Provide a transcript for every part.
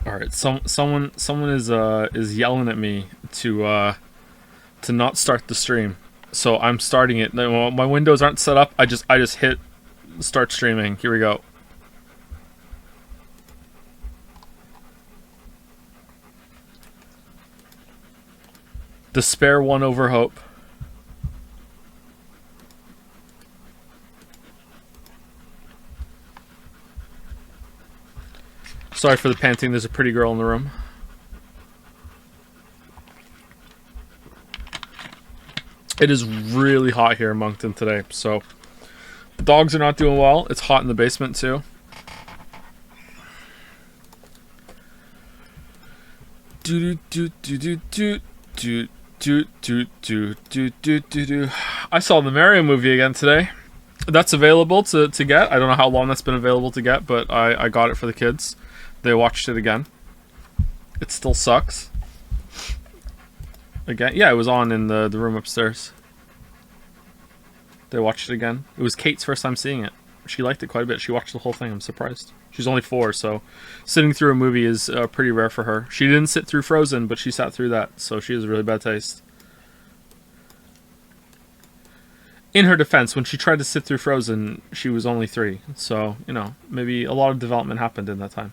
All right, someone is yelling at me to not start the stream. So I'm starting it. My windows aren't set up. I just hit start streaming. Here we go. Despair won over hope. Sorry for the panting. There's a pretty girl in the room. It is really hot here in Moncton today, so the dogs are not doing well. It's hot in the basement too. I saw the Mario movie again today. That's available to get. I don't know how long that's been available to get, but I got it for the kids. They watched it again. It still sucks. Again, yeah, it was on in the room upstairs. They watched it again. It was Kate's first time seeing it. She liked it quite a bit. She watched the whole thing. I'm surprised. She's only 4, so sitting through a movie is pretty rare for her. She didn't sit through Frozen, but she sat through that, so she has really bad taste. In her defense, when she tried to sit through Frozen, she was only 3, so, you know, maybe a lot of development happened in that time.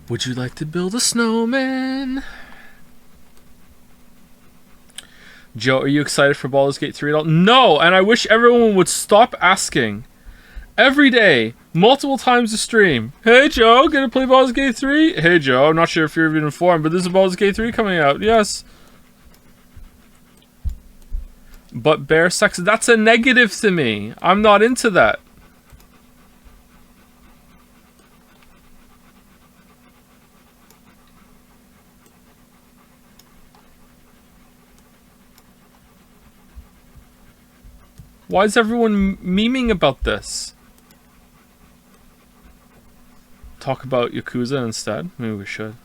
Would you like to build a snowman? Joe, are you excited for Baldur's Gate 3 at all? No, and I wish everyone would stop asking. Every day, multiple times a stream. Hey Joe, gonna play Baldur's Gate 3? Hey Joe, I'm not sure if you're even informed, but there's a Baldur's Gate 3 coming out. Yes. But bear sex, that's a negative to me. I'm not into that. Why is everyone memeing about this? Talk about Yakuza instead? Maybe we should.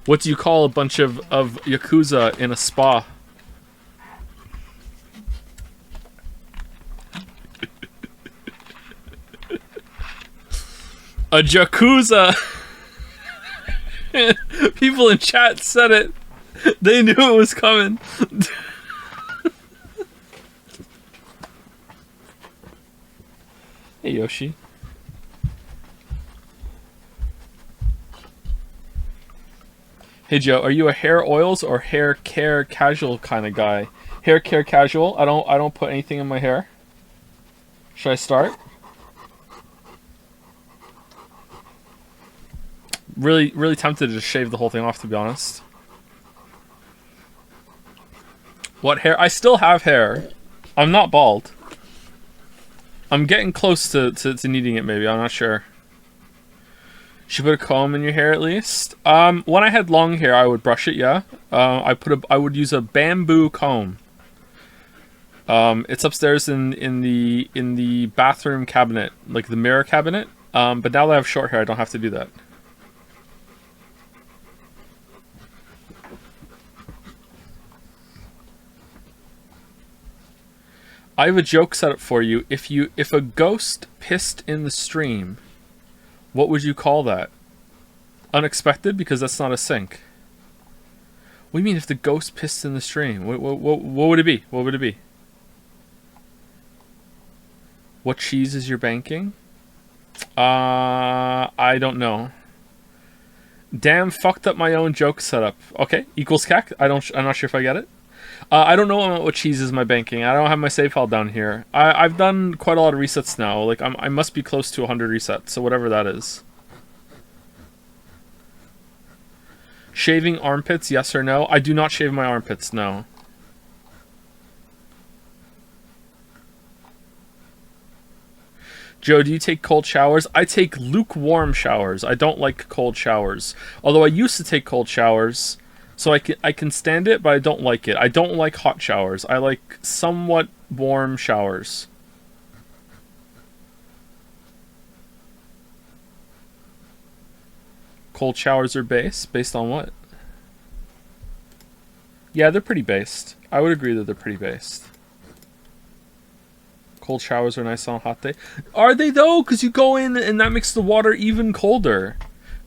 What do you call a bunch of Yakuza in a spa? A Yakuza! People in chat said it. They knew it was coming. Hey Yoshi. Hey Joe, are you a hair oils or hair care casual kind of guy? Hair care casual. I don't put anything in my hair. Should I start? Really tempted to just shave the whole thing off, to be honest. What hair? I still have hair. I'm not bald. I'm getting close to needing it, maybe. I'm not sure. Should put a comb in your hair at least. When I had long hair, I would brush it, yeah. I would use a bamboo comb. It's upstairs in the bathroom cabinet, like the mirror cabinet. But now that I have short hair, I don't have to do that. I have a joke set up for you. If a ghost pissed in the stream, what would you call that? Unexpected, because that's not a sink. What do you mean if the ghost pissed in the stream? What would it be? What would it be? What cheese is your banking? I don't know. Damn, fucked up my own joke setup. Okay, equals CAC. I'm not sure if I get it. I don't know what cheese is my banking. I don't have my save file down here. I've done quite a lot of resets now. Like I must be close to 100 resets, so whatever that is. Shaving armpits, yes or no? I do not shave my armpits, no. Joe, do you take cold showers? I take lukewarm showers. I don't like cold showers. Although I used to take cold showers, so I can stand it, but I don't like it. I don't like hot showers. I like somewhat warm showers. Cold showers are based on what? Yeah, they're pretty based. I would agree that they're pretty based. Cold showers are nice on a hot day. Are they though? Because you go in and that makes the water even colder.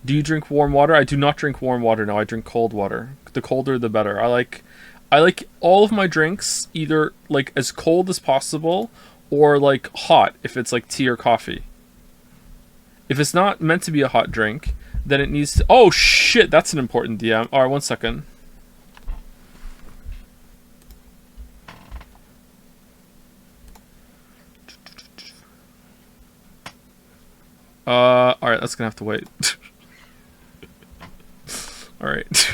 Do you drink warm water? I do not drink warm water. No, I drink cold water. The colder, the better. I like all of my drinks either like as cold as possible or like hot if it's like tea or coffee. If it's not meant to be a hot drink, then it needs to... Oh shit, that's an important DM. Alright, 1 second. Alright, that's gonna have to wait. Alright.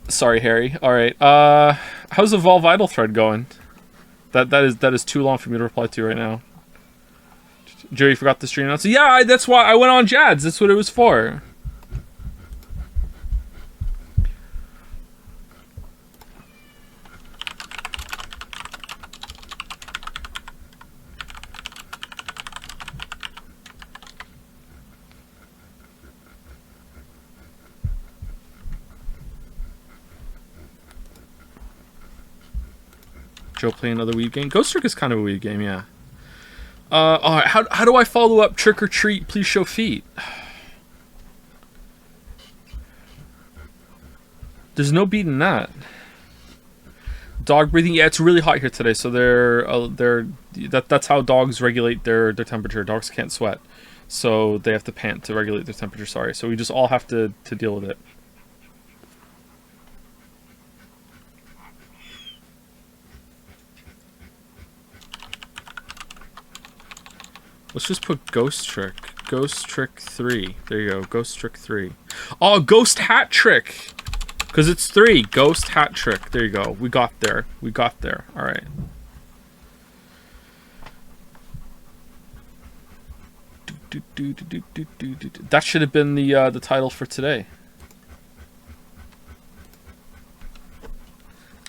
Sorry, Harry. Alright, how's the Vol Vital thread going? That is too long for me to reply to right now. Jerry forgot the stream announcement. Yeah, that's why I went on Jads. That's what it was for. Joe playing another weed game. Ghost Trick is kind of a weed game, yeah. Alright, how do I follow up Trick or Treat? Please show feet. There's no beating that. Dog breathing. Yeah, it's really hot here today, so that's how dogs regulate their temperature. Dogs can't sweat, so they have to pant to regulate their temperature. Sorry, so we just all have to deal with it. Let's just put Ghost Trick. Ghost Trick 3. There you go. Ghost Trick 3. Oh, Ghost Hat Trick! Because it's 3. Ghost Hat Trick. There you go. We got there. We got there. Alright. That should have been the title for today.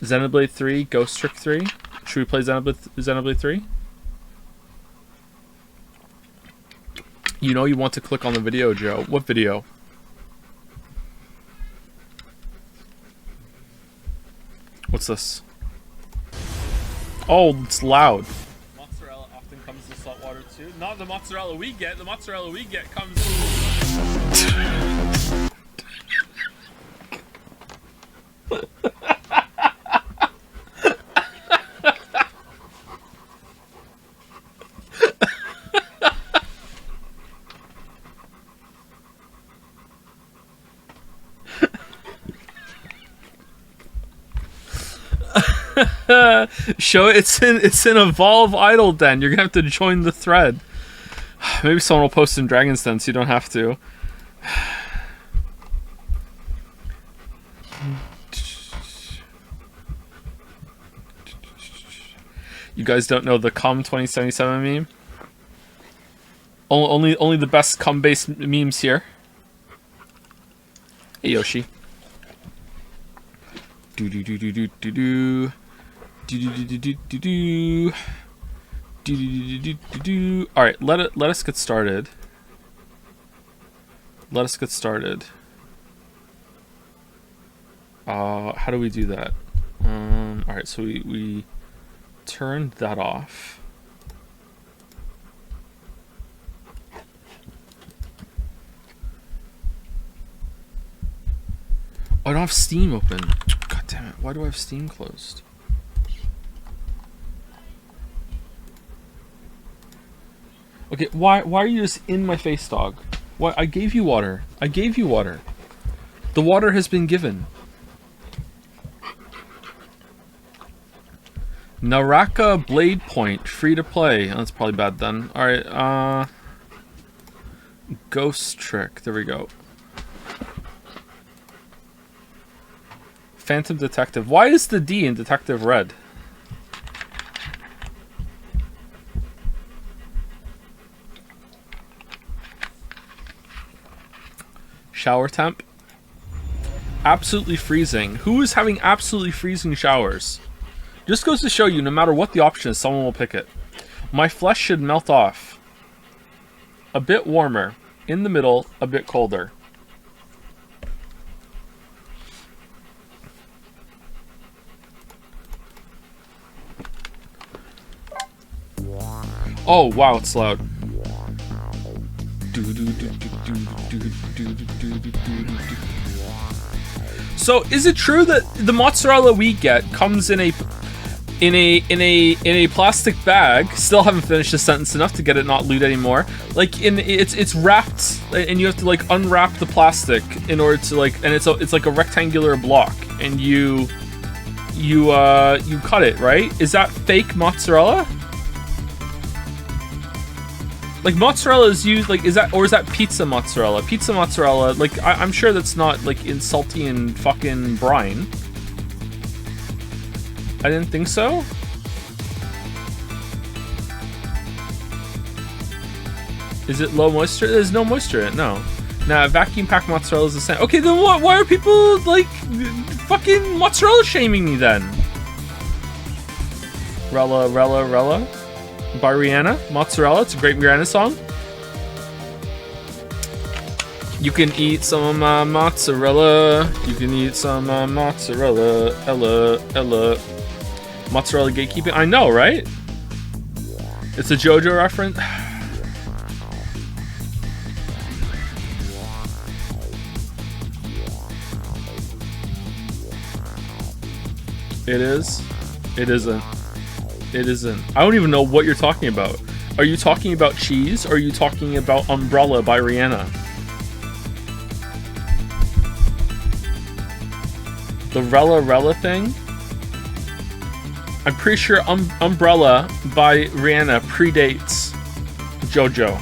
Xenoblade 3, Ghost Trick 3. Should we play Xenoblade 3? You know you want to click on the video, Joe. What video? What's this? Oh, it's loud. Mozzarella often comes to saltwater too. Not the mozzarella we get. The mozzarella we get comes... Show it's in Evolve Idle Den. You're gonna have to join the thread. Maybe someone will post in Dragon's Den so you don't have to. You guys don't know the cum 2077 meme? Only the best cum based memes here. Hey Yoshi. Do do do do do do do. All right, let us get started. Let us get started. How do we do that? All right, so we turned that off. Oh, I don't have Steam open. God damn it! Why do I have Steam closed? Okay, why are you just in my face, dog? Why? I gave you water. I gave you water. The water has been given. Naraka Blade Point, free to play. Oh, that's probably bad then. Alright, Ghost Trick. There we go. Phantom Detective. Why is the D in Detective red? Shower temp. Absolutely freezing. Who is having absolutely freezing showers? Just goes to show you, no matter what the option is, someone will pick it. My flesh should melt off. A bit warmer. In the middle, a bit colder. Oh, wow, it's loud. So, is it true that the mozzarella we get comes in a plastic bag? Still haven't finished the sentence enough to get it not lewd anymore. Like it's wrapped, and you have to like unwrap the plastic in order to like, and it's like a rectangular block, and you cut it, right? Is that fake mozzarella? Like mozzarella is used, like, is that pizza mozzarella? Pizza mozzarella, like, I'm sure that's not, like, in salty and fucking brine. I didn't think so. Is it low moisture? There's no moisture in it, no. Nah, vacuum packed mozzarella is the same. Okay, then what? Why are people, like, fucking mozzarella shaming me then? Rella by Rihanna. Mozzarella, it's a great Rihanna song. You can eat some mozzarella. You can eat some mozzarella. Ella. Mozzarella gatekeeping. I know, right? It's a JoJo reference. It is. It isn't. It isn't. I don't even know what you're talking about. Are you talking about cheese, or are you talking about Umbrella by Rihanna? The Rella thing? I'm pretty sure Umbrella by Rihanna predates JoJo.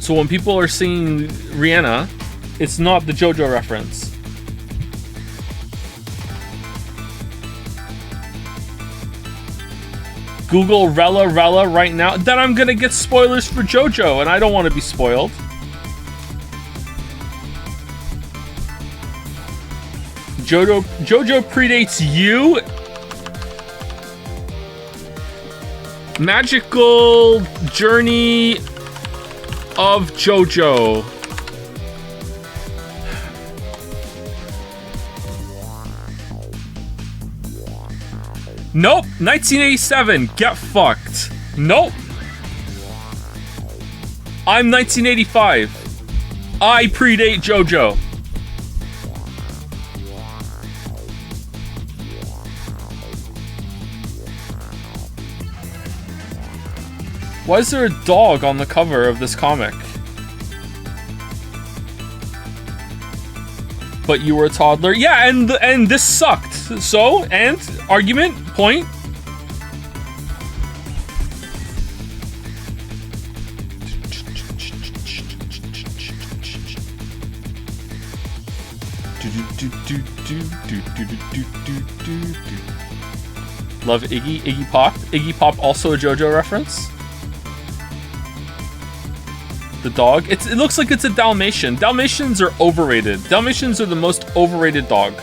So when people are singing Rihanna, it's not the JoJo reference. Google Rella right now. Then I'm gonna get spoilers for JoJo, and I don't want to be spoiled. JoJo predates you. Magical Journey of JoJo. Nope, 1987. Get fucked. Nope. I'm 1985. I predate JoJo. Why is there a dog on the cover of this comic? But you were a toddler. Yeah, and this sucked. So, and argument, point. Love Iggy Pop. Iggy Pop also a JoJo reference. The dog. It looks like it's a Dalmatian. Dalmatians are overrated. Dalmatians are the most overrated dog.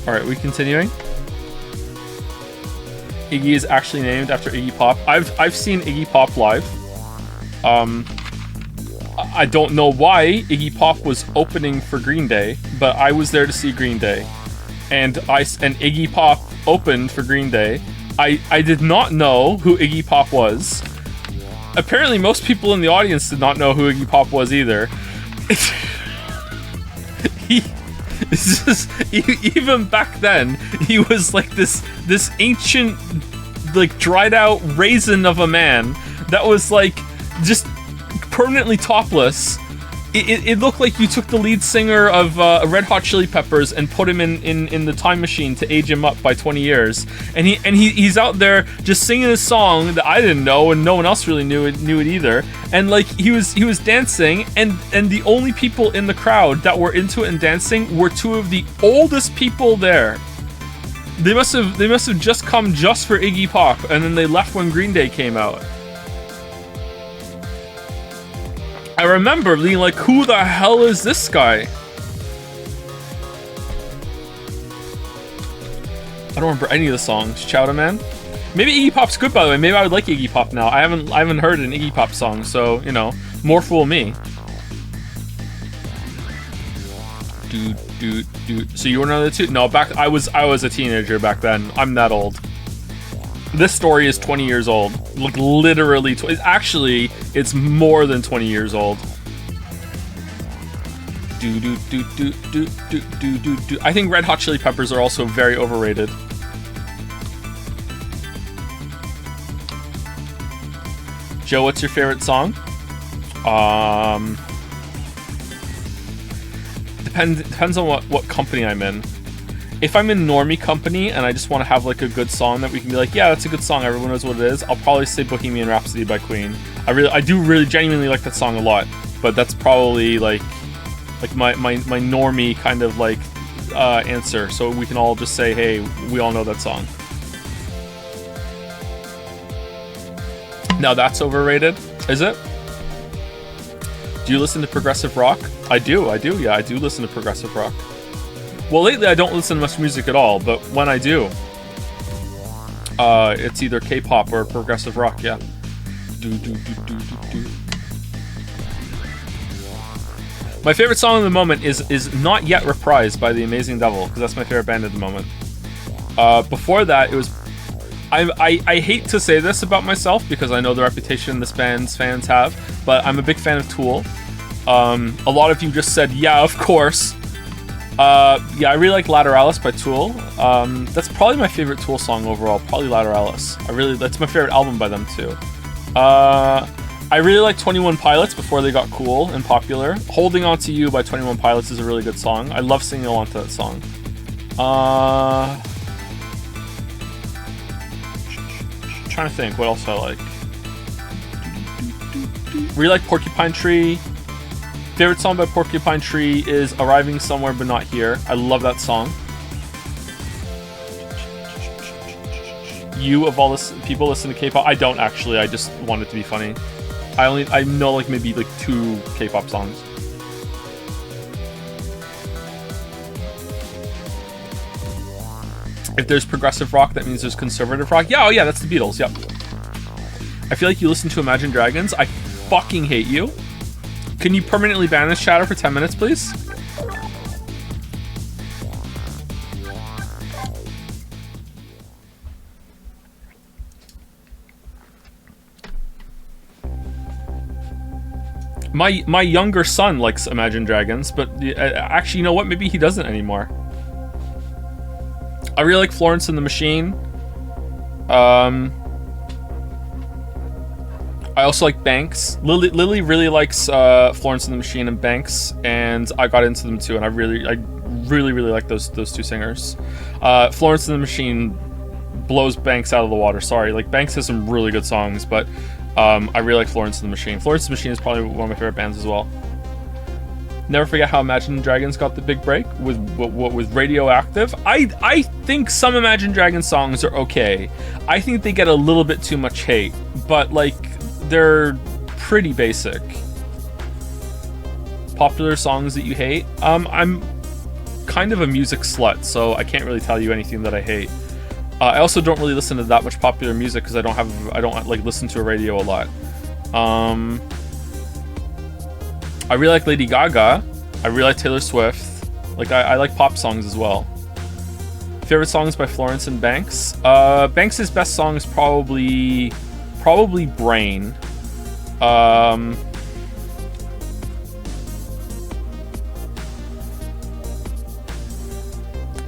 Alright, we continuing? Iggy is actually named after Iggy Pop. I've seen Iggy Pop live. I don't know why Iggy Pop was opening for Green Day, but I was there to see Green Day. And Iggy Pop opened for Green Day. I did not know who Iggy Pop was. Apparently most people in the audience did not know who Iggy Pop was either. Even back then, he was like this ancient, like dried out raisin of a man that was like just permanently topless. It looked like you took the lead singer of Red Hot Chili Peppers and put him in the time machine to age him up by 20 years. And he's out there just singing a song that I didn't know, and no one else really knew it either. And like he was dancing, and the only people in the crowd that were into it and dancing were two of the oldest people there. They must have just come just for Iggy Pop, and then they left when Green Day came out. I remember being like, who the hell is this guy? I don't remember any of the songs. Chowder Man? Maybe Iggy Pop's good, by the way. Maybe I would like Iggy Pop now. I haven't heard an Iggy Pop song, so, you know, more fool me. Dude. So you were another two? No, I was a teenager back then. I'm that old. This story is 20 years old. Like literally, actually, it's more than 20 years old. I think Red Hot Chili Peppers are also very overrated. Joe, what's your favorite song? Depends on what company I'm in. If I'm in normie company and I just want to have like a good song that we can be like, yeah, that's a good song, everyone knows what it is, I'll probably say Bohemian Rhapsody by Queen. I do really genuinely like that song a lot, but that's probably like my normie kind of like answer, so we can all just say, hey, we all know that song. Now that's overrated, is it? Do you listen to progressive rock? I do, yeah, I do listen to progressive rock. Well, lately I don't listen to much music at all, but when I do, it's either K-pop or progressive rock, yeah. My favorite song at the moment is Not Yet Reprised by The Amazing Devil, because that's my favorite band at the moment. Before that, it was... I hate to say this about myself because I know the reputation this band's fans have, but I'm a big fan of Tool. A lot of you just said, yeah, of course. Yeah, I really like Lateralis by Tool. That's probably my favorite Tool song overall, probably Lateralis. That's my favorite album by them too. I really like 21 Pilots before they got cool and popular. Holding On To You by 21 Pilots is a really good song. I love singing along to that song. Trying to think what else I like. Really like Porcupine Tree. Favorite song by Porcupine Tree is Arriving Somewhere But Not Here. I love that song. You, of all this people, listen to K-pop? I don't actually. I just want it to be funny. I know like maybe like 2 K-pop songs. If there's progressive rock, that means there's conservative rock. Yeah, oh yeah, that's the Beatles. Yep. I feel like you listen to Imagine Dragons. I fucking hate you. Can you permanently banish Shadow for 10 minutes, please? My younger son likes Imagine Dragons, but actually, you know what? Maybe he doesn't anymore. I really like Florence and the Machine. I also like Banks. Lily really likes Florence and the Machine and Banks, and I got into them too. And I really like those 2 singers. Florence and the Machine blows Banks out of the water. Sorry, like Banks has some really good songs, but I really like Florence and the Machine. Florence and the Machine is probably one of my favorite bands as well. Never forget how Imagine Dragons got the big break with Radioactive. I think some Imagine Dragons songs are okay. I think they get a little bit too much hate, but like they're pretty basic. Popular songs that you hate? I'm kind of a music slut, so I can't really tell you anything that I hate. I also don't really listen to that much popular music because I don't like listen to a radio a lot. I really like Lady Gaga. I really like Taylor Swift. Like I like pop songs as well. Favorite songs by Florence and Banks. Banks' best song is probably Brain. And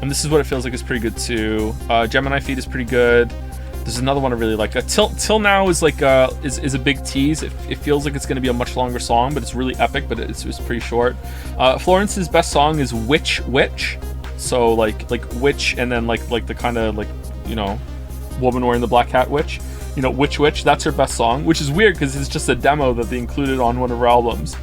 This Is What It Feels Like is pretty good too. Gemini Feet is pretty good. There's another one I really like. Till Now is like is a big tease. It feels like it's going to be a much longer song, but it's really epic. But it's pretty short. Florence's best song is Witch. So like witch, and then like the kind of like, you know, woman wearing the black hat witch. You know, Witch. That's her best song, which is weird because it's just a demo that they included on one of her albums.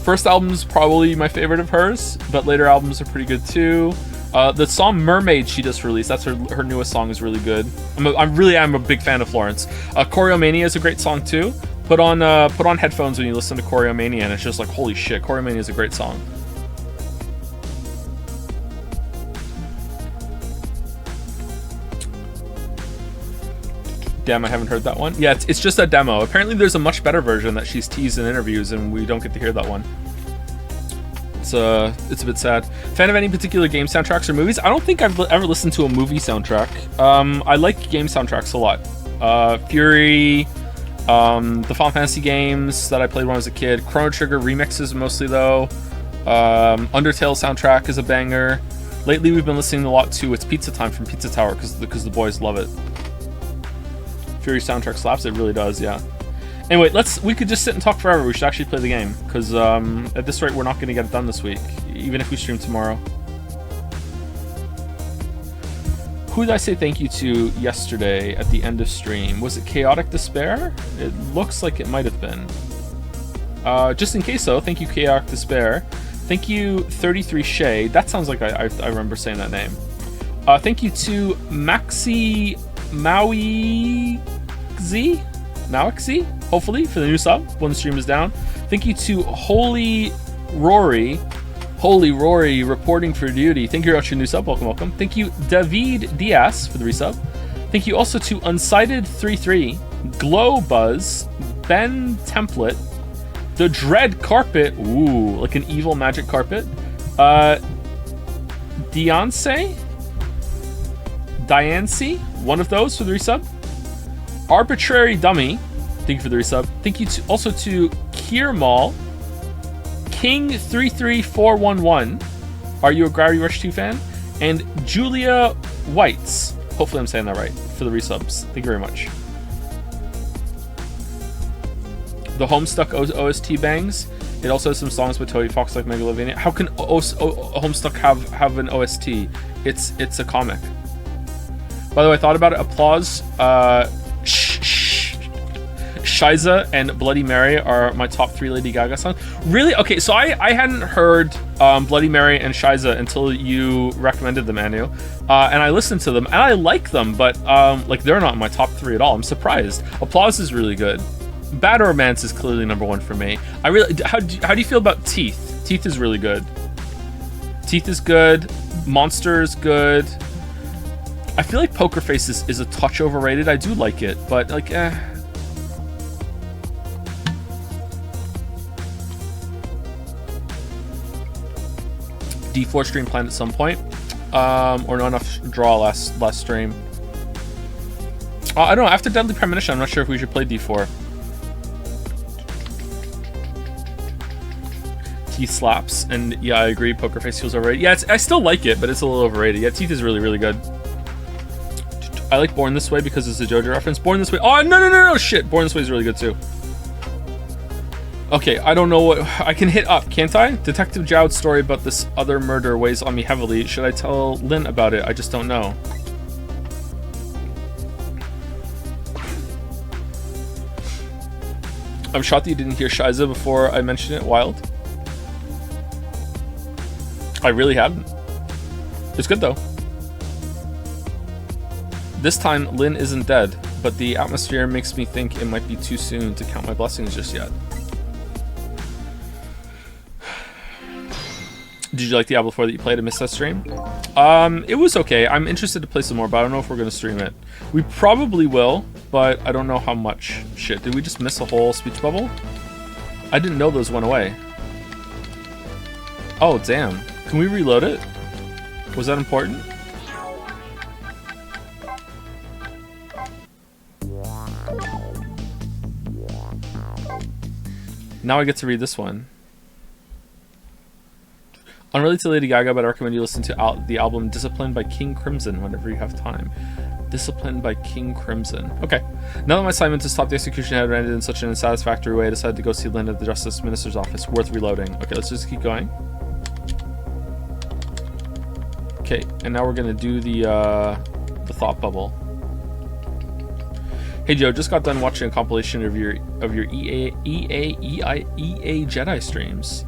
First album's probably my favorite of hers, but later albums are pretty good too. The song Mermaid she just released, that's her newest song, is really good. I really am a big fan of Florence. Choreomania is a great song too. Put on headphones when you listen to Choreomania and it's just like, holy shit, Choreomania is a great song. Damn, I haven't heard that one. Yeah, it's just a demo. Apparently there's a much better version that she's teased in interviews and we don't get to hear that one. it's a bit sad. Fan of any particular game soundtracks or movies? I don't think I've ever listened to a movie soundtrack. I like game soundtracks a lot. Fury, the Final Fantasy games that I played when I was a kid. Chrono Trigger remixes mostly though. Undertale soundtrack is a banger. Lately we've been listening a lot to It's Pizza Time from Pizza Tower because the boys love it. Fury soundtrack slaps, it really does, yeah. Anyway, we could just sit and talk forever. We should actually play the game because at this rate we're not going to get it done this week, even if we stream tomorrow. Who did I say thank you to yesterday at the end of stream? Was it Chaotic Despair? It looks like it might have been. Just in case though, thank you Chaotic Despair. Thank you 33 Shay. That sounds like I remember saying that name. Thank you to Maxi Maui Z? Mawixy, hopefully, for the new sub when the stream is down. Thank you to Holy Rory reporting for duty. Thank you for your new sub. Welcome. Thank you David Diaz for the resub. Thank you also to Unsighted33, Glow Buzz, Ben Template, The Dread Carpet, ooh, like an evil magic carpet. Diancy, one of those for the resub. Arbitrary Dummy, thank you for the resub. Thank you also to Kiermal, King33411, are you a Gravity Rush 2 fan? And Julia Whites, hopefully I'm saying that right, for the resubs. Thank you very much. The Homestuck OST bangs. It also has some songs by Toby Fox like Megalovania. How can Homestuck have an OST? It's a comic. By the way, I thought about it. Applause. Shiza and Bloody Mary are my top 3 Lady Gaga songs. Really? Okay, so I hadn't heard Bloody Mary and Shiza until you recommended them, Anu. And I listened to them, and I like them, but like they're not in my top 3 at all. I'm surprised. Applause is really good. Bad Romance is clearly number 1 for me. How do you feel about Teeth? Teeth is really good. Teeth is good. Monster is good. I feel like Poker Face is a touch overrated. I do like it, but like, D4 stream planned at some point, or not enough draw last stream. I don't know. After Deadly Premonition, I'm not sure if we should play D4. Teeth slaps, and yeah, I agree. Poker Face feels overrated. Yeah, I still like it, but it's a little overrated. Yeah, Teeth is really, really good. I like Born This Way because it's a JoJo reference. Born This Way. Oh, no, shit. Born This Way is really good too. Okay, I don't know what... I can hit up, can't I? Detective Jowd's story about this other murder weighs on me heavily. Should I tell Lynn about it? I just don't know. I'm shocked that you didn't hear Shiza before I mentioned it. Wild. I really hadn't. It's good though. This time, Lynn isn't dead, but the atmosphere makes me think it might be too soon to count my blessings just yet. Did you like Diablo 4 that you played? I missed that stream. It was okay. I'm interested to play some more, but I don't know if we're going to stream it. We probably will, but I don't know how much. Shit, did we just miss a whole speech bubble? I didn't know those went away. Oh, damn. Can we reload it? Was that important? Now I get to read this one. Unrelated to Lady Gaga, but I recommend you listen to the album Discipline by King Crimson whenever you have time. Discipline by King Crimson. Okay. Now that my assignment to stop the execution had ended in such an unsatisfactory way, I decided to go see Lynn at the Justice Minister's office. Worth reloading. Okay, let's just keep going. Okay, and now we're gonna do the thought bubble. Hey Joe, just got done watching a compilation of your EA Jedi streams.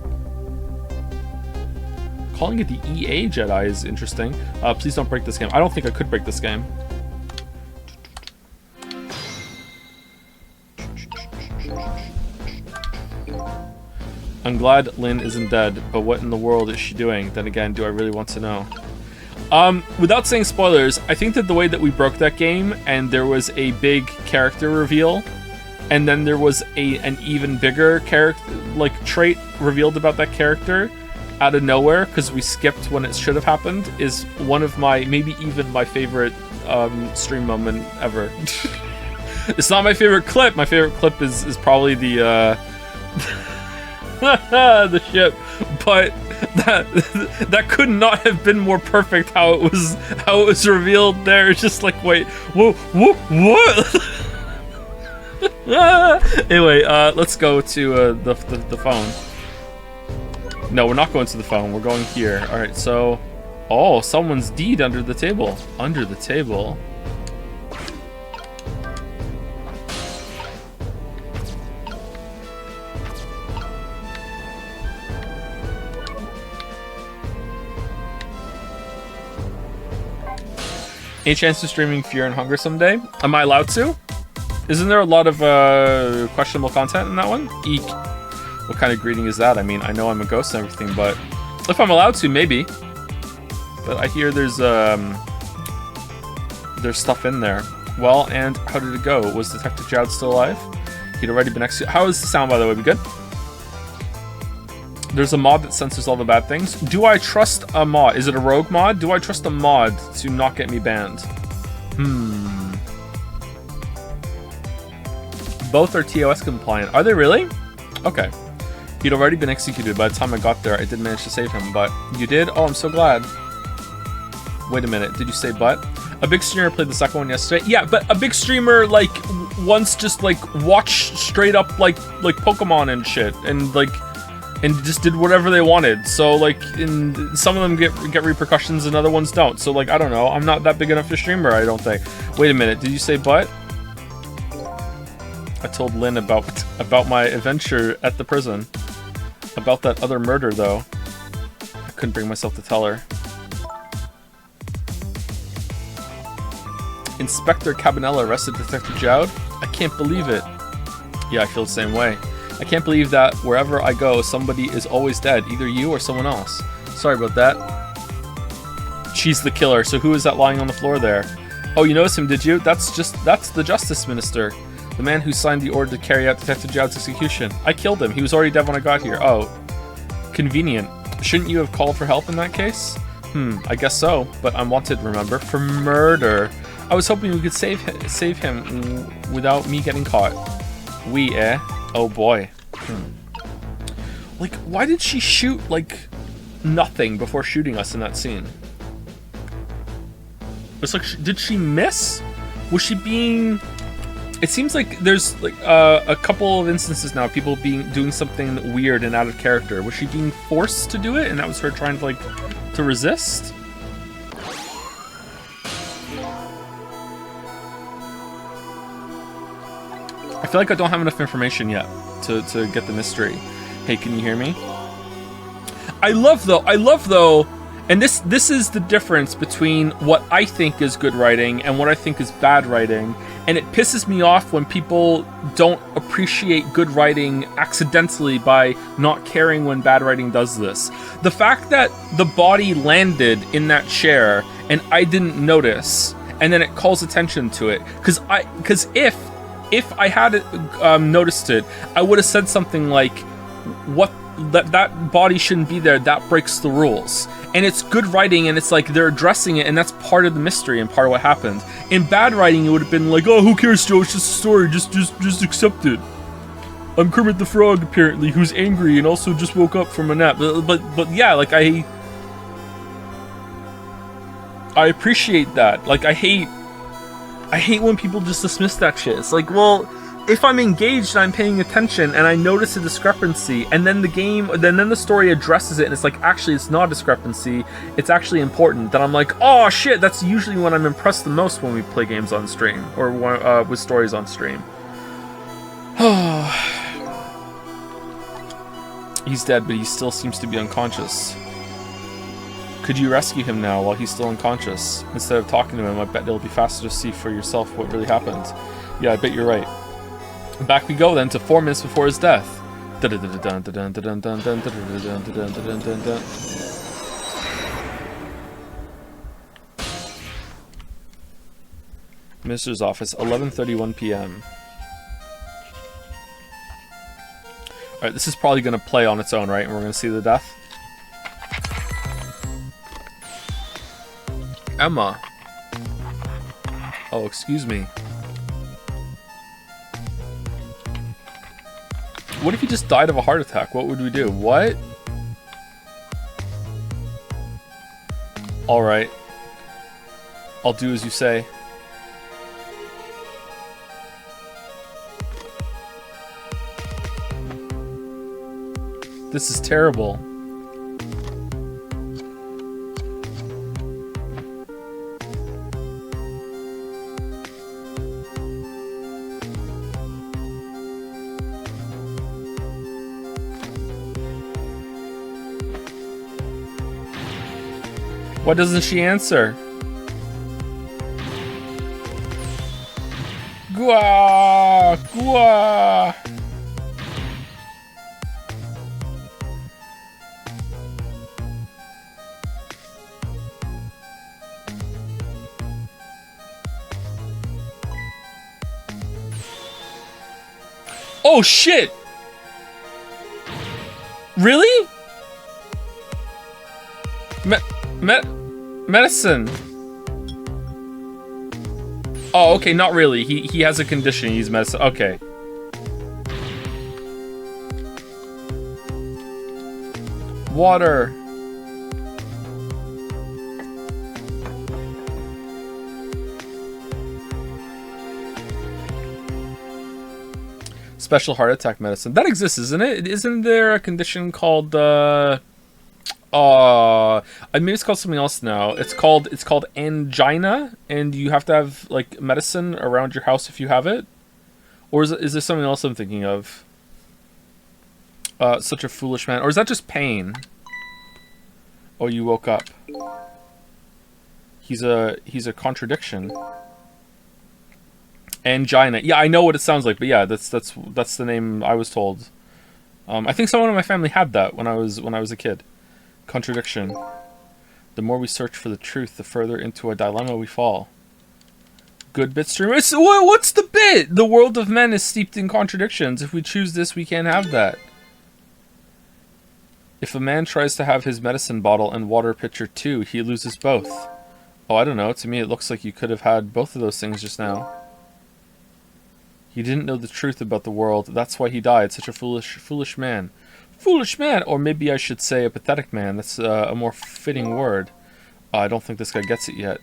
Calling it the EA Jedi is interesting. Please don't break this game. I don't think I could break this game. I'm glad Lynn isn't dead, but what in the world is she doing? Then again, do I really want to know? Without saying spoilers, I think that the way that we broke that game and there was a big character reveal, and then there was an even bigger character, like, trait revealed about that character, out of nowhere because we skipped when it should have happened is one of my, maybe even my favorite stream moment ever. It's not my favorite clip. My favorite clip is probably the the ship, but that could not have been more perfect how it was revealed there. It's just like, wait, whoa, what? Anyway, let's go to the phone. No, we're not going to the phone. We're going here. All right, so, oh, someone's deed under the table. Under the table. Any chance of streaming Fear and Hunger someday? Am I allowed to? Isn't there a lot of questionable content in that one? Eek. What kind of greeting is that? I mean, I know I'm a ghost and everything, but if I'm allowed to, maybe. But I hear there's stuff in there. Well, and how did it go? Was Detective Jowd still alive? He'd already been executed. How is the sound, by the way? We good? There's a mod that censors all the bad things. Do I trust a mod? Is it a rogue mod? Do I trust a mod to not get me banned? Both are TOS compliant. Are they really? Okay. He'd already been executed by the time I got there. I did manage to save him, but you did? Oh, I'm so glad. Wait a minute. Did you say but? A big streamer played the second one yesterday. Yeah, but a big streamer, like, once just, like, watched straight up, like Pokemon and shit. And, like, and just did whatever they wanted. So, like, some of them get repercussions and other ones don't. So, like, I don't know. I'm not that big enough a streamer, I don't think. Wait a minute. Did you say but? I told Lynn about my adventure at the prison. About that other murder, though. I couldn't bring myself to tell her. Inspector Cabanella arrested Detective Jowd? I can't believe it. Yeah, I feel the same way. I can't believe that wherever I go, somebody is always dead. Either you or someone else. Sorry about that. She's the killer, so who is that lying on the floor there? Oh, you noticed him, did you? That's the Justice Minister. The man who signed the order to carry out Detective Jowd's execution. I killed him. He was already dead when I got here. Oh. Convenient. Shouldn't you have called for help in that case? I guess so. But I'm wanted, remember? For murder. I was hoping we could save him without me getting caught. Oh boy. Like, why did she shoot, like, nothing before shooting us in that scene? It's like, did she miss? Was she being... It seems like there's like a couple of instances now, people doing something weird and out of character. Was she being forced to do it, and that was her trying to resist? I feel like I don't have enough information yet to get the mystery. Hey, can you hear me? I love though, and this is the difference between what I think is good writing and what I think is bad writing. And it pisses me off when people don't appreciate good writing accidentally by not caring when bad writing does this. The fact that the body landed in that chair and I didn't notice, and then it calls attention to it, because if I had noticed it, I would have said something like, "What? That body shouldn't be there. That breaks the rules." And it's good writing, and it's like they're addressing it, and that's part of the mystery and part of what happened. In bad writing, it would have been like, "Oh, who cares, Joe? It's just a story. Just accept it." I'm Kermit the Frog, apparently, who's angry and also just woke up from a nap. But yeah, like I appreciate that. Like I hate when people just dismiss that shit. It's like, well, if I'm engaged and I'm paying attention and I notice a discrepancy, and then the story addresses it, and it's like, actually, it's not a discrepancy, it's actually important, then I'm like, oh shit, that's usually when I'm impressed the most when we play games on stream, or with stories on stream. He's dead, but he still seems to be unconscious. Could you rescue him now while he's still unconscious? Instead of talking to him, I bet it'll be faster to see for yourself what really happened. Yeah, I bet you're right. Back we go then to 4 minutes before his death. Minister's office, 11:31 p.m. Alright, this is probably going to play on its own, right? And we're going to see the death. Emma. Oh, excuse me. What if he just died of a heart attack? What would we do? What? Alright. I'll do as you say. This is terrible. Why doesn't she answer? Gua! Gua! Oh shit! Really? Medicine. Oh, okay, not really. He has a condition. He's medicine. Okay. Water. Special heart attack medicine. That exists, isn't it? Isn't there a condition called maybe it's called something else now. It's called angina, and you have to have like medicine around your house if you have it. Or is there something else I'm thinking of? Such a foolish man. Or is that just pain? Oh, you woke up. He's a contradiction. Angina. Yeah, I know what it sounds like, but yeah, that's the name I was told. I think someone in my family had that when I was a kid. Contradiction. The more we search for the truth, the further into a dilemma we fall. Good bit stream. What's the bit? The world of men is steeped in contradictions. If we choose this, we can't have that. If a man tries to have his medicine bottle and water pitcher too, he loses both. Oh, I don't know. To me, it looks like you could have had both of those things just now. He didn't know the truth about the world. That's why he died. Such a foolish man. Foolish man, or maybe I should say a pathetic man. That's a more fitting word. I don't think this guy gets it yet.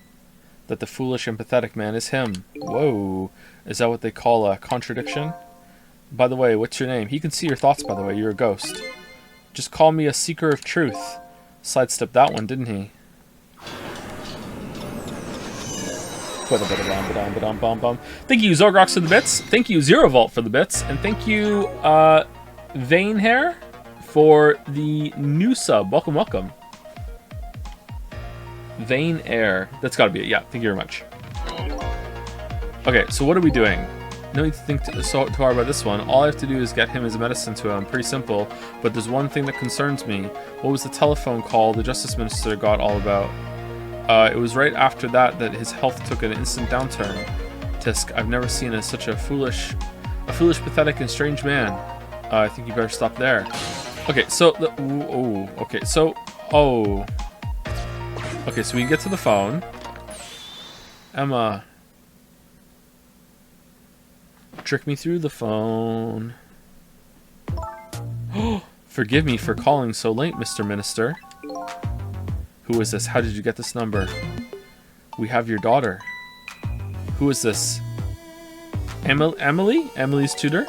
That the foolish and pathetic man is him. Whoa. Is that what they call a contradiction? By the way, what's your name? He can see your thoughts, by the way. You're a ghost. Just call me a seeker of truth. Sidestepped that one, didn't he? Thank you, Zorgrox, for the bits. Thank you, Zerovault, for the bits. And thank you, Vane Hair, for the new sub. Welcome, welcome. Vane Air. That's gotta be it. Yeah, thank you very much. Okay, so what are we doing? No need to think so hard about this one. All I have to do is get him his medicine to him. Pretty simple. But there's one thing that concerns me. What was the telephone call the Justice Minister got all about? It was right after that his health took an instant downturn. Tisk, I've never seen such a foolish, pathetic, and strange man. I think you better stop there. Okay, so okay, so we can get to the phone. Emma, trick me through the phone. Forgive me for calling so late, Mr. Minister. Who is this? How did you get this number? We have your daughter. Who is this? Emily? Emily's tutor?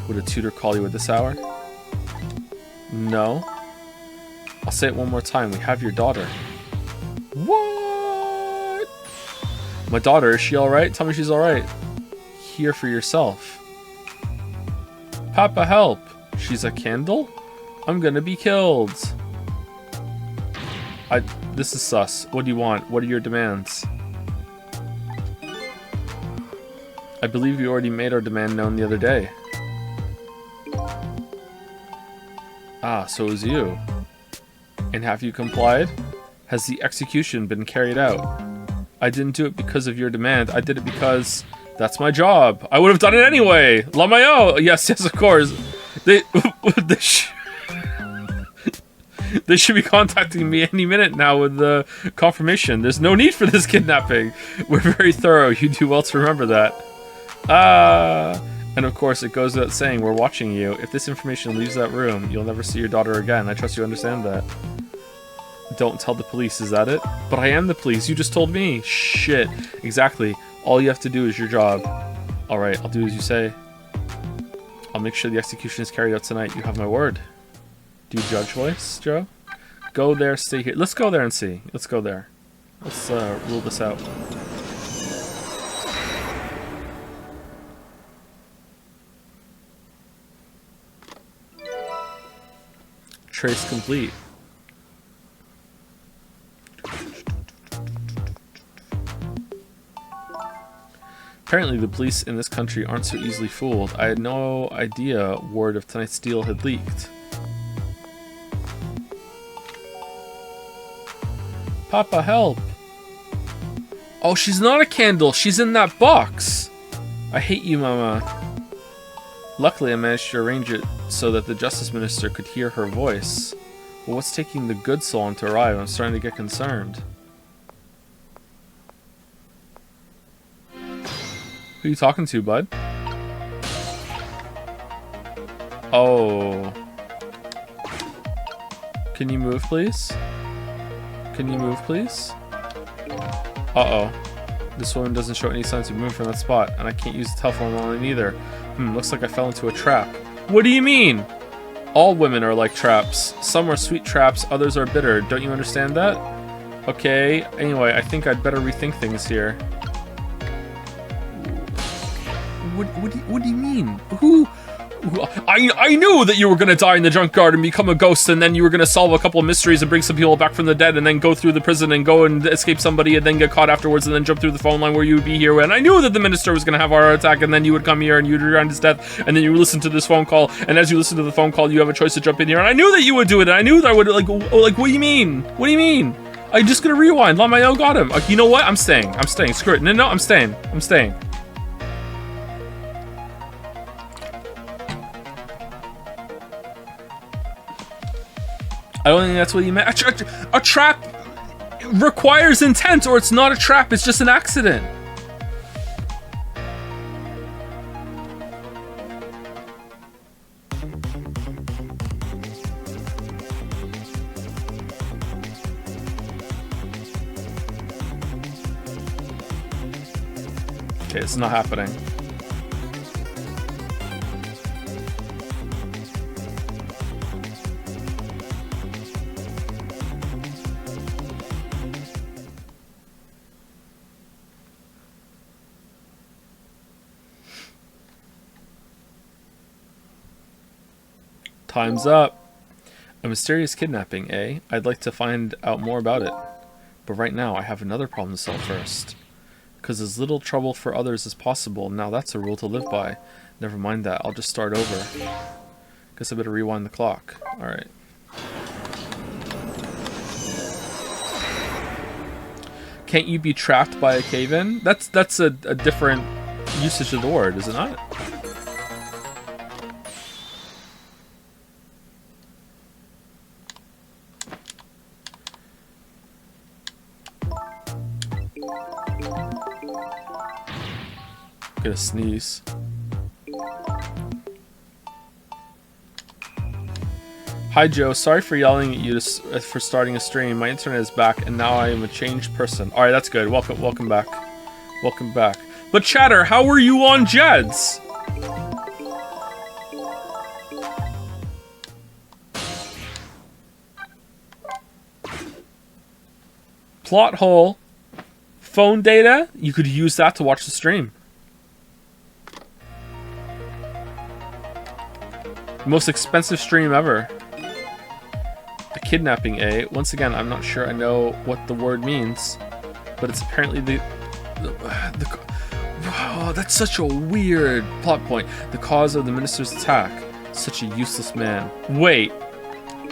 Would a tutor call you at this hour? No. I'll say it one more time. We have your daughter. What? My daughter, is she alright? Tell me she's alright. Hear for yourself. Papa, help. She's a candle? I'm gonna be killed. This is sus. What do you want? What are your demands? I believe you already made our demand known the other day. Ah, so it was you. And have you complied? Has the execution been carried out? I didn't do it because of your demand. I did it because that's my job. I would have done it anyway. Lamayo. Yes, of course. They should be contacting me any minute now with the confirmation. There's no need for this kidnapping. We're very thorough. You do well to remember that. And of course, it goes without saying, we're watching you. If this information leaves that room, you'll never see your daughter again. I trust you understand that. Don't tell the police, is that it? But I am the police. You just told me. Shit. Exactly. All you have to do is your job. Alright, I'll do as you say. I'll make sure the execution is carried out tonight. You have my word. Do you judge voice, Joe? Go there, stay here. Let's go there and see. Let's go there. Let's rule this out. Trace complete. Apparently the police in this country aren't so easily fooled. I had no idea word of tonight's deal had leaked. Papa, help! Oh, she's not a candle. She's in that box. I hate you, Mama. Luckily, I managed to arrange it so that the Justice Minister could hear her voice. But what's taking the good so long to arrive? I'm starting to get concerned. Who are you talking to, bud? Oh. Can you move, please? Can you move, please? Uh-oh. This woman doesn't show any signs of moving from that spot, and I can't use the telephone line either. Looks like I fell into a trap. What do you mean? All women are like traps. Some are sweet traps, others are bitter. Don't you understand that? Okay, anyway, I think I'd better rethink things here. What do you mean? Who? I knew that you were gonna die in the junkyard and become a ghost, and then you were gonna solve a couple of mysteries and bring some people back from the dead, and then go through the prison and go and escape somebody, and then get caught afterwards, and then jump through the phone line where you would be here. And I knew that the minister was gonna have a heart attack, and then you would come here and you'd rewind his death, and then you would listen to this phone call, and as you listen to the phone call, you have a choice to jump in here. And I knew that you would do it. And I knew that I would like. What do you mean? What do you mean? I'm just gonna rewind. Lamayo got him. You know what? I'm staying. I'm staying. Screw it. No, I'm staying. I'm staying. I don't think that's what you meant. A trap requires intent, or it's not a trap, it's just an accident. Okay, it's not happening. Time's up. A mysterious kidnapping, eh? I'd like to find out more about it. But right now, I have another problem to solve first. Because as little trouble for others as possible, now that's a rule to live by. Never mind that, I'll just start over. Guess I better rewind the clock. Alright. Can't you be trapped by a cave-in? That's a different usage of the word, is it not? Gonna sneeze. Hi Joe, sorry for yelling at you for starting a stream. My internet is back and now I am a changed person. Alright, that's good. Welcome back. Welcome back. But Chatter, how were you on Jeds? Plot hole. Phone data? You could use that to watch the stream. Most expensive stream ever. A kidnapping, eh? Once again, I'm not sure I know what the word means, but it's apparently oh, that's such a weird plot point. The cause of the minister's attack. Such a useless man. Wait.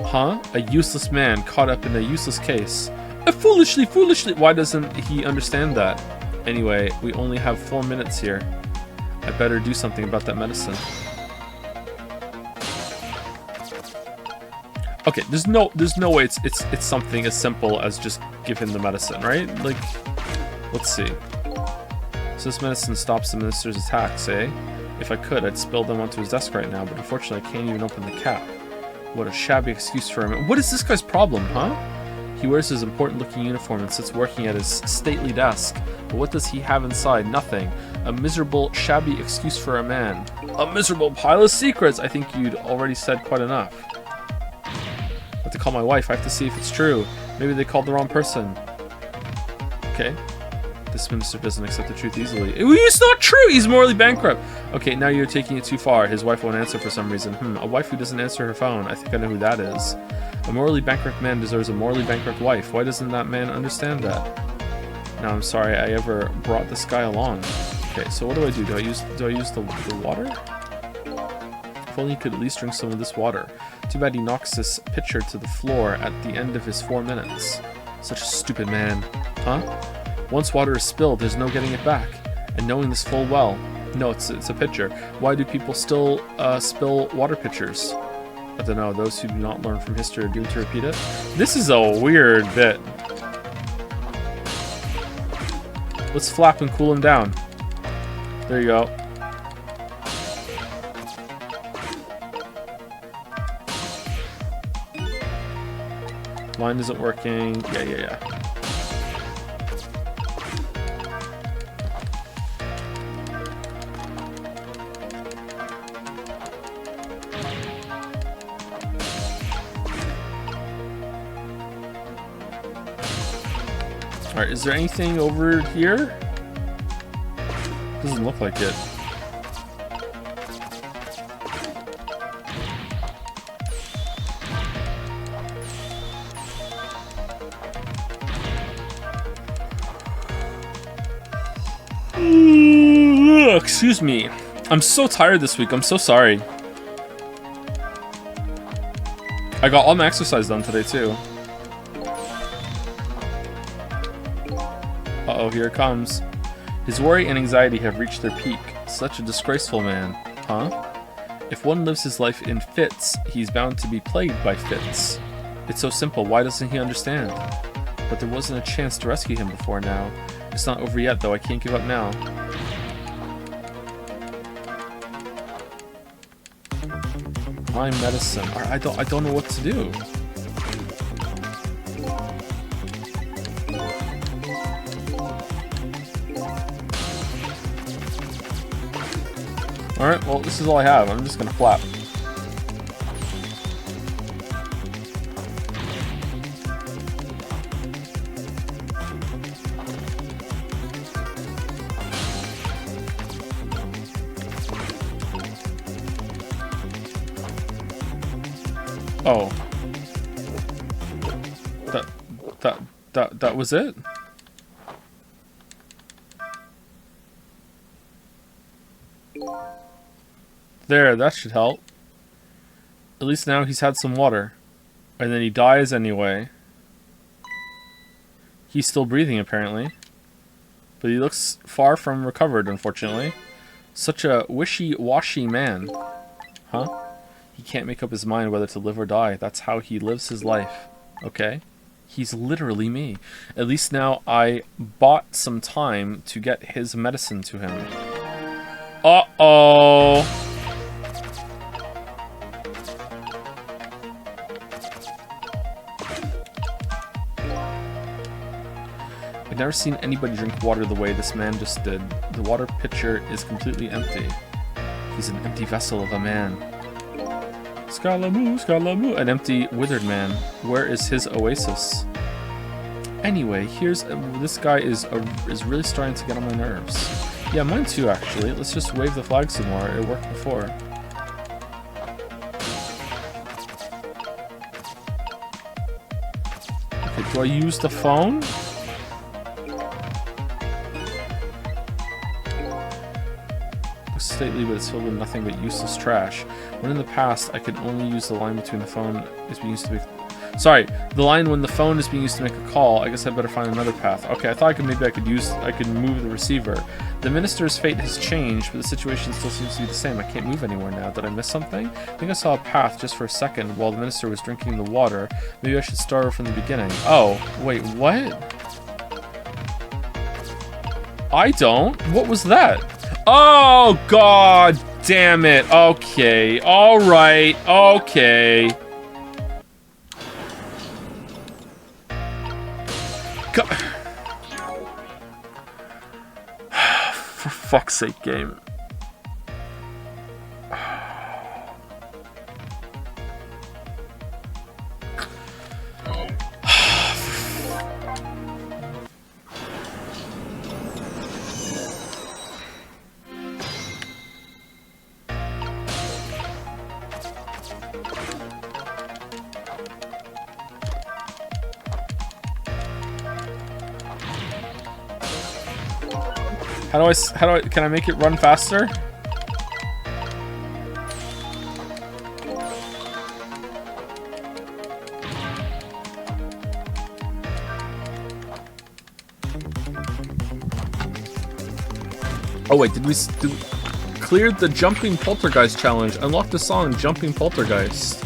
Huh? A useless man caught up in a useless case. Foolishly. Why doesn't he understand that? Anyway, we only have 4 minutes here. I better do something about that medicine. Okay, there's no way it's something as simple as just give him the medicine, right? Like, let's see. So this medicine stops the minister's attacks, eh? If I could, I'd spill them onto his desk right now, but unfortunately I can't even open the cap. What a shabby excuse for him. What is this guy's problem, huh? He wears his important-looking uniform and sits working at his stately desk. But what does he have inside? Nothing. A miserable, shabby excuse for a man. A miserable pile of secrets! I think you'd already said quite enough. I have to call my wife. I have to see if it's true. Maybe they called the wrong person. Okay. This minister doesn't accept the truth easily. It's not true! He's morally bankrupt! Okay, now you're taking it too far. His wife won't answer for some reason. A wife who doesn't answer her phone. I think I know who that is. A morally bankrupt man deserves a morally bankrupt wife. Why doesn't that man understand that? Now, I'm sorry I ever brought this guy along. Okay, so what do I do? Do I use the water? If only he could at least drink some of this water. Too bad he knocks this pitcher to the floor at the end of his 4 minutes. Such a stupid man. Huh? Once water is spilled, there's no getting it back. And knowing this full well... No, it's a pitcher. Why do people still spill water pitchers? I don't know. Those who do not learn from history are doomed to repeat it. This is a weird bit. Let's flap and cool him down. There you go. Line isn't working. Yeah. Alright, is there anything over here? Doesn't look like it. Excuse me. I'm so tired this week. I'm so sorry. I got all my exercise done today too. Uh-oh, here it comes. His worry and anxiety have reached their peak. Such a disgraceful man. Huh? If one lives his life in fits, he's bound to be plagued by fits. It's so simple, why doesn't he understand? But there wasn't a chance to rescue him before now. It's not over yet, though. I can't give up now. My medicine. I don't know what to do. Alright, well, this is all I have. I'm just gonna flap. Oh. That was it? There, that should help. At least now he's had some water. And then he dies anyway. He's still breathing, apparently. But he looks far from recovered, unfortunately. Such a wishy-washy man. Huh? He can't make up his mind whether to live or die. That's how he lives his life. Okay. He's literally me. At least now I bought some time to get his medicine to him. Uh-oh. I've never seen anybody drink water the way this man just did. The water pitcher is completely empty. He's an empty vessel of a man. Scalamoo, Scalamoo. An empty, withered man. Where is his oasis? Anyway, here's... this guy is really starting to get on my nerves. Yeah, mine too, actually. Let's just wave the flag some more. It worked before. Okay, do I use the phone? Stately, but it's filled with nothing but useless trash. When in the past, I could only use the line between the phone as we used to be. Sorry, the line when the phone is being used to make a call. I guess I better find another path. Okay, I thought I could move the receiver. The minister's fate has changed, but the situation still seems to be the same. I can't move anywhere now. Did I miss something? I think I saw a path just for a second while the minister was drinking the water. Maybe I should start from the beginning. Oh, wait, what? I don't? What was that? Oh, god damn it. Okay, alright, okay. For fuck's sake, game. Can I make it run faster? Oh wait, did we cleared the Jumping Poltergeist challenge? Unlock the song Jumping Poltergeist.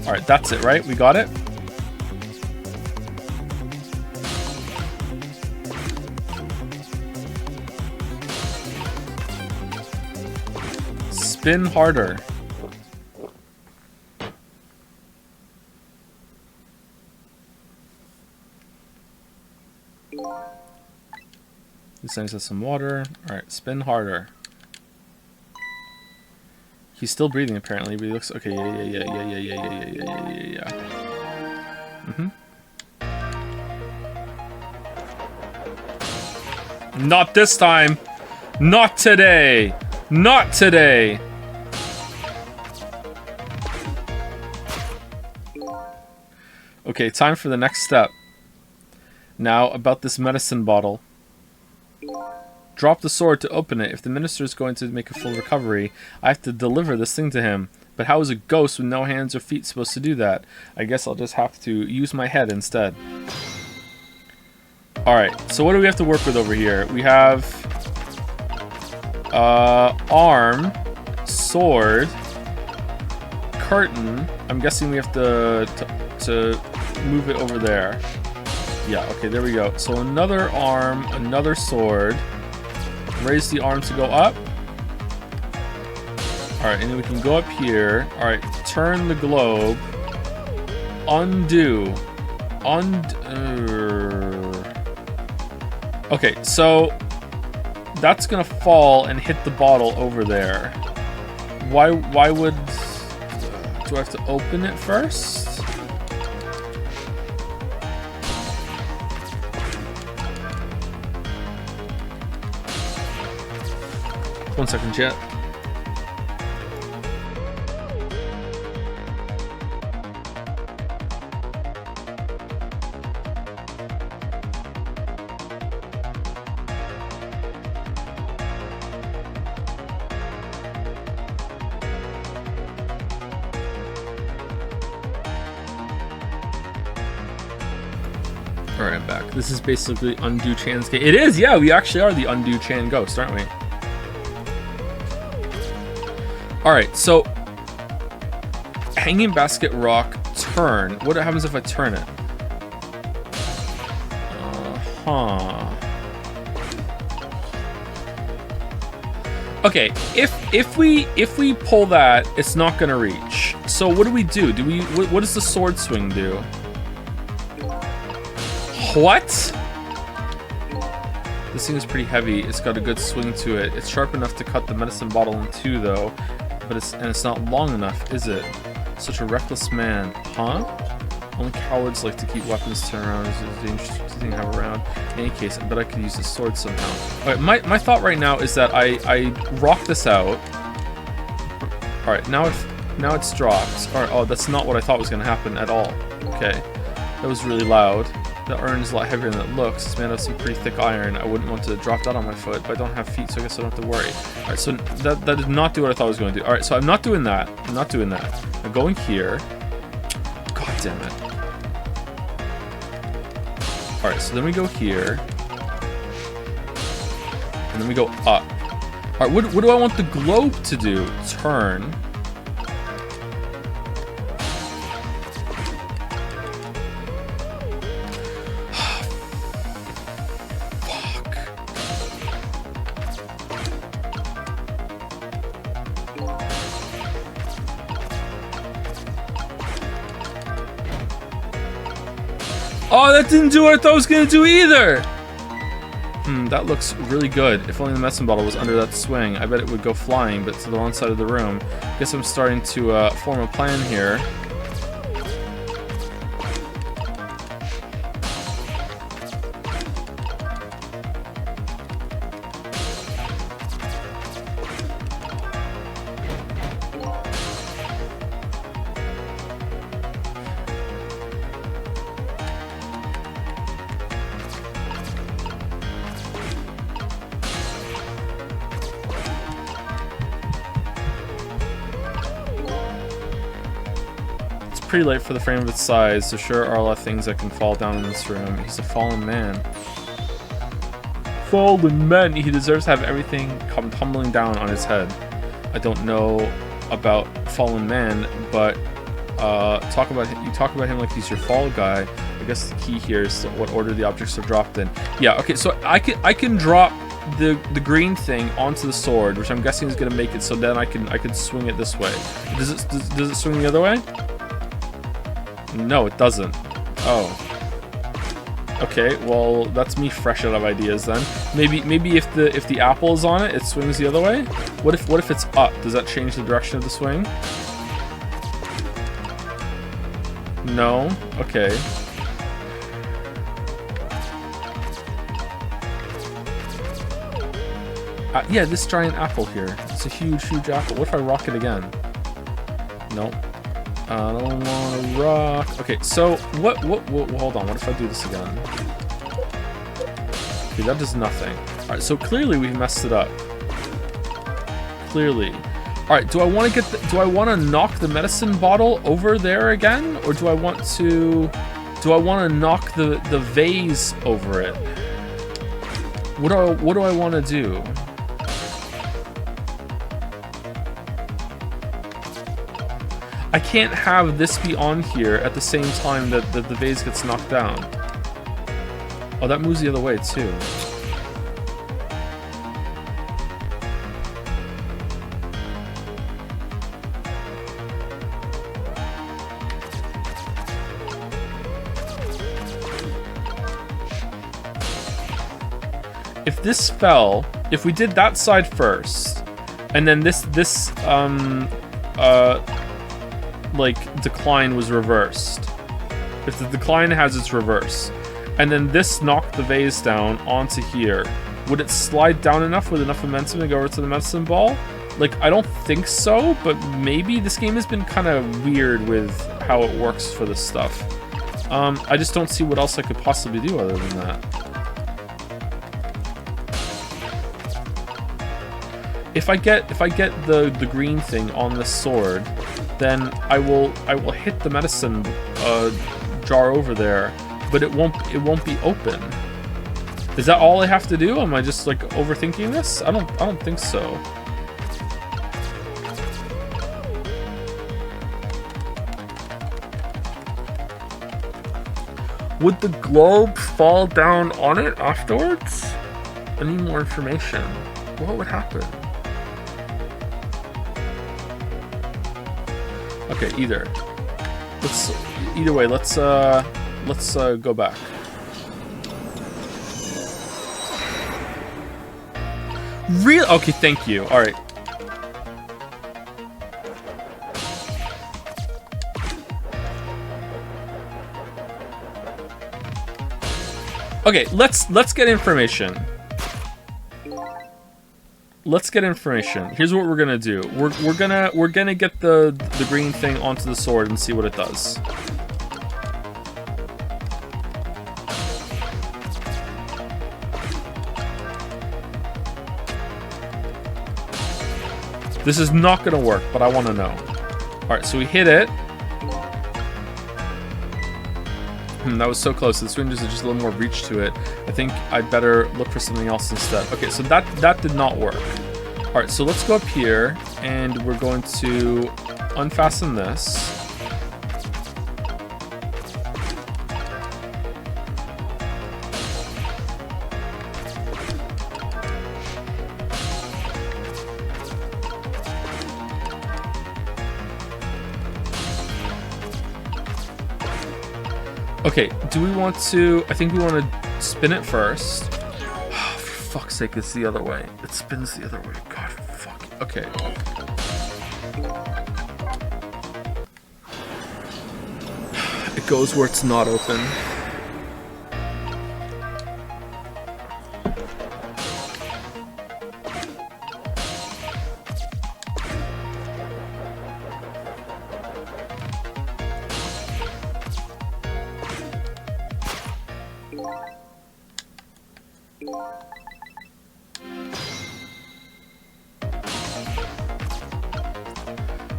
Alright, that's it, right? We got it? Spin harder. This thing has some water. Alright, spin harder. He's still breathing apparently, but he looks okay. Yeah. Not this time. Not today. Not today. Okay, time for the next step. Now about this medicine bottle. Drop the sword to open it. If the minister is going to make a full recovery, I have to deliver this thing to him. But how is a ghost with no hands or feet supposed to do that? I guess I'll just have to use my head instead. Alright, so what do we have to work with over here? We have... arm, sword, curtain. I'm guessing we have to move it over there. Yeah, okay, there we go. So another arm, another sword. Raise the arm to go up. Alright, and then we can go up here. Alright, turn the globe. Undo. Okay, so that's gonna fall and hit the bottle over there. Why would... do I have to open it first? One second, chat. Alright, I'm back. This is basically Undo Chan's game. It is, yeah, we actually are the Undo Chan ghost, aren't we? Alright, so Hanging Basket Rock, turn. What happens if I turn it? Okay, if we pull that, it's not gonna reach. So what do we do? What does the sword swing do? What? This thing is pretty heavy. It's got a good swing to it. It's sharp enough to cut the medicine bottle in two, though. But it's not long enough, is it? Such a reckless man, huh? Only cowards like to keep weapons turned around. It's a dangerous thing to have around. In any case, I bet I could use this sword somehow. Alright, my thought right now is that I rock this out. Alright, now it's dropped. Alright, oh, that's not what I thought was gonna happen at all. Okay. That was really loud. The iron is a lot heavier than it looks. It's made of some pretty thick iron. I wouldn't want to drop that on my foot, but I don't have feet, so I guess I don't have to worry. Alright, so that did not do what I thought I was going to do. Alright, so I'm not doing that. I'm not doing that. I'm going here. God damn it. Alright, so then we go here. And then we go up. Alright, what do I want the globe to do? Turn. Oh, that didn't do what I thought it was going to do either! That looks really good. If only the medicine bottle was under that swing, I bet it would go flying, but to the wrong side of the room. Guess I'm starting to form a plan here. Pretty light for the frame of its size, so sure are a lot of things that can fall down in this room. He's a fallen man. Fallen man! He deserves to have everything come tumbling down on his head. I don't know about fallen man, but you talk about him like he's your fall guy. I guess the key here is what order the objects are dropped in. Yeah, okay, so I can drop the green thing onto the sword, which I'm guessing is gonna make it so then I can swing it this way. Does it swing the other way? No, it doesn't. Oh. Okay, well, that's me fresh out of ideas then. Maybe if the apple is on it, it swings the other way? What if it's up? Does that change the direction of the swing? No? Okay. Yeah, this giant apple here. It's a huge, huge apple. What if I rock it again? Nope. I don't want to rock. Okay, so what, hold on, what if I do this again? Okay, that does nothing. Alright, so clearly we messed it up. Clearly. Alright, do I want to knock the medicine bottle over there again? Or do I want to knock the vase over it? What do I want to do? I can't have this be on here at the same time that the vase gets knocked down. Oh, that moves the other way too. If this fell, if we did that side first, and then this like decline was reversed. If the decline has its reverse, and then this knocked the vase down onto here, would it slide down enough with enough momentum to go over to the medicine ball? Like, I don't think so, but maybe. This game has been kind of weird with how it works for this stuff. I just don't see what else I could possibly do other than that. If I get the green thing on this sword, then I will hit the medicine jar over there, but it won't be open. Is that all I have to do? Am I just like overthinking this? I don't think so. Would the globe fall down on it afterwards? I need more information. What would happen? Okay, either way, let's go back. Real? Okay, thank you. All right. Okay, let's get information. Let's get information. Here's what we're gonna do. We're gonna get the green thing onto the sword and see what it does. This is not gonna work, but I want to know. All right, so we hit it. That was so close. This one, there's just a little more reach to it. I think I'd better look for something else instead. Okay, so that did not work. All right, so let's go up here, and we're going to unfasten this. Okay, do we want to... I think we want to spin it first. Oh, for fuck's sake, it's the other way. It spins the other way. God, fuck. Okay. It goes where it's not open.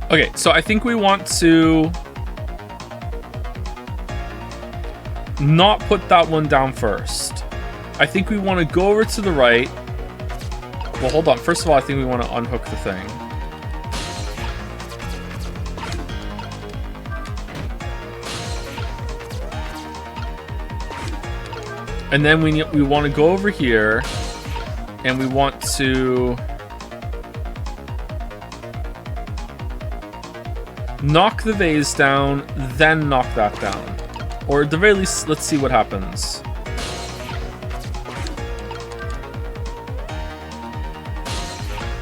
Okay, so I think we want to not put that one down first. I think we want to go over to the right. Well, hold on. First of all, I think we want to unhook the thing. And then we want to go over here, and we want to knock the vase down, then knock that down. Or at the very least, let's see what happens.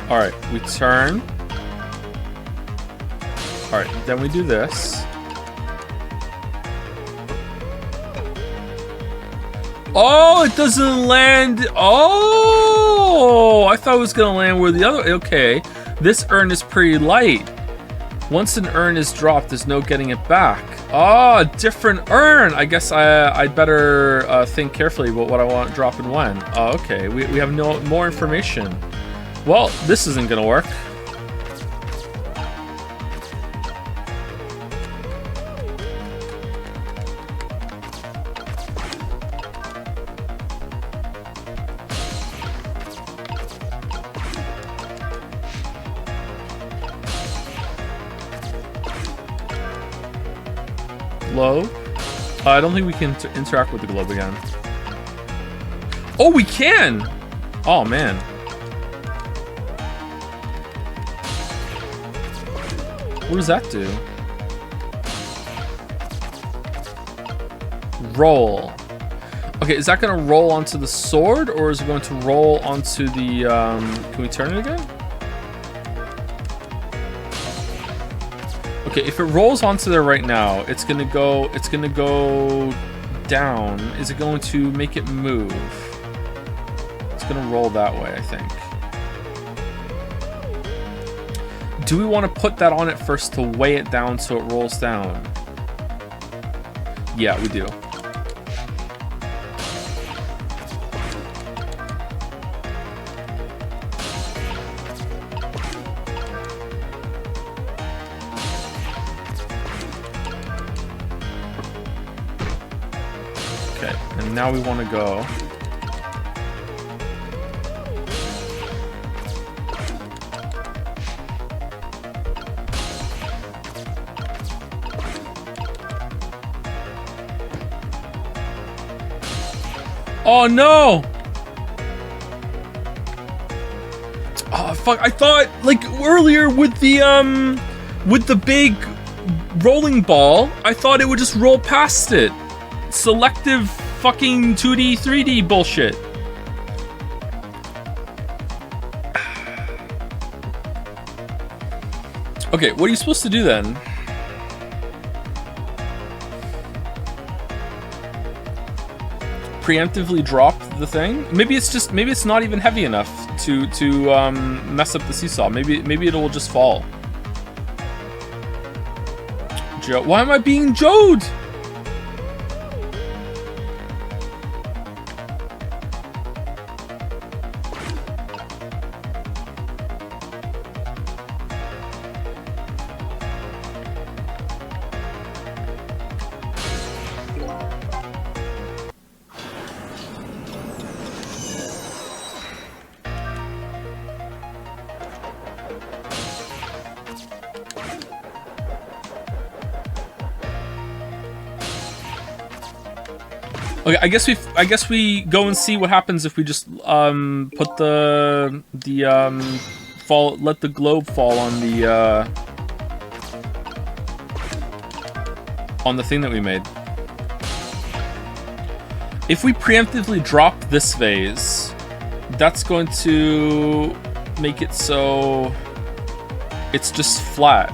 Alright, we turn. Alright, then we do this. Oh, it doesn't land. Oh, I thought it was going to land where the other... Okay, this urn is pretty light. Once an urn is dropped, there's no getting it back. Oh, a different urn. I guess I'd better think carefully about what I want to drop and when. Oh, okay, we have no more information. Well, this isn't going to work. Globe? I don't think we can interact with the globe again. Oh, we can! Oh, man. What does that do? Roll. Okay, is that going to roll onto the sword, or is it going to roll onto the... Can we turn it again? Okay, if it rolls onto there right now, it's gonna go down. Is it going to make it move? It's gonna roll that way, I think. Do we want to put that on it first to weigh it down so it rolls down? Yeah, we do. Now we want to go. Oh no! Oh fuck, I thought like earlier with the big rolling ball, I thought it would just roll past it. Selective fucking 2D, 3D bullshit. Okay, what are you supposed to do then? Preemptively drop the thing? Maybe it's not even heavy enough to mess up the seesaw. Maybe it'll just fall. Joe, why am I being Joed? Okay, I guess we go and see what happens if we just put the let the globe fall on the thing that we made. If we preemptively drop this vase, that's going to make it so it's just flat.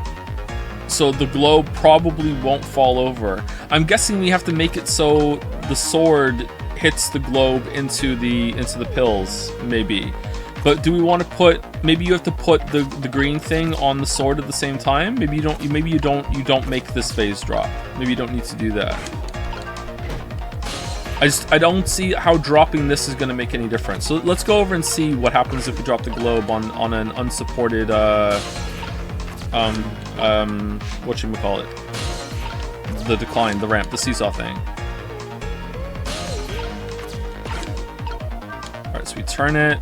So the globe probably won't fall over. I'm guessing we have to make it so the sword hits the globe into the pills, maybe. But do we want to put? Maybe you have to put the green thing on the sword at the same time. Maybe you don't. Maybe you don't make this phase drop. Maybe you don't need to do that. I don't see how dropping this is going to make any difference. So let's go over and see what happens if we drop the globe on an unsupported whatchamacallit, the decline, the ramp, the seesaw thing. Alright, so we turn it,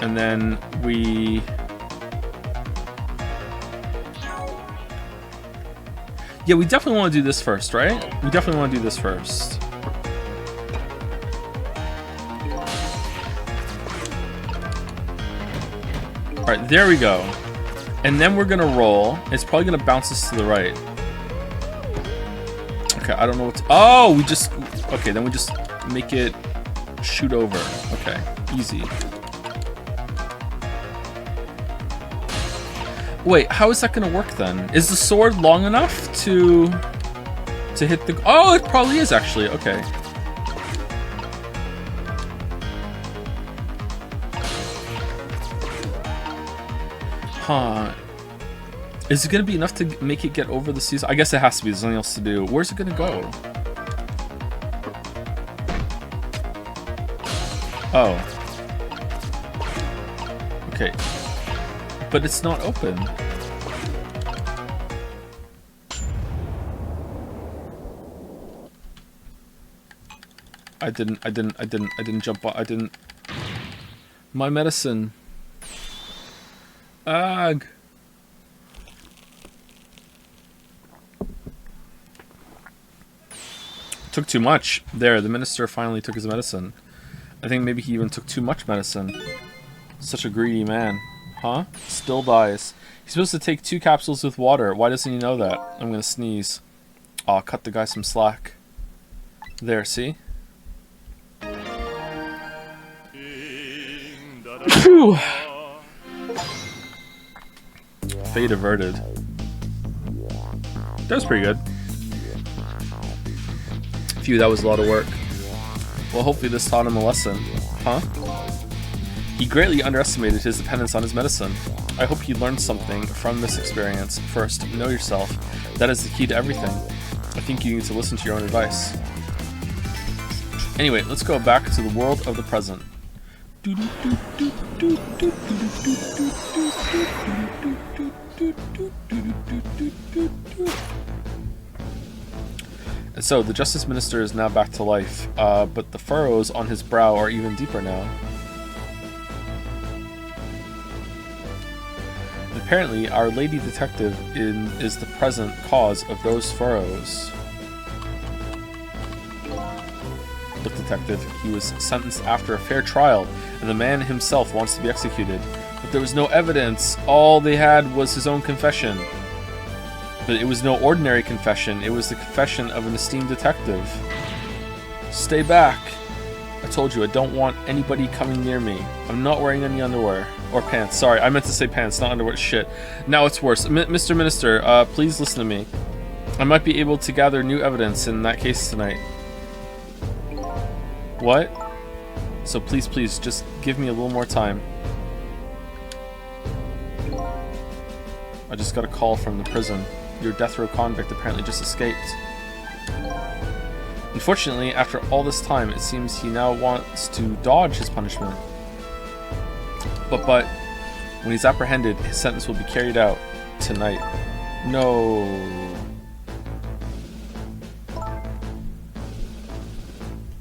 and then we we definitely want to do this first, right? We definitely want to do this first. Alright, there we go. And then we're gonna roll. It's probably gonna bounce us to the right. Okay, I don't know what to... Oh, we just... Okay, then we just make it shoot over. Okay, easy. Wait, how is that gonna work then? Is the sword long enough to hit the... Oh, it probably is actually. Okay. Huh. Is it gonna be enough to make it get over the season? I guess it has to be. There's nothing else to do. Where's it gonna go? Oh. Okay. But it's not open. I didn't jump on. I didn't. My medicine. Ugh. Took too much. There, the minister finally took his medicine. I think maybe he even took too much medicine. Such a greedy man. Huh? Still dies. He's supposed to take 2 capsules with water. Why doesn't he know that? I'm gonna sneeze. Aw, cut the guy some slack. There, see? Phew! Fate averted. That was pretty good. Phew, that was a lot of work. Well, hopefully this taught him a lesson. Huh? He greatly underestimated his dependence on his medicine. I hope he learned something from this experience. First, know yourself. That is the key to everything. I think you need to listen to your own advice. Anyway, let's go back to the world of the present. And so, the Justice Minister is now back to life, but the furrows on his brow are even deeper now. And apparently, our lady detective is the present cause of those furrows. Look, detective, he was sentenced after a fair trial, and the man himself wants to be executed. But there was no evidence. All they had was his own confession. But it was no ordinary confession. It was the confession of an esteemed detective. Stay back. I told you, I don't want anybody coming near me. I'm not wearing any underwear. Or pants. Sorry, I meant to say pants, not underwear. Shit. Now it's worse. Mr. Minister, please listen to me. I might be able to gather new evidence in that case tonight. What? So please, just give me a little more time. I just got a call from the prison. Your death row convict apparently just escaped. Unfortunately, after all this time, it seems he now wants to dodge his punishment. But when he's apprehended, his sentence will be carried out tonight. No.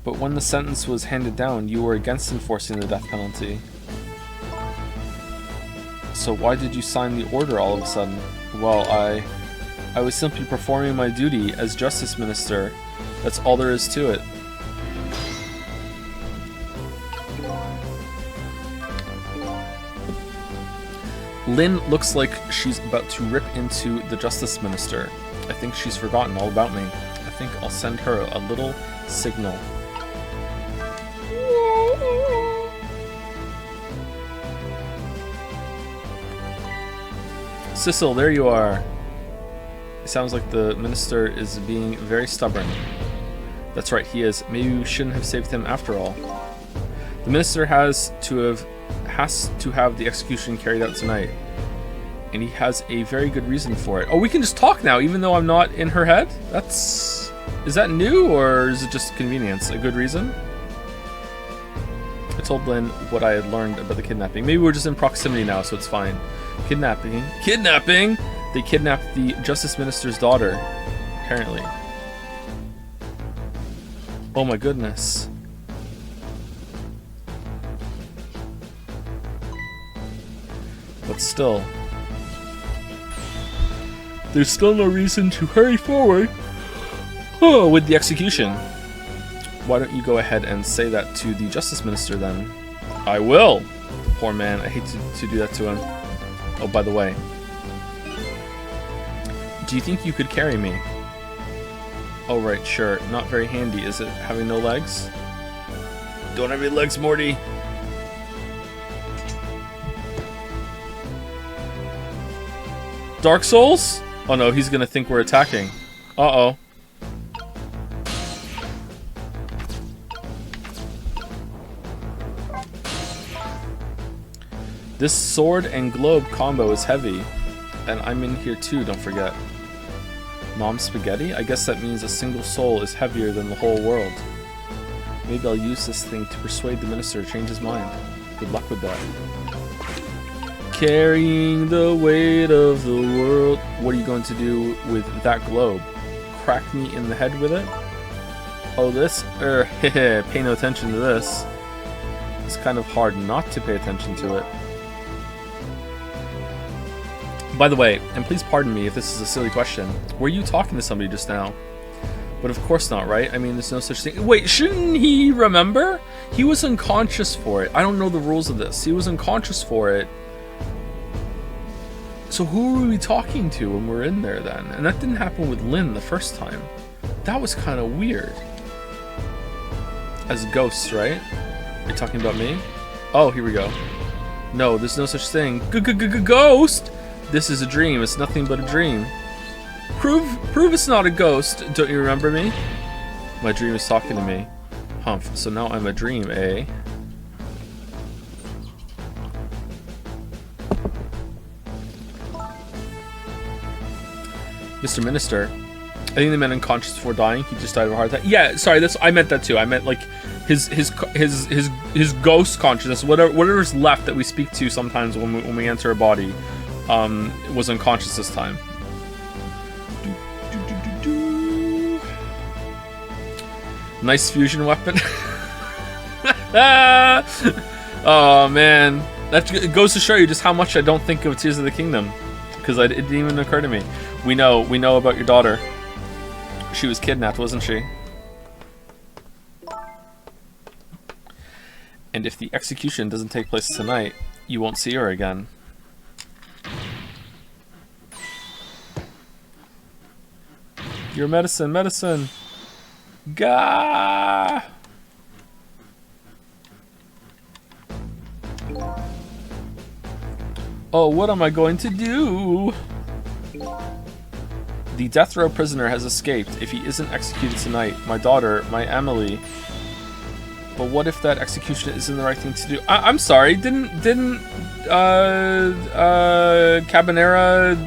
But when the sentence was handed down, you were against enforcing the death penalty. So why did you sign the order all of a sudden? Well, I was simply performing my duty as Justice Minister That's all there is to it. Lynn looks like she's about to rip into the Justice Minister. I think she's forgotten all about me. I think I'll send her a little signal. Sissel, there you are. It sounds like the minister is being very stubborn. That's right, he is. Maybe we shouldn't have saved him after all. The minister has to have the execution carried out tonight. And he has a very good reason for it. Oh, we can just talk now, even though I'm not in her head? Is that new, or is it just convenience? A good reason? I told Lynn what I had learned about the kidnapping. Maybe we're just in proximity now, so it's fine. Kidnapping? Kidnapping? They kidnapped the Justice Minister's daughter, apparently. Oh my goodness. But still, there's still no reason to hurry forward with the execution. Why don't you go ahead and say that to the Justice Minister then? I will! Poor man, I hate to do that to him. Oh, by the way. Do you think you could carry me? Oh right, sure. Not very handy, is it? Having no legs? Don't have any legs, Morty! Dark Souls? Oh no, he's gonna think we're attacking. Uh-oh. This sword and globe combo is heavy. And I'm in here too, don't forget. Mom spaghetti? I guess that means a single soul is heavier than the whole world. Maybe I'll use this thing to persuade the minister to change his mind. Good luck with that. Carrying the weight of the world. What are you going to do with that globe? Crack me in the head with it? Oh, this? Pay no attention to this. It's kind of hard not to pay attention to it. By the way, and please pardon me if this is a silly question, were you talking to somebody just now? But of course not, right? I mean, there's no such thing. Wait, shouldn't he remember? He was unconscious for it. I don't know the rules of this. He was unconscious for it. So who were we talking to when we're in there then? And that didn't happen with Lynn the first time. That was kind of weird. As ghosts, right? Are you talking about me? Oh, here we go. No, there's no such thing. Ghost! This is a dream. It's nothing but a dream. Prove it's not a ghost. Don't you remember me? My dream is talking to me. Humph. So now I'm a dream, eh? Mr. Minister, I think they meant unconscious before dying. He just died of a heart attack. Yeah, sorry. I meant that too. I meant like his ghost consciousness, whatever's left that we speak to sometimes when we enter a body. Was unconscious this time. Nice fusion weapon. Oh man, that goes to show you just how much I don't think of Tears of the Kingdom, because it didn't even occur to me. We know about your daughter. She was kidnapped, wasn't she? And if the execution doesn't take place tonight, you won't see her again. Your medicine. Gah! Oh, what am I going to do? The death row prisoner has escaped. If he isn't executed tonight, my daughter, my Emily. But what if that execution isn't the right thing to do? I'm sorry, didn't Cabanera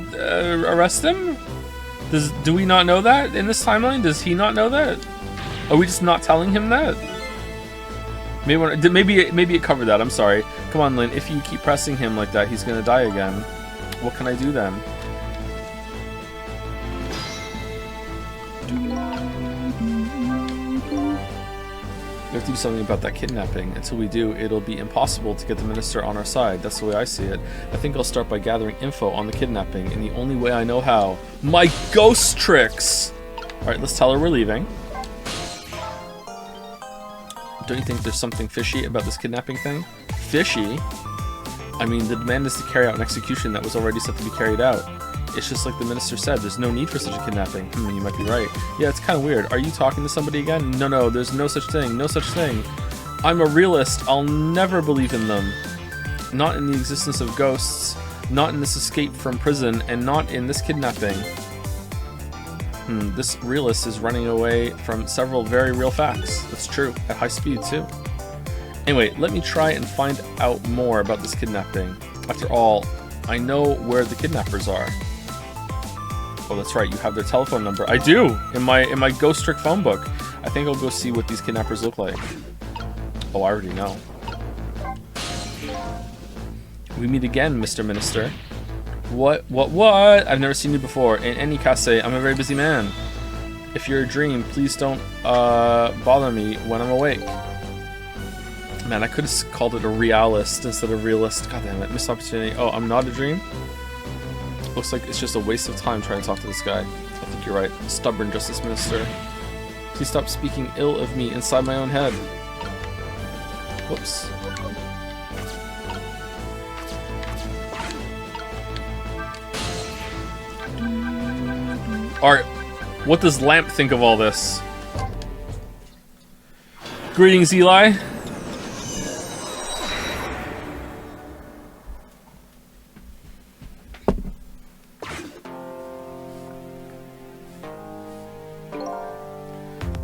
arrest him? Do we not know that in this timeline? Does he not know that? Are we just not telling him that? Maybe it covered that. I'm sorry. Come on, Lynn. If you keep pressing him like that, he's gonna die again. What can I do then? We have to do something about that kidnapping. Until we do, it'll be impossible to get the minister on our side. That's the way I see it. I think I'll start by gathering info on the kidnapping in the only way I know how. My ghost tricks! Alright, let's tell her we're leaving. Don't you think there's something fishy about this kidnapping thing? Fishy? I mean, the demand is to carry out an execution that was already set to be carried out. It's just like the minister said, there's no need for such a kidnapping. You might be right. Yeah, it's kind of weird. Are you talking to somebody again? No, there's no such thing. No such thing. I'm a realist. I'll never believe in them. Not in the existence of ghosts, not in this escape from prison, and not in this kidnapping. This realist is running away from several very real facts. That's true, at high speed too. Anyway, let me try and find out more about this kidnapping. After all, I know where the kidnappers are. Oh, that's right, you have their telephone number. I do! In my Ghost Trick phone book. I think I'll go see what these kidnappers look like. Oh, I already know. We meet again, Mr. Minister. What? I've never seen you before. In any case, I'm a very busy man. If you're a dream, please don't bother me when I'm awake. Man, I could have called it a realist instead of realist. God damn it, missed opportunity. Oh, I'm not a dream? Looks like it's just a waste of time trying to talk to this guy. I think you're right. Stubborn Justice Minister. Please stop speaking ill of me inside my own head. Whoops. Alright, what does Lamp think of all this? Greetings, Eli.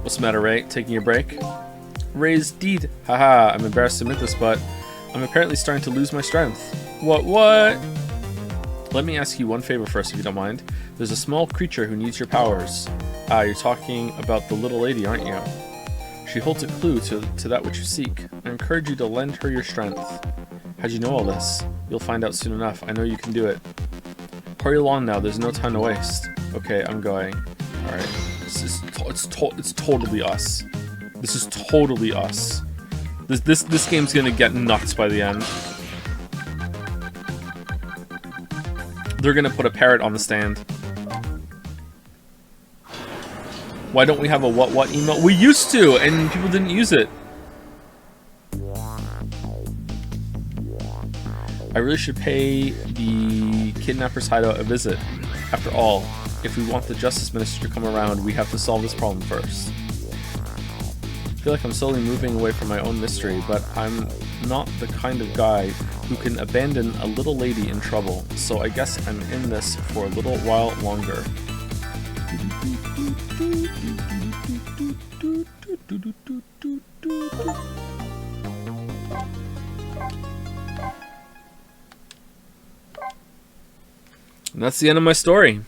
What's the matter, Ray? Taking your break? Ray's deed. Haha, I'm embarrassed to admit this, but I'm apparently starting to lose my strength. What? Let me ask you one favor first, if you don't mind. There's a small creature who needs your powers. You're talking about the little lady, aren't you? She holds a clue to that which you seek. I encourage you to lend her your strength. How'd you know all this? You'll find out soon enough. I know you can do it. Hurry along now, there's no time to waste. Okay, I'm going. Alright. It's totally us. This is totally us. This game's gonna get nuts by the end. They're gonna put a parrot on the stand. Why don't we have a what email? We used to, and people didn't use it. I really should pay the kidnapper's hideout a visit. After all, if we want the Justice Minister to come around, we have to solve this problem first. I feel like I'm slowly moving away from my own mystery, but I'm not the kind of guy who can abandon a little lady in trouble, so I guess I'm in this for a little while longer. And that's the end of my story.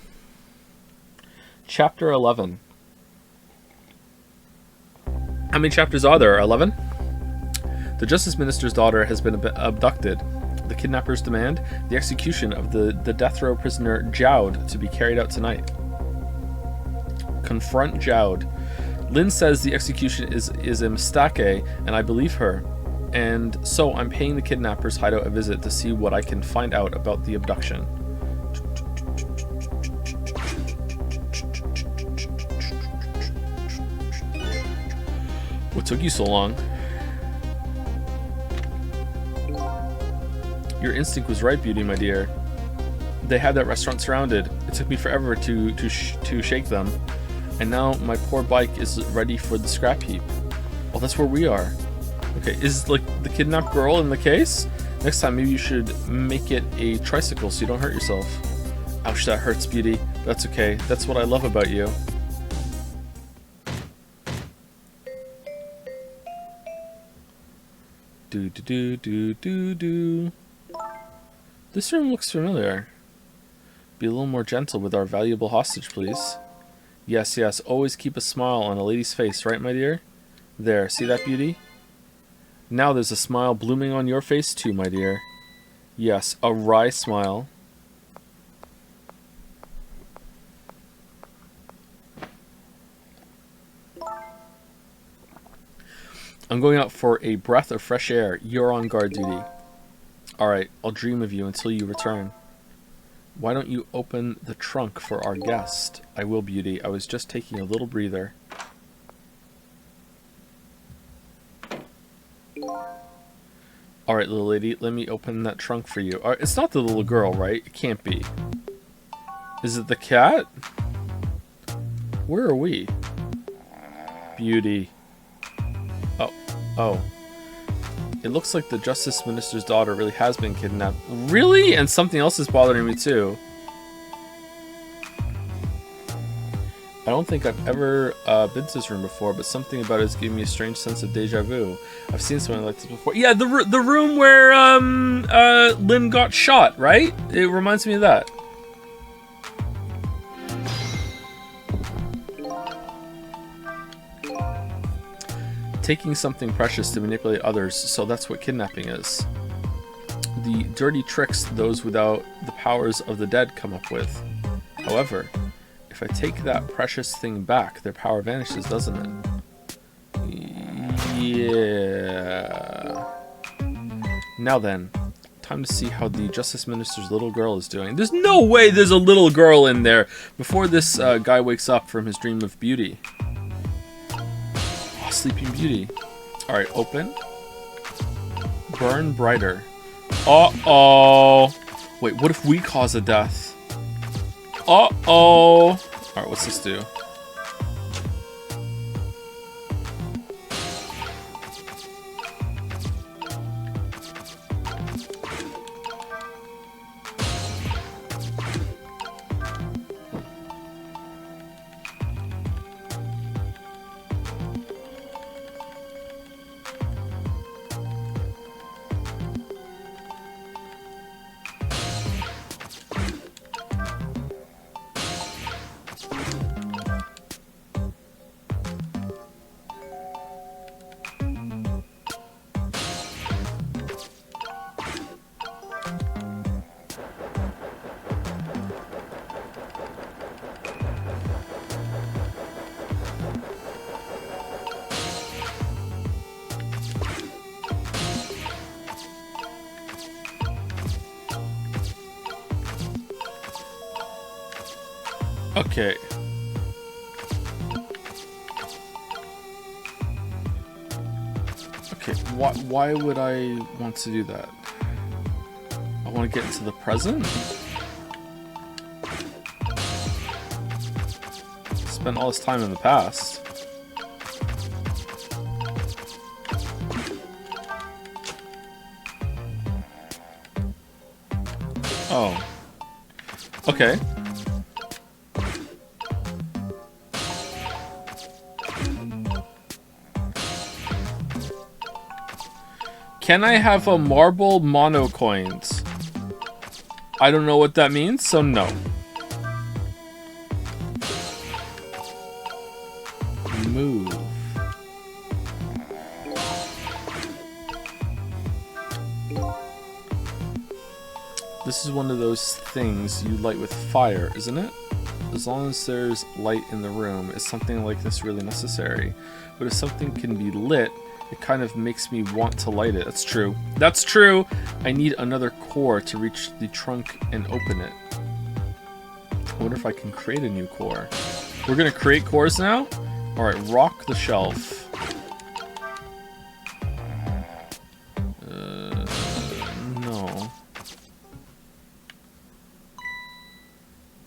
Chapter 11. How many chapters are there? 11? The Justice Minister's daughter has been abducted. The kidnappers demand the execution of the death row prisoner Jowd to be carried out tonight. Confront Jowd. Lynn says the execution is a mistake, and I believe her. And so I'm paying the kidnappers' hideout a visit to see what I can find out about the abduction. What took you so long? Your instinct was right, Beauty, my dear. They had that restaurant surrounded. It took me forever to shake them. And now my poor bike is ready for the scrap heap. Oh, that's where we are. Okay, is like the kidnapped girl in the case? Next time maybe you should make it a tricycle so you don't hurt yourself. Ouch, that hurts, Beauty. That's okay. That's what I love about you. Do. This room looks familiar. Be a little more gentle with our valuable hostage, please. Yes, always keep a smile on a lady's face, right, my dear? There, see that, Beauty? Now there's a smile blooming on your face too, my dear. Yes, a wry smile. I'm going out for a breath of fresh air. You're on guard duty. Alright, I'll dream of you until you return. Why don't you open the trunk for our guest? I will, Beauty. I was just taking a little breather. Alright, little lady, let me open that trunk for you. Alright, it's not the little girl, right? It can't be. Is it the cat? Where are we? Beauty. Oh. Oh. It looks like the Justice Minister's daughter really has been kidnapped. Really? And something else is bothering me too. I don't think I've ever been to this room before, but something about it is giving me a strange sense of deja vu. I've seen something like this before. Yeah, the room where Lynn got shot, right? It reminds me of that. Taking something precious to manipulate others, so that's what kidnapping is. The dirty tricks those without the powers of the dead come up with. However, if I take that precious thing back, their power vanishes, doesn't it? Yeah. Now then, time to see how the Justice Minister's little girl is doing. There's no way there's a little girl in there before this guy wakes up from his dream of beauty. Oh, Sleeping Beauty. Alright, open. Burn brighter. Uh-oh. Wait, what if we cause a death? Uh-oh. Alright, what's this do? Okay. Okay, why would I want to do that? I want to get into the present? Spent all this time in the past. Oh. Okay. Can I have a marble mono coins? I don't know what that means, so no. Move. This is one of those things you light with fire, isn't it? As long as there's light in the room, is something like this really necessary? But if something can be lit, it kind of makes me want to light it. That's true. That's true! I need another core to reach the trunk and open it. I wonder if I can create a new core. We're gonna create cores now? Alright, rock the shelf. No.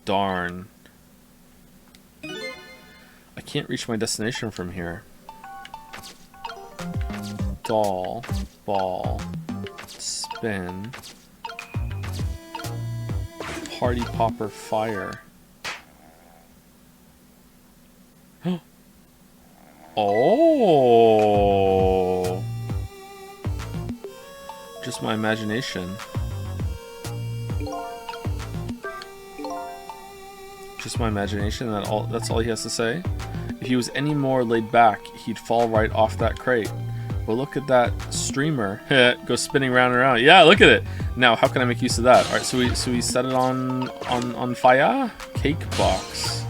Darn. I can't reach my destination from here. Doll, ball, spin, party popper, fire. Oh, just my imagination. Just my imagination. That's all he has to say. If he was any more laid back, he'd fall right off that crate. But look at that streamer go spinning round and around. Yeah, look at it. Now, how can I make use of that? All right, so we set it on fire. Cake box.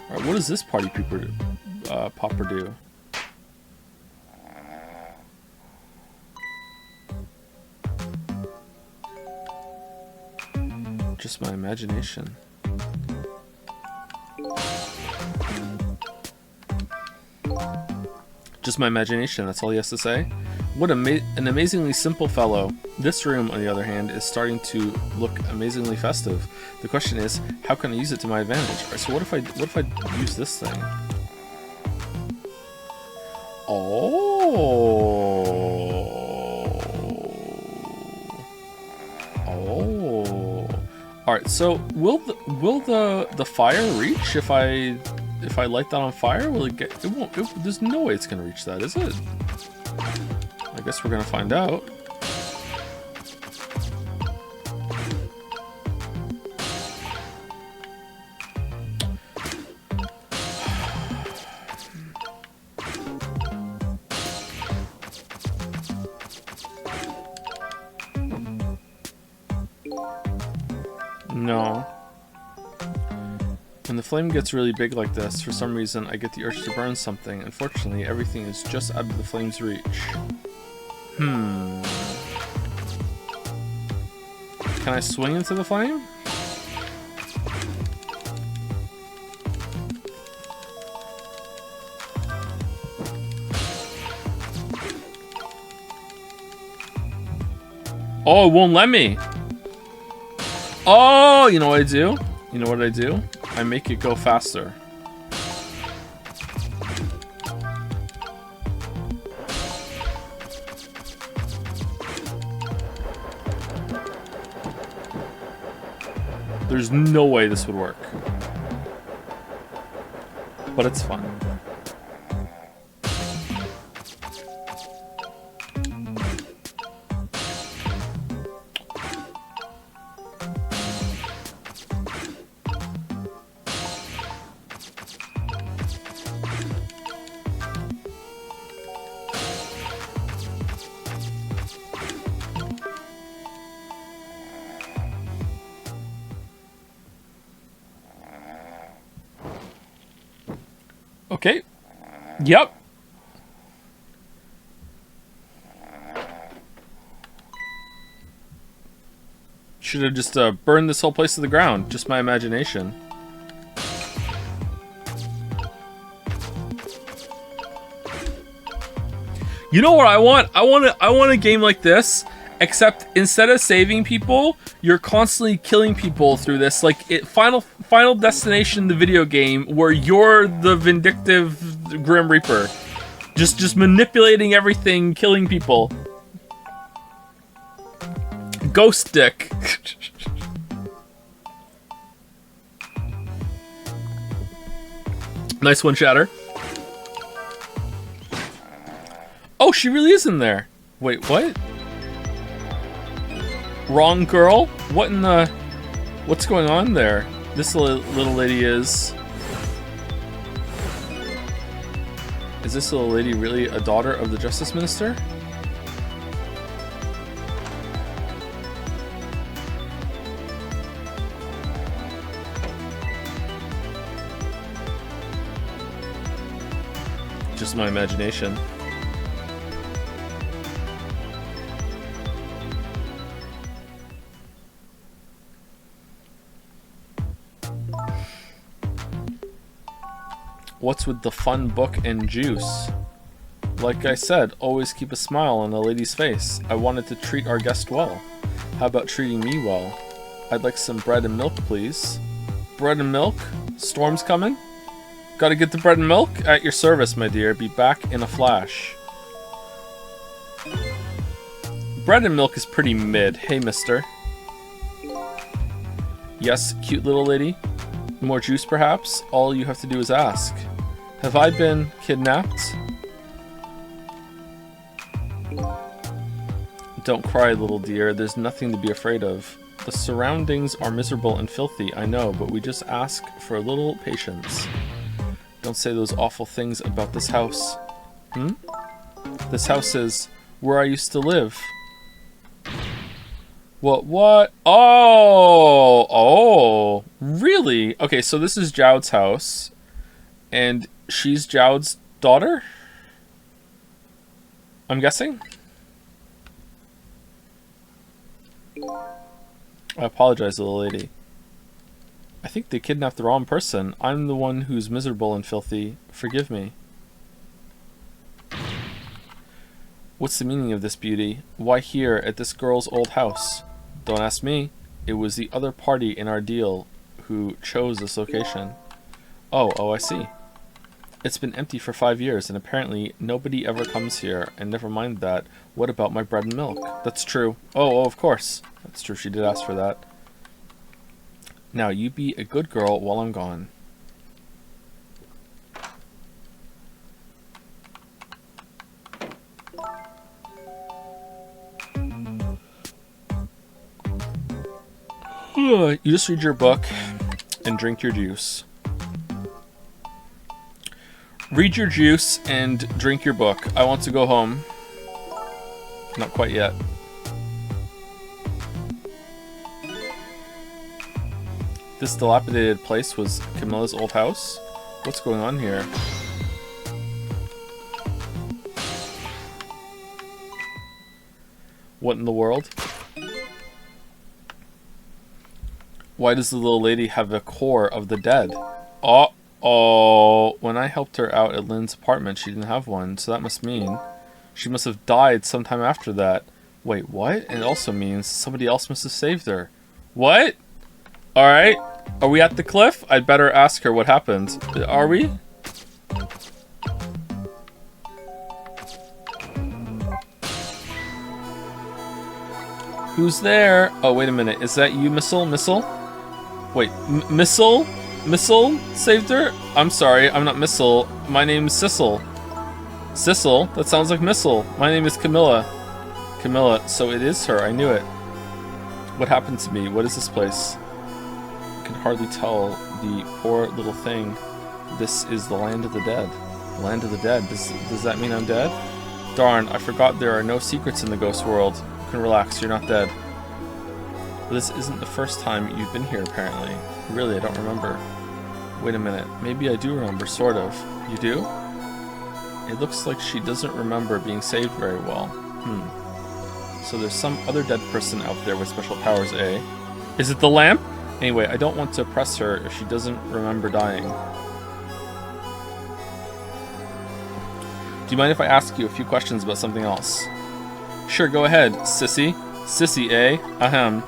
All right, what does this party popper do? Just my imagination. Just my imagination, that's all he has to say. What an amazingly simple fellow. This room, on the other hand, is starting to look amazingly festive. The question is, how can I use it to my advantage? Alright, so what if I use this thing? Oh. Alright, so will the fire reach if I light that on fire? Will it get? It won't. There's no way it's gonna reach that, is it? I guess we're gonna find out. No. When the flame gets really big like this, for some reason I get the urge to burn something. Unfortunately, everything is just out of the flame's reach. Can I swing into the flame? Oh, it won't let me. Oh, you know what I do? You know what I do? I make it go faster. There's no way this would work. But it's fun. Okay. Yep. Should have just burned this whole place to the ground. Just my imagination. You know what I want? I want a game like this, except instead of saving people, you're constantly killing people through this. Like Final Destination, the video game, where you're the vindictive Grim Reaper, just manipulating everything, killing people. Ghost Dick. Nice one, Shatter. Oh, she really is in there. Wait, what? Wrong girl? What in the... What's going on there? This little lady is... Is this little lady really a daughter of the Justice Minister? Just my imagination. What's with the fun book and juice? Like I said, always keep a smile on a lady's face. I wanted to treat our guest well. How about treating me well? I'd like some bread and milk, please. Bread and milk? Storm's coming? Gotta get the bread and milk? At your service, my dear. Be back in a flash. Bread and milk is pretty mid. Hey, mister. Yes, cute little lady. More juice, perhaps? All you have to do is ask. Have I been kidnapped? Don't cry, little dear. There's nothing to be afraid of. The surroundings are miserable and filthy, I know, but we just ask for a little patience. Don't say those awful things about this house. This house is where I used to live. What? Oh, really? Okay, so this is Jowd's house, and she's Jowd's daughter? I'm guessing? I apologize, little lady. I think they kidnapped the wrong person. I'm the one who's miserable and filthy. Forgive me. What's the meaning of this, Beauty? Why here, at this girl's old house? Don't ask me. It was the other party in our deal who chose this location. Oh, I see. It's been empty for 5 years, and apparently nobody ever comes here. And never mind that. What about my bread and milk? That's true. Oh, of course. That's true, she did ask for that. Now, you be a good girl while I'm gone. You just read your book and drink your juice. Read your juice and drink your book. I want to go home. Not quite yet. This dilapidated place was Camilla's old house? What's going on here? What in the world? Why does the little lady have a core of the dead? Oh, when I helped her out at Lynn's apartment, she didn't have one, so that must mean she must have died sometime after that. Wait, what? And it also means somebody else must have saved her. What? Alright. Are we at the cliff? I'd better ask her what happened. Are we? Who's there? Oh, wait a minute. Is that you, Missile? Wait, Missile saved her? I'm sorry, I'm not Missile. My name's Sissel. Sissel? That sounds like Missile. My name is Camilla. Camilla, so it is her. I knew it. What happened to me? What is this place? I can hardly tell. The poor little thing. This is the land of the dead. Land of the dead. Does that mean I'm dead? Darn, I forgot there are no secrets in the ghost world. You can relax, you're not dead. But this isn't the first time you've been here, apparently. Really, I don't remember. Wait a minute. Maybe I do remember, sort of. You do? It looks like she doesn't remember being saved very well. So there's some other dead person out there with special powers, eh? Is it the lamp? Anyway, I don't want to oppress her if she doesn't remember dying. Do you mind if I ask you a few questions about something else? Sure, go ahead, sissy. Sissy, eh? Ahem.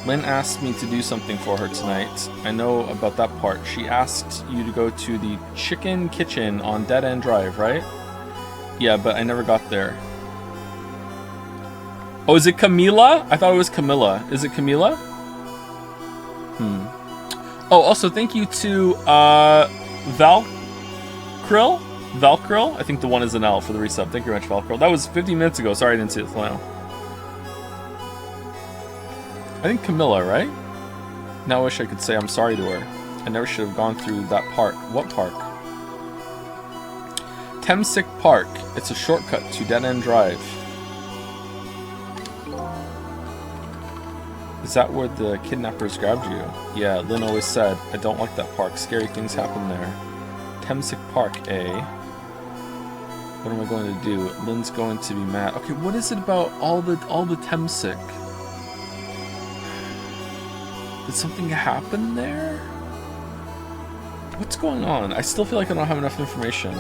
Lynn asked me to do something for her tonight. I know about that part. She asked you to go to the Chicken Kitchen on Dead End Drive, right? Yeah, but I never got there. Oh, is it Camila? I thought it was Camilla. Is it Camila? Oh, also thank you to Valkrill? Valkrill? I think the one is an L for the resub. Thank you very much, Valkrill. That was 50 minutes ago. Sorry I didn't see it now. I think Camilla, right? Now I wish I could say I'm sorry to her. I never should have gone through that park. What park? Temsick Park. It's a shortcut to Dead End Drive. Is that where the kidnappers grabbed you? Yeah, Lynn always said, I don't like that park. Scary things happen there. Temsick Park, eh? What am I going to do? Lynn's going to be mad. Okay, what is it about all the Temsick? Did something happen there? What's going on? I still feel like I don't have enough information.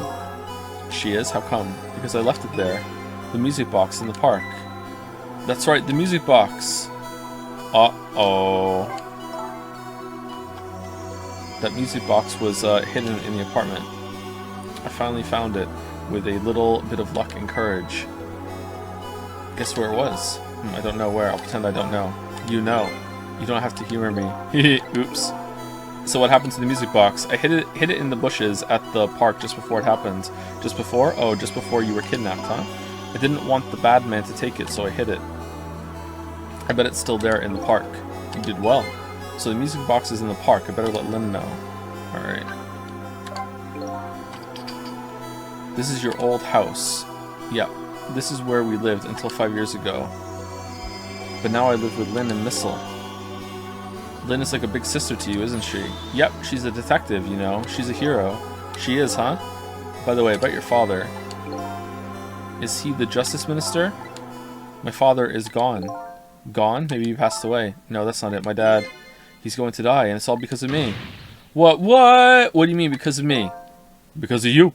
She is? How come? Because I left it there. The music box in the park. That's right, the music box. Uh-oh. That music box was hidden in the apartment. I finally found it with a little bit of luck and courage. Guess where it was? I don't know where. I'll pretend I don't know. You know. You don't have to humor me. Oops. So what happened to the music box? I hid it in the bushes at the park just before it happened. Just before? Oh, just before you were kidnapped, huh? I didn't want the bad man to take it, so I hid it. I bet it's still there in the park. You did well. So the music box is in the park. I better let Lynn know. Alright. This is your old house. Yep. This is where we lived until 5 years ago. But now I live with Lynn and Missile. Lynn is like a big sister to you, isn't she? Yep, she's a detective, you know. She's a hero. She is, huh? By the way, about your father. Is he the justice minister? My father is gone. Gone? Maybe he passed away. No, that's not it. My dad, he's going to die, and it's all because of me. What? What do you mean because of me? Because of you.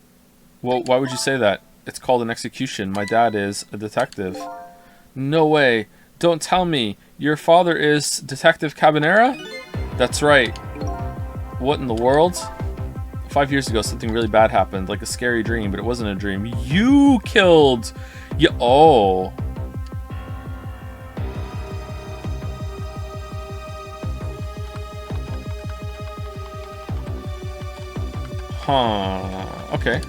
Well, why would you say that? It's called an execution. My dad is a detective. No way. Don't tell me. Your father is Detective Cabanera? That's right. What in the world? 5 years ago, something really bad happened, like a scary dream, but it wasn't a dream. You killed... Oh. Huh. Okay.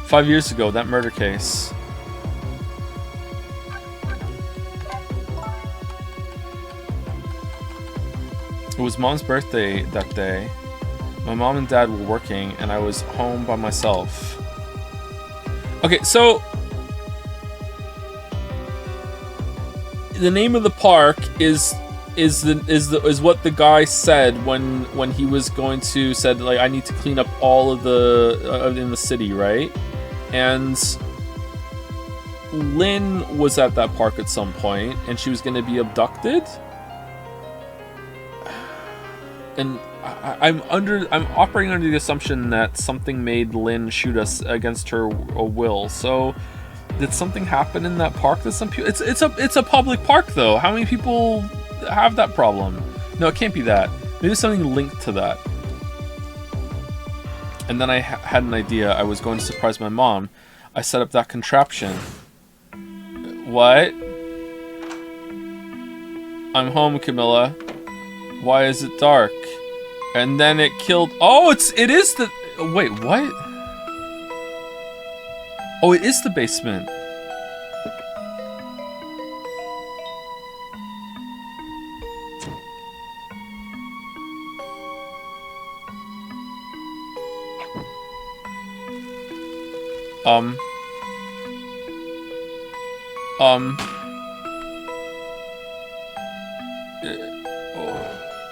5 years ago, that murder case. It was Mom's birthday that day. My mom and dad were working, and I was home by myself. Okay, so the name of the park is what the guy said when he was going to said like I need to clean up all of the in the city, right? And Lynn was at that park at some point, and she was going to be abducted. And I'm operating under the assumption that something made Lynn shoot us against her will. So, did something happen in that park? That some people, it's a public park though. How many people have that problem? No, it can't be that. Maybe something linked to that. And then I had an idea. I was going to surprise my mom. I set up that contraption. What? I'm home, Camilla. Why is it dark? And then it killed... Oh, it is the... Wait, what? Oh, it is the basement.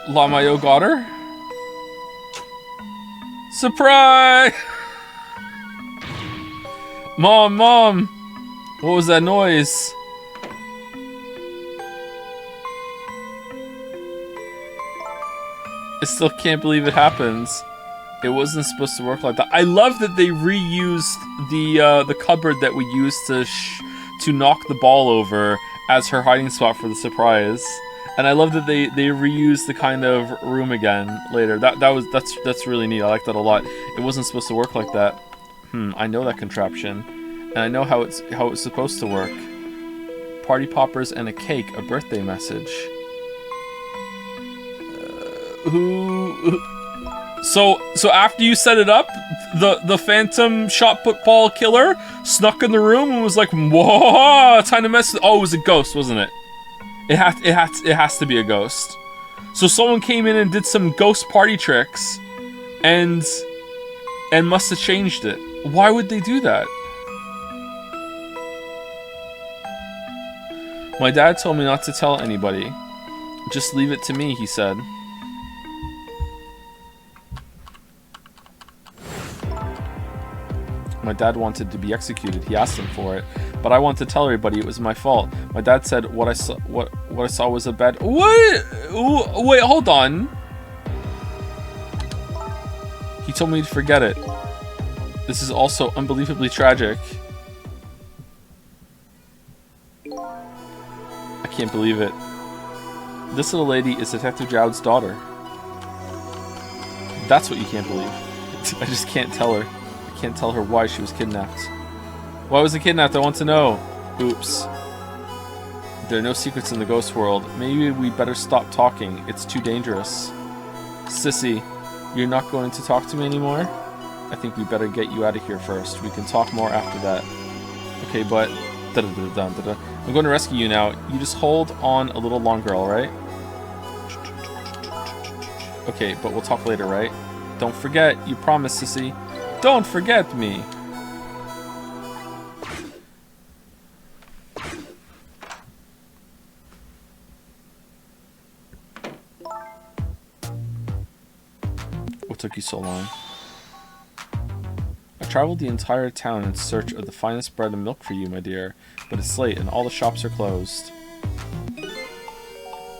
Lamayo got her? Surprise! Mom! What was that noise? I still can't believe it happens. It wasn't supposed to work like that. I love that they reused the cupboard that we used to knock the ball over as her hiding spot for the surprise. And I love that they reused the kind of room again later. That's really neat. I like that a lot. It wasn't supposed to work like that. I know that contraption, and I know how it's supposed to work. Party poppers and a cake, a birthday message. So after you set it up, the phantom shot football killer snuck in the room and was like, "Whoa, time to mess." Oh, it was a ghost, wasn't it? It has to be a ghost. So someone came in and did some ghost party tricks, and must have changed it. Why would they do that? My dad told me not to tell anybody. Just leave it to me, he said. My dad wanted to be executed. He asked him for it, but I wanted to tell everybody it was my fault. My dad said what I saw was a bad... What? Wait, hold on. He told me to forget it. This is also unbelievably tragic. I can't believe it. This little lady is Detective Jowd's daughter. That's what you can't believe. I just can't tell her. I can't tell her why she was kidnapped. Why was I kidnapped? I want to know. Oops. There are no secrets in the ghost world. Maybe we better stop talking. It's too dangerous. Sissy, you're not going to talk to me anymore? I think we better get you out of here first. We can talk more after that. Okay, but... I'm going to rescue you now. You just hold on a little longer, alright? Okay, but we'll talk later, right? Don't forget. You promised, Sissy. Don't forget me. What took you so long? I traveled the entire town in search of the finest bread and milk for you, my dear, but it's late and all the shops are closed.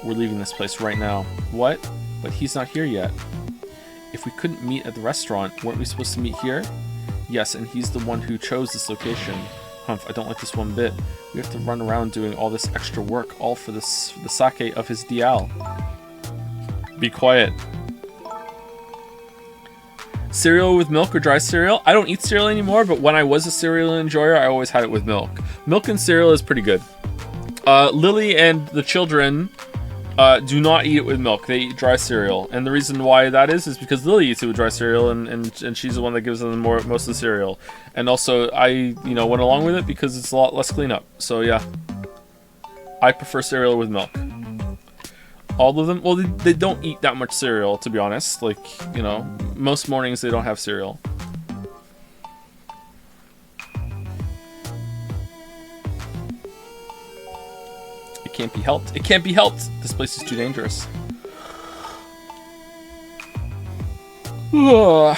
We're leaving this place right now. What? But he's not here yet. If we couldn't meet at the restaurant, weren't we supposed to meet here? Yes, and he's the one who chose this location. Humph, I don't like this one bit. We have to run around doing all this extra work, all for the sake of his Dial. Be quiet. Cereal with milk or dry cereal? I don't eat cereal anymore, but when I was a cereal enjoyer, I always had it with milk. Milk and cereal is pretty good. Lily and the children do not eat it with milk. They eat dry cereal. And the reason why that is because Lily eats it with dry cereal, and she's the one that gives them most of the cereal. And also, I went along with it because it's a lot less cleanup. So yeah, I prefer cereal with milk. All of them, well, they don't eat that much cereal, to be honest. Like, most mornings they don't have cereal. It can't be helped. It can't be helped. This place is too dangerous. Why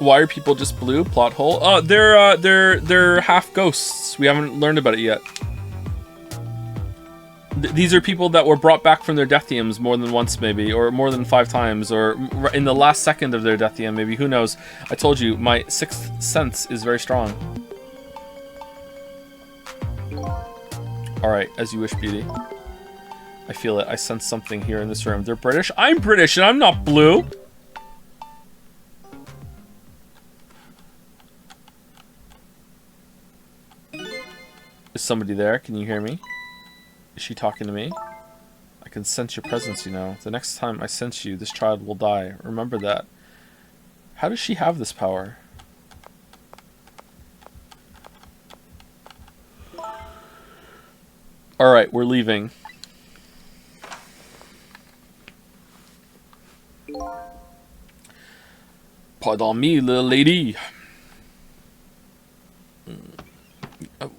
are people just blue? Plot hole. Oh, they're half ghosts. We haven't learned about it yet. These are people that were brought back from their Deathiums more than once, maybe, or more than 5 times, or in the last second of their Deathium, maybe. Who knows? I told you, my 6th sense is very strong. Alright, as you wish, beauty. I feel it. I sense something here in this room. They're British? I'm British, and I'm not blue! Is somebody there? Can you hear me? Is she talking to me? I can sense your presence, The next time I sense you, this child will die. Remember that. How does she have this power? Alright, we're leaving. Pardon me, little lady. Oh.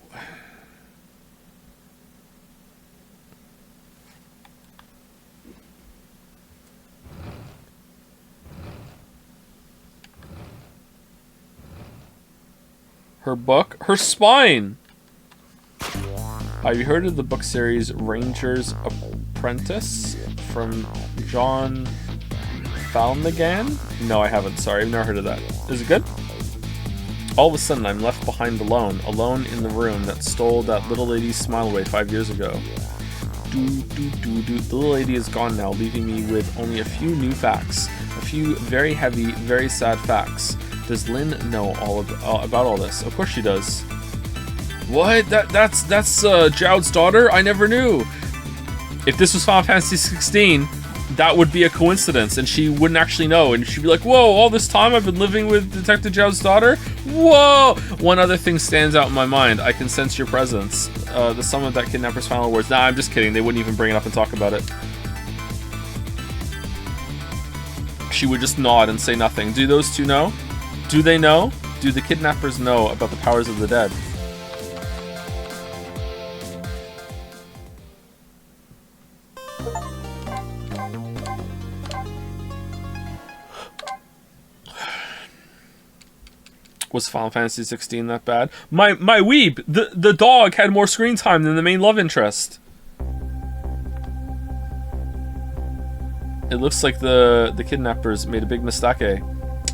Her book? Her spine! Have you heard of the book series Ranger's Apprentice from John Falnagan? No, I haven't. Sorry, I've never heard of that. Is it good? All of a sudden, I'm left behind alone in the room that stole that little lady's smile away 5 years ago. The little lady is gone now, leaving me with only a few new facts. A few very heavy, very sad facts. Does Lynn know all about all this? Of course she does. What? That's Jowd's daughter? I never knew. If this was Final Fantasy 16, that would be a coincidence, and she wouldn't actually know, and she'd be like, whoa, all this time I've been living with Detective Jowd's daughter? Whoa! One other thing stands out in my mind. I can sense your presence. The sum of that kidnapper's final words. Nah, I'm just kidding. They wouldn't even bring it up and talk about it. She would just nod and say nothing. Do those two know? Do they know? Do the kidnappers know about the powers of the dead? Was Final Fantasy 16 that bad? My weeb! The dog had more screen time than the main love interest. It looks like the kidnappers made a big mistake.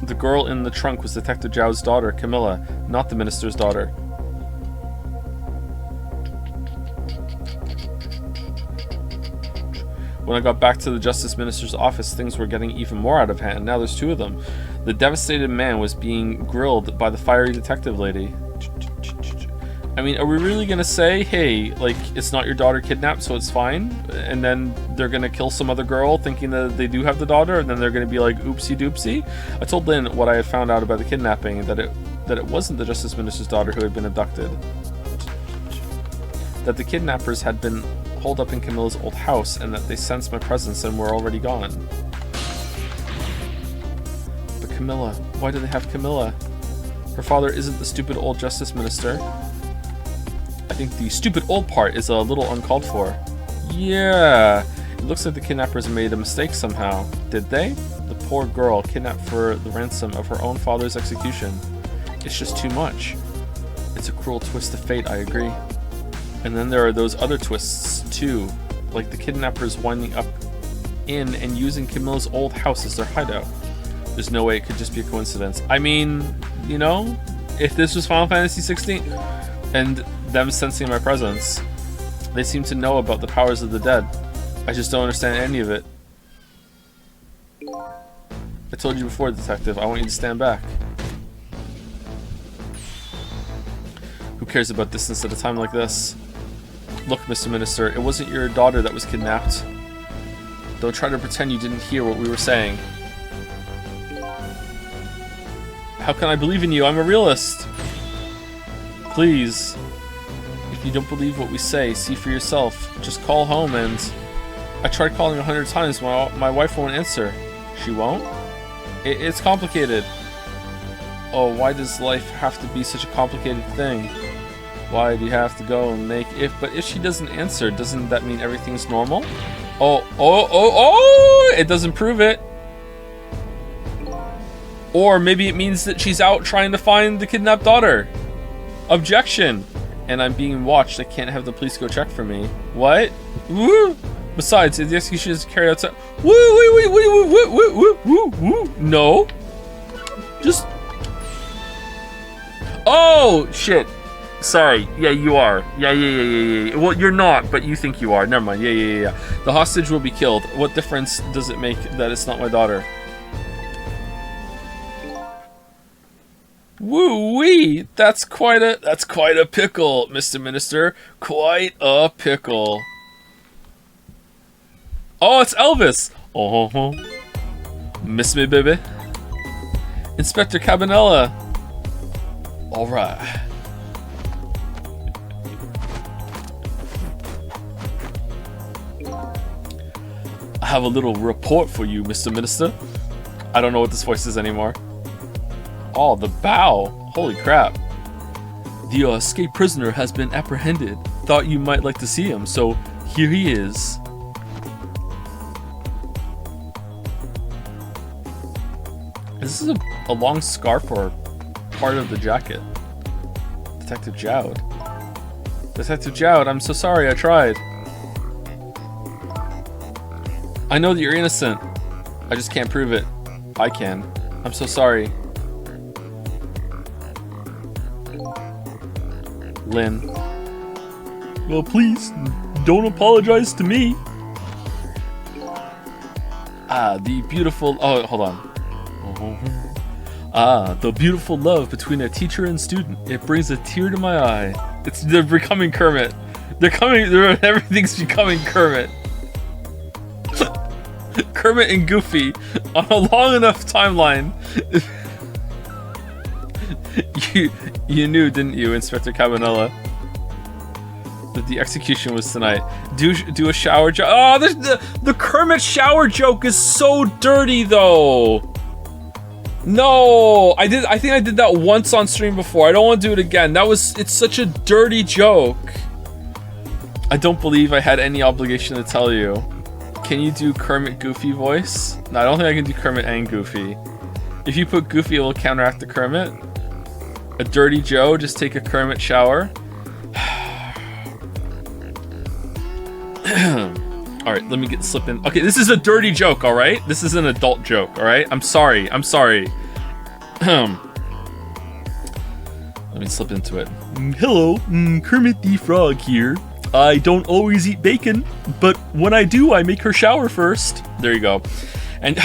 The girl in the trunk was Detective Jowd's daughter, Camilla, not the minister's daughter. When I got back to the Justice Minister's office, things were getting even more out of hand. Now there's 2 of them. The devastated man was being grilled by the fiery detective lady. I mean, are we really gonna say, hey, like, it's not your daughter kidnapped, so it's fine? And then they're gonna kill some other girl thinking that they do have the daughter, and then they're gonna be like, oopsie doopsie? I told Lynn what I had found out about the kidnapping, that it wasn't the Justice Minister's daughter who had been abducted. That the kidnappers had been holed up in Camilla's old house, and that they sensed my presence and were already gone. But Camilla, why do they have Camilla? Her father isn't the stupid old Justice Minister. I think the stupid old part is a little uncalled for. Yeah, it looks like the kidnappers made a mistake somehow. Did they? The poor girl kidnapped for the ransom of her own father's execution. It's just too much. It's a cruel twist of fate, I agree. And then there are those other twists, too. Like the kidnappers winding up in and using Camilla's old house as their hideout. There's no way it could just be a coincidence. I mean, you know, if this was Final Fantasy 16 and them sensing my presence, they seem to know about the powers of the dead. I just don't understand any of it. I told you before, detective, I want you to stand back. Who cares about distance at a time like this? Look, Mr. Minister, it wasn't your daughter that was kidnapped. Don't try to pretend you didn't hear what we were saying. How can I believe in you? I'm a realist. Please. If you don't believe what we say, see for yourself. Just call home and... I tried calling 100 times, my wife won't answer. She won't? It's complicated. Oh, why does life have to be such a complicated thing? Why do you have to go and make but if she doesn't answer, doesn't that mean everything's normal? Oh, it doesn't prove it. Or maybe it means that she's out trying to find the kidnapped daughter. Objection. And I'm being watched. I can't have the police go check for me. What? Woo! Besides, if the execution is carried outside... Woo! No. Just... Oh, shit. Sorry. Yeah, you are. Yeah. Well, you're not, but you think you are. Never mind. Yeah. The hostage will be killed. What difference does it make that it's not my daughter? Woo-wee! That's quite a pickle, Mr. Minister. Quite a pickle. Oh, it's Elvis! Oh, miss me, baby. Inspector Cabanela. Alright. I have a little report for you, Mr. Minister. I don't know what this voice is anymore. Oh, the bow. Holy crap. The escaped prisoner has been apprehended. Thought you might like to see him, so here he is. This is a long scarf or part of the jacket. Detective Jowd. Detective Jowd, I'm so sorry, I tried. I know that you're innocent. I just can't prove it. I can. I'm so sorry. Lynn. Well, please, don't apologize to me. The beautiful... Oh, hold on. The beautiful love between a teacher and student. It brings a tear to my eye. They're becoming Kermit. Everything's becoming Kermit. Kermit and Goofy on a long enough timeline. You knew, didn't you, Inspector Cabanela, that the execution was tonight? Do a shower joke. Oh, the Kermit shower joke is so dirty, though. No, I think I did that once on stream before. I don't want to do it again. It's such a dirty joke. I don't believe I had any obligation to tell you. Can you do Kermit Goofy voice? No, I don't think I can do Kermit and Goofy. If you put Goofy, it will counteract the Kermit. A dirty Joe, just take a Kermit shower. Alright, let me slip in. Okay, this is a dirty joke, alright? This is an adult joke, alright? I'm sorry. Let me slip into it. Hello, Kermit the Frog here. I don't always eat bacon, but when I do, I make her shower first. There you go. And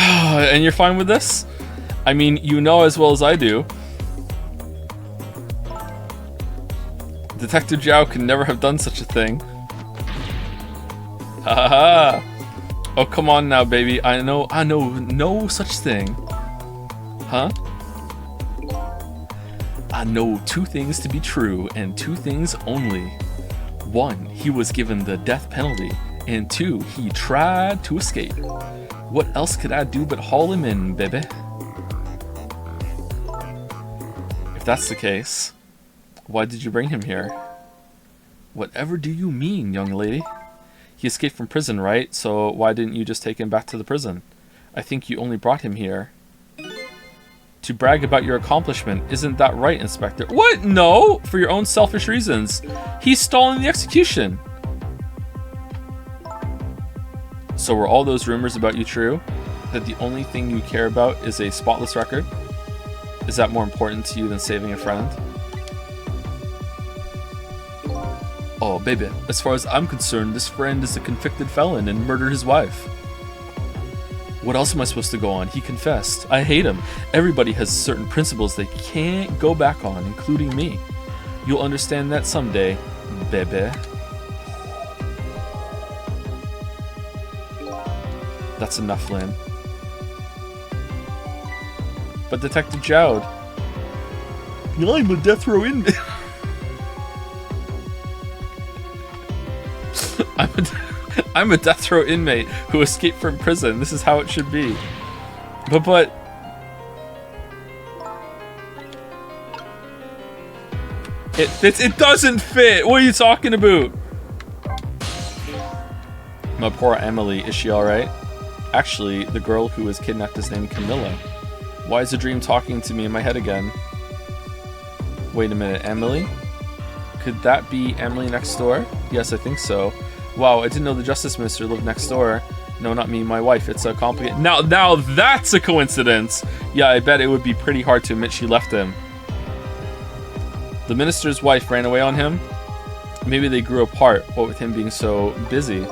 you're fine with this? I mean, you know as well as I do. Detective Zhao could never have done such a thing. Ha ha ha. Oh, come on now, baby. I know no such thing. Huh? I know two things to be true, and two things only. One, he was given the death penalty, and two, he tried to escape. What else could I do but haul him in, baby? If that's the case, why did you bring him here? Whatever do you mean, young lady? He escaped from prison, right? So why didn't you just take him back to the prison? I think you only brought him here to brag about your accomplishment. Isn't that right, Inspector? What? No! For your own selfish reasons. He's stalling the execution. So were all those rumors about you true? That the only thing you care about is a spotless record? Is that more important to you than saving a friend? Oh, baby, as far as I'm concerned, this friend is a convicted felon and murdered his wife. What else am I supposed to go on? He confessed. I hate him. Everybody has certain principles they can't go back on, including me. You'll understand that someday, baby. That's enough, Lynn. But Detective Jowd, I'm a death row inmate. I'm a death row inmate who escaped from prison. This is how it should be. But it fits. It doesn't fit. What are you talking about? My poor Emily. Is she all right? Actually, the girl who was kidnapped is named Camilla. Why is a dream talking to me in my head again? Wait a minute, Emily? Could that be Emily next door? Yes, I think so. Wow, I didn't know the Justice Minister lived next door. No, not me, my wife. It's a complicated... Now that's a coincidence! Yeah, I bet it would be pretty hard to admit she left him. The minister's wife ran away on him? Maybe they grew apart, what with him being so busy.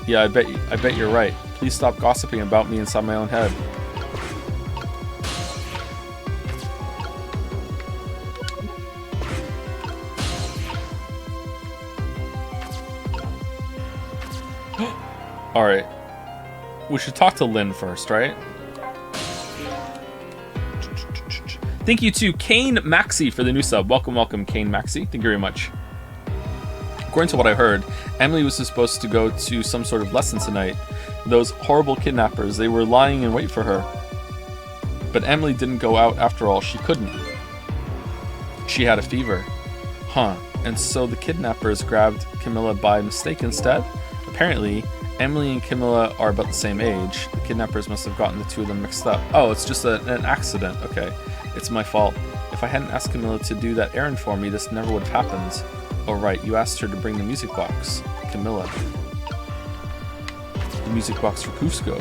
Yeah, I bet you're right. Please stop gossiping about me inside my own head. Alright. We should talk to Lynn first, right? Thank you to Kane Maxi for the new sub. Welcome, Kane Maxi. Thank you very much. According to what I heard, Emily was supposed to go to some sort of lesson tonight. Those horrible kidnappers, they were lying in wait for her. But Emily didn't go out after all. She couldn't. She had a fever. Huh. And so the kidnappers grabbed Camilla by mistake instead? Apparently, Emily and Camilla are about the same age. The kidnappers must have gotten the two of them mixed up. Oh, it's just an accident. Okay. It's my fault. If I hadn't asked Camilla to do that errand for me, this never would have happened. Oh, right. You asked her to bring the music box. Camilla. The music box for Kuzco.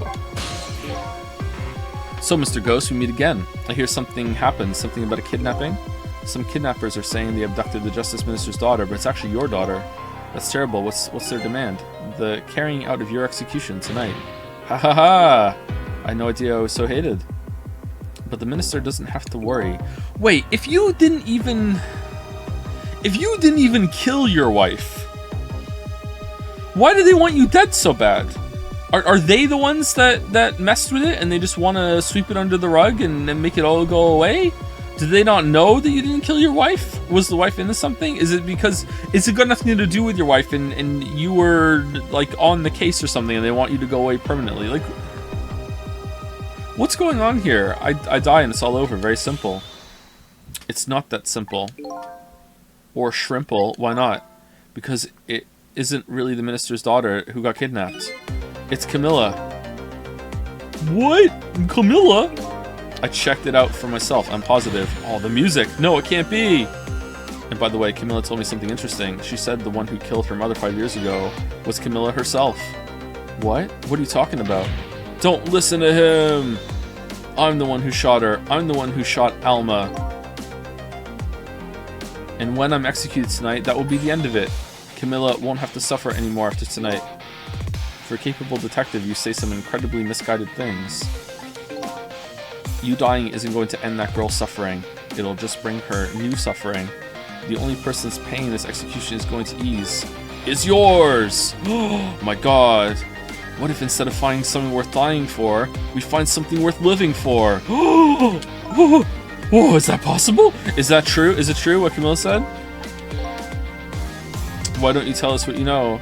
So, Mr. Ghost, we meet again. I hear something happened. Something about a kidnapping? Some kidnappers are saying they abducted the Justice Minister's daughter, but it's actually your daughter. That's terrible. What's their demand? The carrying out of your execution tonight. Ha ha ha! I had no idea I was so hated. But the minister doesn't have to worry. Wait, if you didn't even kill your wife, why do they want you dead so bad? Are they the ones that messed with it and they just want to sweep it under the rug and make it all go away? Did they not know that you didn't kill your wife? Was the wife into something? Is it got nothing to do with your wife and you were like on the case or something and they want you to go away permanently? Like, what's going on here? I die and it's all over. Very simple. It's not that simple. Or shrimple. Why not? Because it isn't really the minister's daughter who got kidnapped. It's Camilla. What? Camilla? I checked it out for myself. I'm positive. Oh, the music. No, it can't be. And by the way, Camilla told me something interesting. She said the one who killed her mother 5 years ago was Camilla herself. What? What are you talking about? Don't listen to him. I'm the one who shot her. I'm the one who shot Alma. And when I'm executed tonight, that will be the end of it. Camilla won't have to suffer anymore after tonight. For a capable detective, you say some incredibly misguided things. You dying isn't going to end that girl's suffering. It'll just bring her new suffering. The only person's pain this execution is going to ease is yours! Oh my god. What if instead of finding something worth dying for, we find something worth living for? Oh, is that possible? Is that true? Is it true what Camilla said? Why don't you tell us what you know?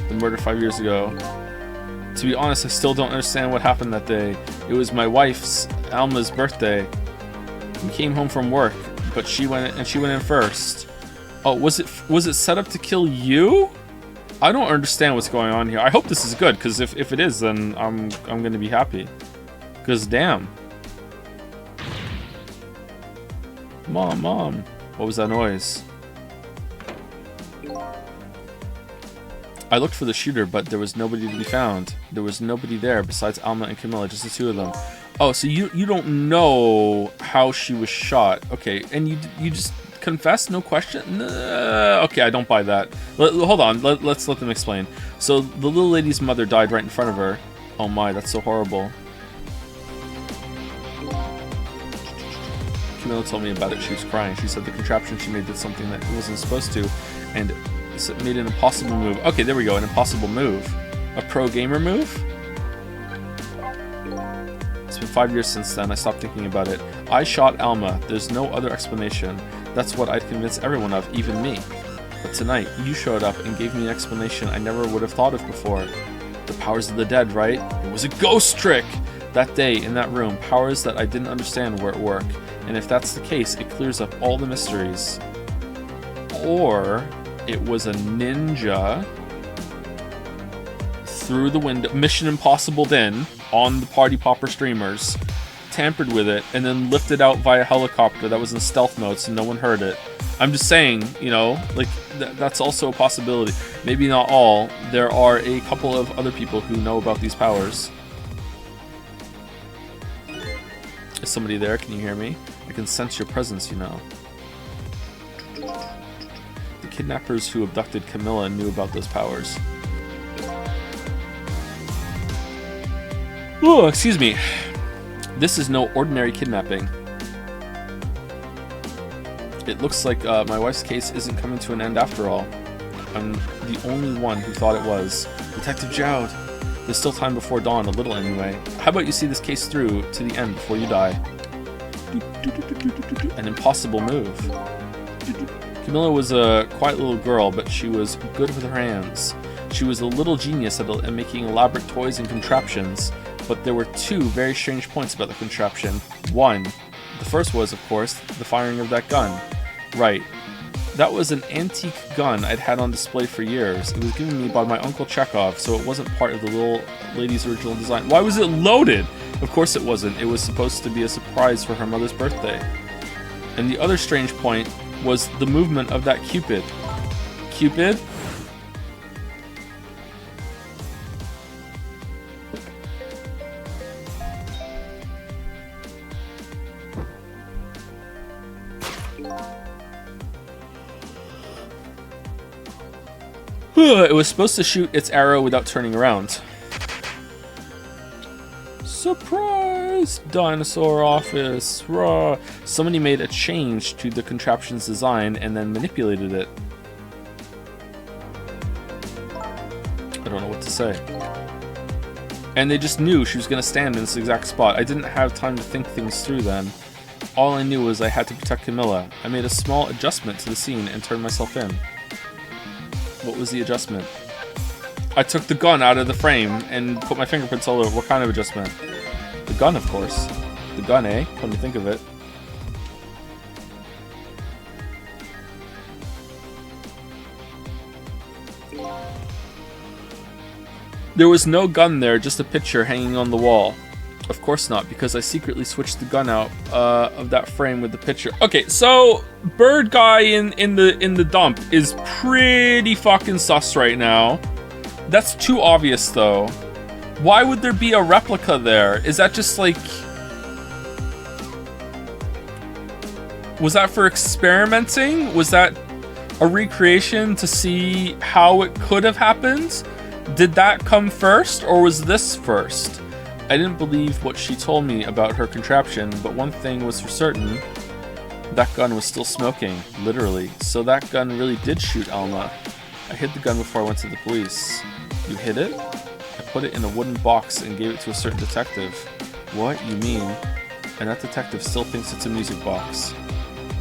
The murder 5 years ago. To be honest, I still don't understand what happened that day. It was my wife's, Alma's, birthday. We came home from work, but she went in first. Oh, was it set up to kill you? I don't understand what's going on here. I hope this is good, because if it is, then I'm gonna be happy. Because damn. Mom. What was that noise? I looked for the shooter, but there was nobody to be found. There was nobody there besides Alma and Camilla, just the two of them. Oh, so you don't know how she was shot. Okay, and you just confessed, no question? Okay, I don't buy that. Hold on, let's let them explain. So the little lady's mother died right in front of her. Oh my, that's so horrible. Camilla told me about it. She was crying. She said the contraption she made did something that it wasn't supposed to, and it made an impossible move. Okay, there we go, an impossible move. A pro gamer move? It's been 5 years since then. I stopped thinking about it. I shot Alma. There's no other explanation. That's what I'd convince everyone of, even me. But tonight, you showed up and gave me an explanation I never would have thought of before. The powers of the dead, right? It was a ghost trick! That day, in that room, powers that I didn't understand were at work. And if that's the case, it clears up all the mysteries. Or it was a ninja through the window, Mission Impossible in on the Party Popper streamers, tampered with it, and then lifted out via helicopter that was in stealth mode so no one heard it. I'm just saying, you know, like, that's also a possibility. Maybe not all. There are a couple of other people who know about these powers. Is somebody there? Can you hear me? I can sense your presence, you know. The kidnappers who abducted Camilla knew about those powers. Oh, excuse me. This is no ordinary kidnapping. It looks like my wife's case isn't coming to an end after all. I'm the only one who thought it was. Detective Jowd. There's still time before dawn, a little anyway. How about you see this case through to the end before you die? An impossible move. Camilla was a quiet little girl, but she was good with her hands. She was a little genius at making elaborate toys and contraptions, but there were two very strange points about the contraption. One, the first was, of course, the firing of that gun. Right. That was an antique gun I'd had on display for years. It was given me by my Uncle Chekhov, so it wasn't part of the little lady's original design. Why was it loaded? Of course it wasn't. It was supposed to be a surprise for her mother's birthday. And the other strange point was the movement of that Cupid. Cupid? It was supposed to shoot its arrow without turning around. Surprise! Dinosaur office. Rah. Somebody made a change to the contraption's design and then manipulated it. I don't know what to say. And they just knew she was going to stand in this exact spot. I didn't have time to think things through then. All I knew was I had to protect Camilla. I made a small adjustment to the scene and turned myself in. What was the adjustment? I took the gun out of the frame and put my fingerprints all over. What kind of adjustment? The gun, of course. The gun, eh? Come to think of it. There was no gun there, just a picture hanging on the wall. Of course not, because I secretly switched the gun out of that frame with the picture. Okay, so bird guy in the dump is pretty fucking sus right now. That's too obvious though. Why would there be a replica there? Is that just like... Was that for experimenting? Was that a recreation to see how it could have happened? Did that come first, or was this first? I didn't believe what she told me about her contraption, but one thing was for certain. That gun was still smoking, literally. So that gun really did shoot Alma. I hid the gun before I went to the police. You hid it? I put it in a wooden box and gave it to a certain detective. What? You mean? And that detective still thinks it's a music box.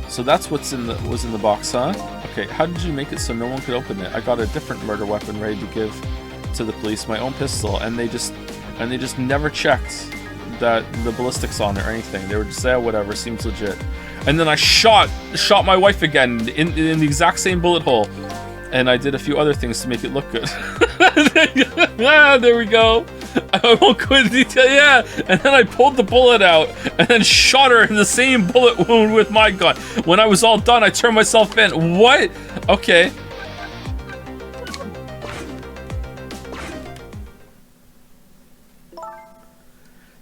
So that's what's was in the box, huh? Okay, how did you make it so no one could open it? I got a different murder weapon ready to give to the police, my own pistol, and they just never checked that the ballistics on it or anything. They were just say, oh, whatever, seems legit. And then I shot my wife again in the exact same bullet hole, and I did a few other things to make it look good. There we go. I won't go into detail. Yeah, and then I pulled the bullet out and then shot her in the same bullet wound with my gun. When I was all done, I turned myself in. What? Okay.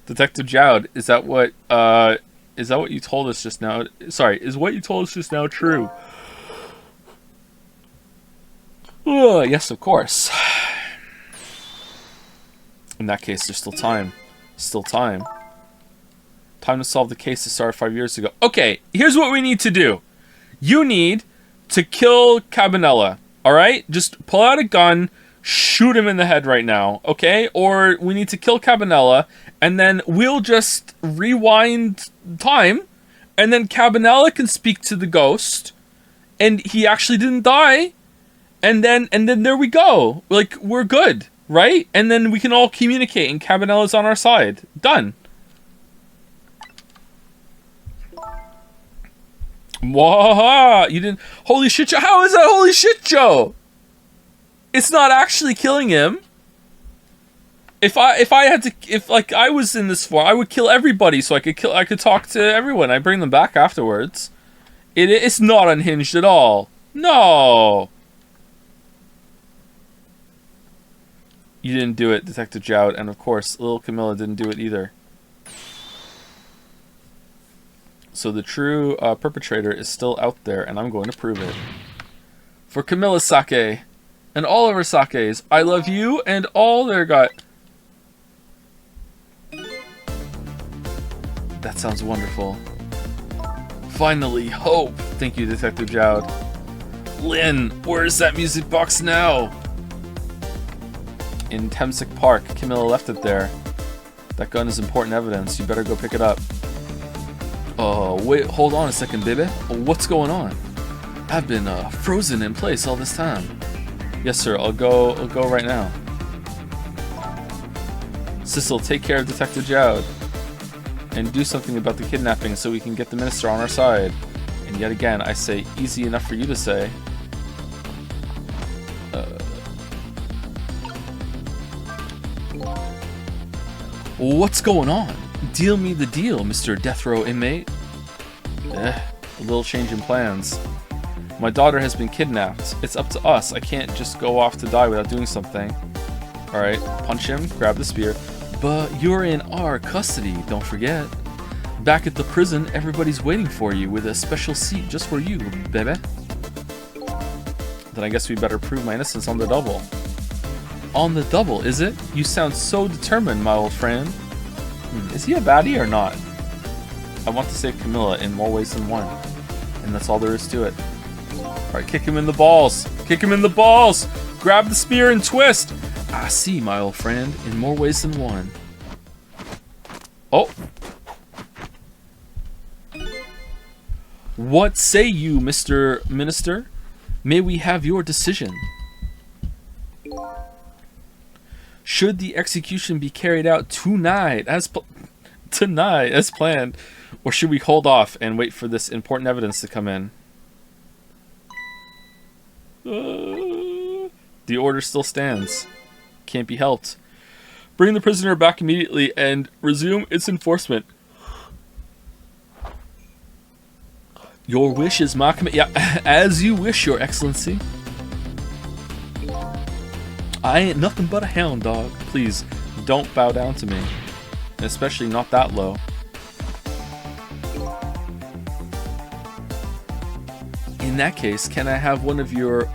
Detective Jowd, is that what you told us just now? Sorry, is what you told us just now true? Yes, of course. In that case, there's still time. Still time. Time to solve the case that started 5 years ago. Okay, here's what we need to do. You need to kill Cabanela, alright? Just pull out a gun, shoot him in the head right now, okay? Or we need to kill Cabanela, and then we'll just rewind time, and then Cabanela can speak to the ghost, and he actually didn't die, and then there we go. Like, we're good, right? And then we can all communicate, and Cabanela's on our side. Done. Wahaha! You didn't. Holy shit, Joe! How is that holy shit, Joe? It's not actually killing him. If I was in this form, I would kill everybody so I could talk to everyone. I bring them back afterwards. It's not unhinged at all. No. You didn't do it, Detective Jowd, and of course, little Camilla didn't do it either. So the true perpetrator is still out there, and I'm going to prove it. For Camilla Sake, and all of her sakes, I love you and all their got. That sounds wonderful. Finally, hope. Thank you, Detective Jowd. Lynn, where's that music box now? In Temsic Park. Camilla left it there. That gun is important evidence. You better go pick it up. Oh, wait, hold on a second, baby. What's going on? I've been frozen in place all this time. Yes, sir. I'll go right now. Sissel, take care of Detective Jowd. And do something about the kidnapping so we can get the minister on our side. And yet again, I say, easy enough for you to say. What's going on? Deal me the deal, Mr. Death Row inmate. A little change in plans. My daughter has been kidnapped. It's up to us. I can't just go off to die without doing something. Alright, punch him, grab the spear. But you're in our custody, don't forget. Back at the prison, everybody's waiting for you with a special seat just for you, baby. Then I guess we better prove my innocence on the double. On the double, is it? You sound so determined, my old friend. Is he a baddie or not? I want to save Camilla in more ways than one. And that's all there is to it. Alright, kick him in the balls. Kick him in the balls! Grab the spear and twist! I see, my old friend, in more ways than one. Oh! What say you, Mr. Minister? May we have your decision? Should the execution be carried out tonight as planned, or should we hold off and wait for this important evidence to come in? The order still stands. Can't be helped. Bring the prisoner back immediately and resume its enforcement. Your wish is my command. Yeah, as you wish, Your Excellency. I ain't nothing but a hound dog. Please, don't bow down to me. Especially not that low. In that case, can I have one of your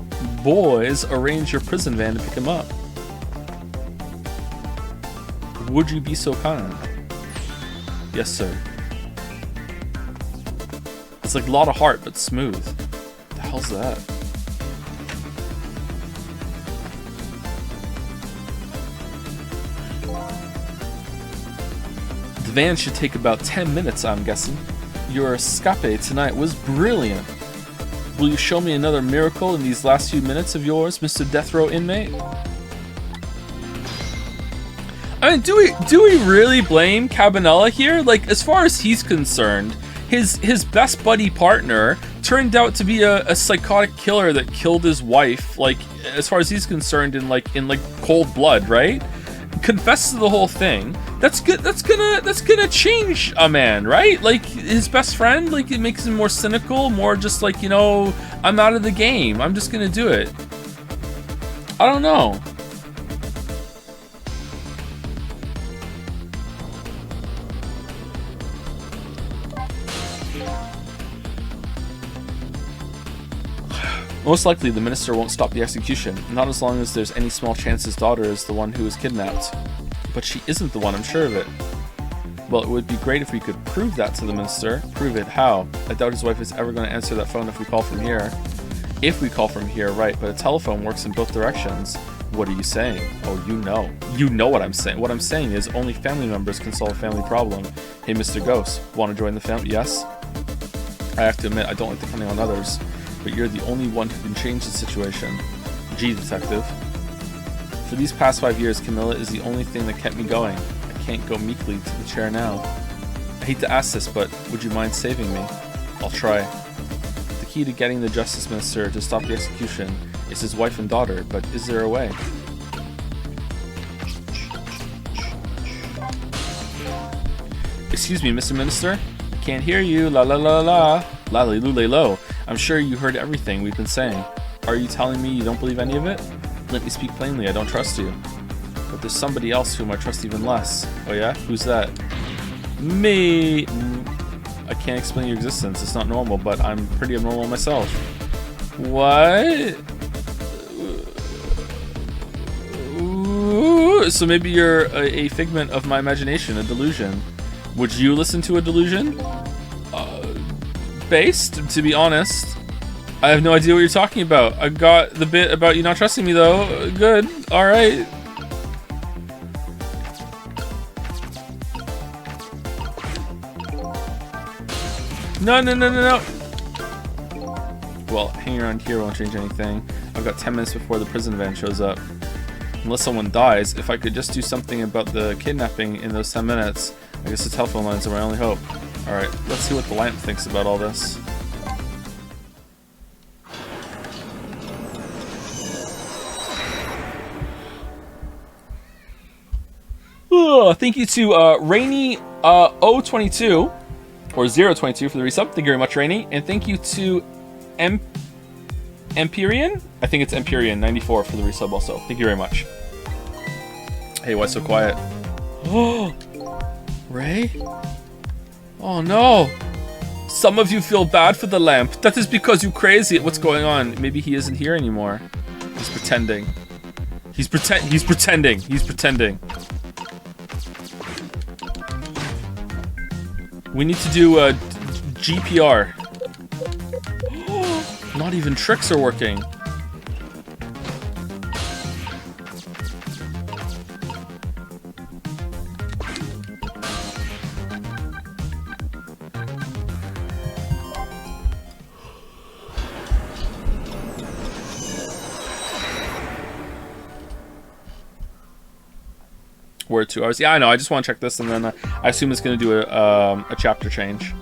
boys arrange your prison van to pick him up? Would you be so kind? Yes, sir. It's like a lot of heart, but smooth. What the hell's that? The van should take about 10 minutes, I'm guessing. Your escape tonight was brilliant. Will you show me another miracle in these last few minutes of yours, Mr. Death Row inmate? I mean, do we really blame Cabanela here? Like, as far as he's concerned, his best buddy partner turned out to be a psychotic killer that killed his wife. Like, as far as he's concerned, in cold blood, right? Confess to the whole thing. That's good. That's gonna change a man, right? Like, his best friend, like, it makes him more cynical, more just like, you know, I'm out of the game. I'm just gonna do it. I don't know. Most likely, the minister won't stop the execution, not as long as there's any small chance his daughter is the one who was kidnapped. But she isn't the one, I'm sure of it. Well, it would be great if we could prove that to the minister. Prove it? How? I doubt his wife is ever going to answer that phone if we call from here. If we call from here, right, but a telephone works in both directions. What are you saying? Oh, you know. You know what I'm saying. What I'm saying is only family members can solve a family problem. Hey, Mr. Ghost, want to join the family? Yes? I have to admit, I don't like depending on others, but you're the only one who can change the situation. Gee, detective. For these past 5 years, Camilla is the only thing that kept me going. I can't go meekly to the chair now. I hate to ask this, but would you mind saving me? I'll try. The key to getting the justice minister to stop the execution is his wife and daughter, but is there a way? Excuse me, Mr. Minister? I can't hear you. La la la la. La la lule lo. I'm sure you heard everything we've been saying. Are you telling me you don't believe any of it? Let me speak plainly, I don't trust you. But there's somebody else whom I trust even less. Oh yeah? Who's that? Me! I can't explain your existence, it's not normal, but I'm pretty abnormal myself. What? Ooh, so maybe you're a figment of my imagination, a delusion. Would you listen to a delusion? Based, to be honest. I have no idea what you're talking about. I got the bit about you not trusting me, though. Good. Alright. No. Well, hanging around here won't change anything. I've got 10 minutes before the prison van shows up. Unless someone dies, if I could just do something about the kidnapping in those 10 minutes, I guess the telephone lines are my only hope. Alright, let's see what the lamp thinks about all this. Thank you to Rainy 022 or 022 for the resub. Thank you very much, Rainy. And thank you to Empyrean? I think it's Empyrean 94 for the resub also. Thank you very much. Hey, why so quiet? Oh, Ray? Oh no! Some of you feel bad for the lamp. That is because you crazy. What's going on? Maybe he isn't here anymore. He's pretending. He's pretending. We need to do a GPR. Not even tricks are working. We're 2 hours. Yeah, I know. I just want to check this, and then I assume it's going to do a chapter change.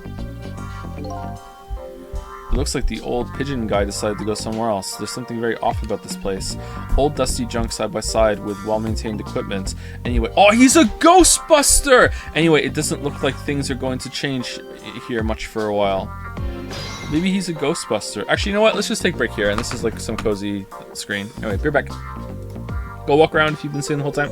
It looks like the old pigeon guy decided to go somewhere else. There's something very off about this place. Old dusty junk side by side with well-maintained equipment. Anyway, oh, he's a Ghostbuster! Anyway, it doesn't look like things are going to change here much for a while. Maybe he's a Ghostbuster. Actually, you know what? Let's just take a break here, and this is like some cozy screen. Anyway, be right back. Go walk around if you've been sitting the whole time.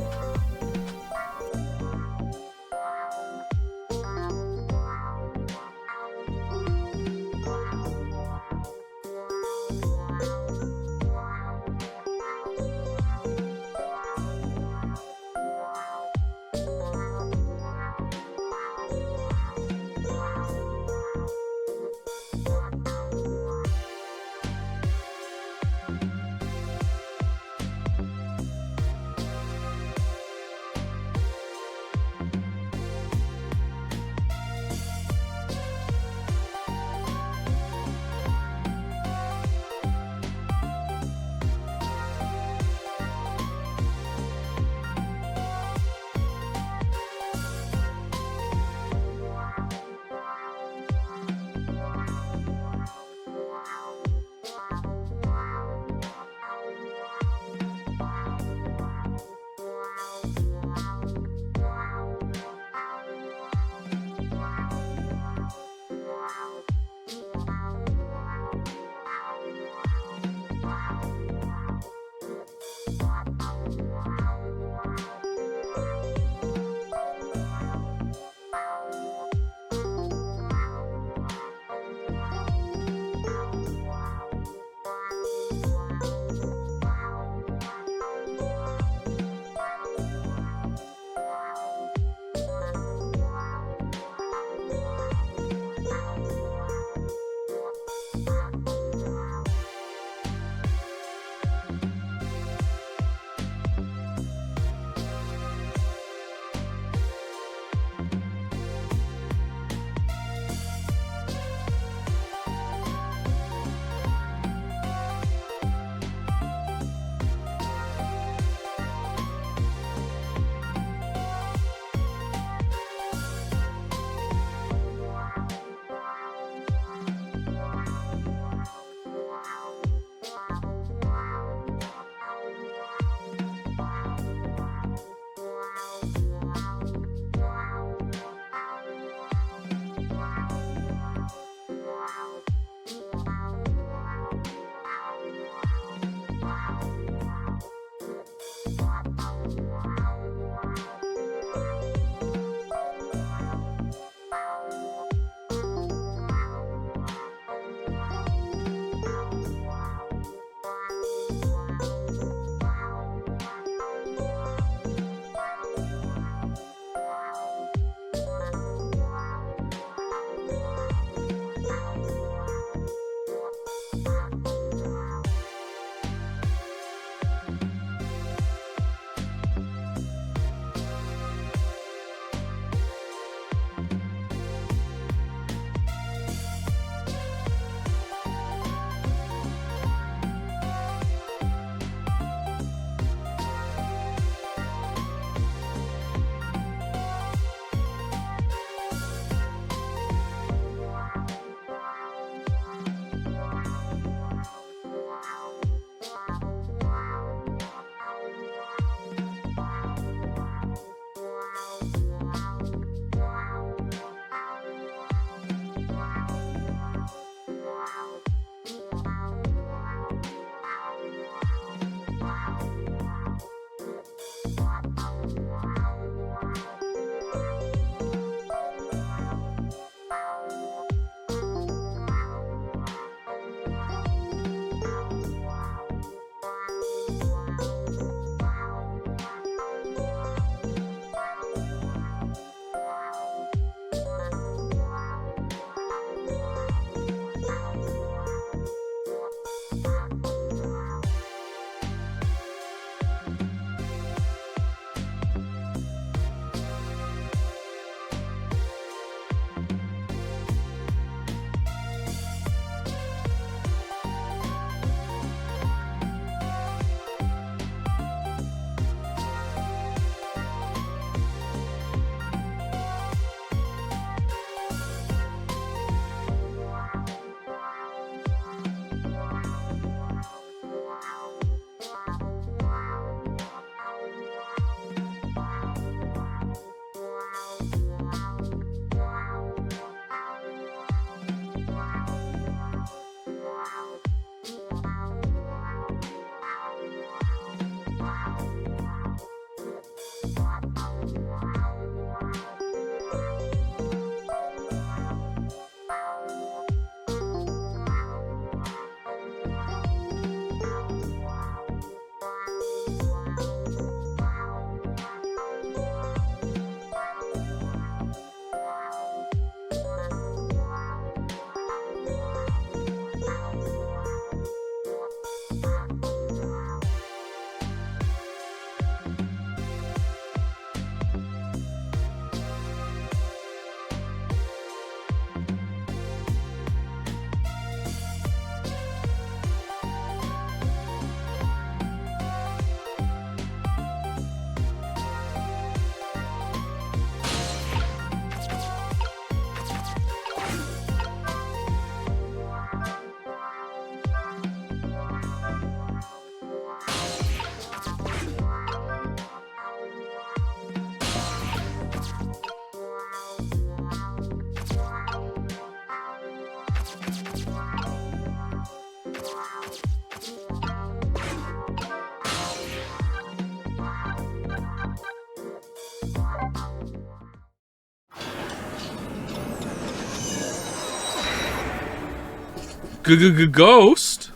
Ghost?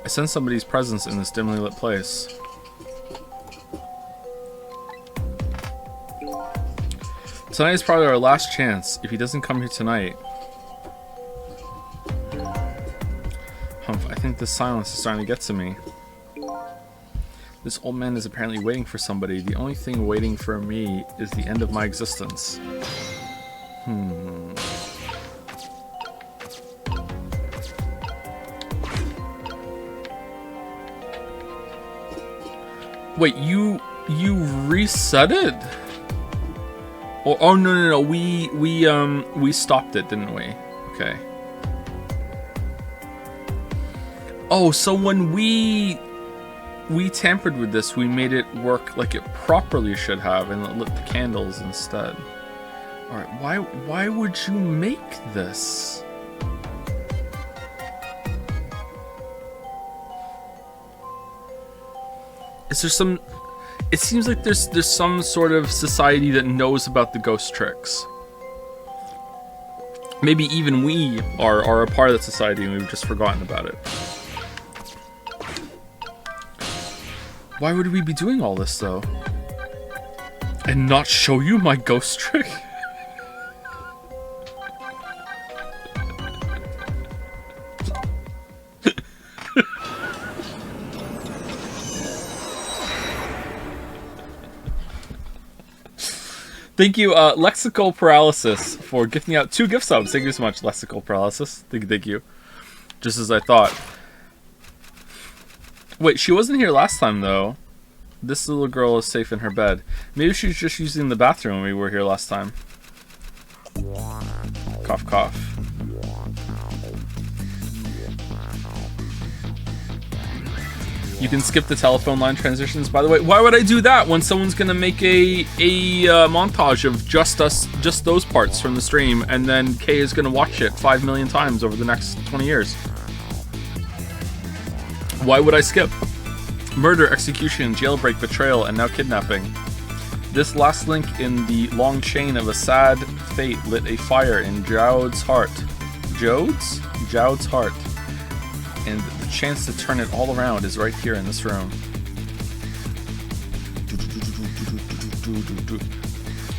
I sense somebody's presence in this dimly lit place. Tonight is probably our last chance. If he doesn't come here tonight... Humph, I think this silence is starting to get to me. This old man is apparently waiting for somebody. The only thing waiting for me is the end of my existence. Wait, you reset it? Oh no, we stopped it, didn't we? Okay. Oh, so when we tampered with this, we made it work like it properly should have, and it lit the candles instead. Alright, why would you make this? Is there some... It seems like there's some sort of society that knows about the ghost tricks. Maybe even we are a part of that society and we've just forgotten about it. Why would we be doing all this, though? And not show you my ghost trick? Thank you, Lexical Paralysis, for gifting out 2 gift subs. Thank you so much, Lexical Paralysis. Thank you. Just as I thought. Wait, she wasn't here last time, though. This little girl is safe in her bed. Maybe she's just using the bathroom when we were here last time. Cough, cough. You can skip the telephone line transitions, by the way. Why would I do that when someone's gonna make a montage of just those parts from the stream, and then Kay is gonna watch it 5 million times over the next 20 years? Why would I skip? Murder, execution, jailbreak, betrayal, and now kidnapping. This last link in the long chain of a sad fate lit a fire in Jowd's heart. Jowd's heart. And the chance to turn it all around is right here in this room.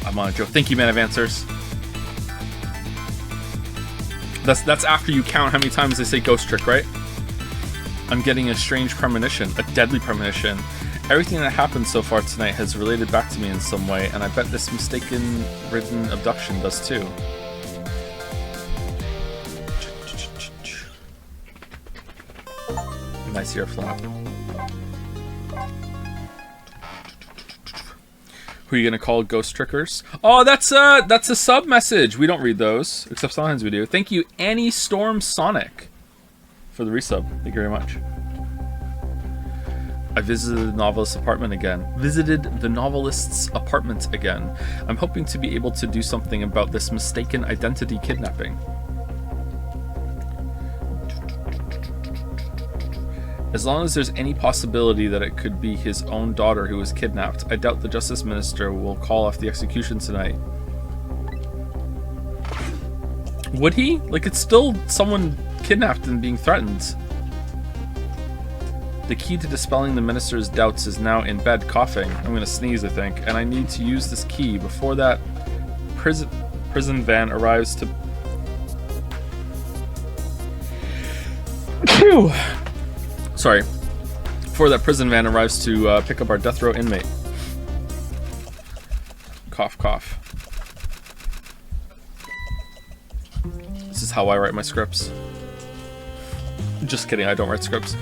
I'm on it, Joe. Thank you, Man of Answers. That's after you count how many times they say ghost trick, right? I'm getting a strange premonition, a deadly premonition. Everything that happened so far tonight has related back to me in some way, and I bet this mistaken-ridden abduction does too. Nice ear flap. Who are you gonna call ghost trickers? Oh, that's a sub message. We don't read those, except sometimes we do. Thank you, Annie Storm Sonic, for the resub. Thank you very much. I visited the novelist's apartment again. I'm hoping to be able to do something about this mistaken identity kidnapping. As long as there's any possibility that it could be his own daughter who was kidnapped, I doubt the Justice Minister will call off the execution tonight. Would he? Like, it's still someone kidnapped and being threatened. The key to dispelling the minister's doubts is now in bed coughing. I'm gonna sneeze, I think, and I need to use this key before that prison van arrives to... Phew! Sorry. Before that prison van arrives to pick up our death row inmate. Cough, cough. This is how I write my scripts. Just kidding, I don't write scripts.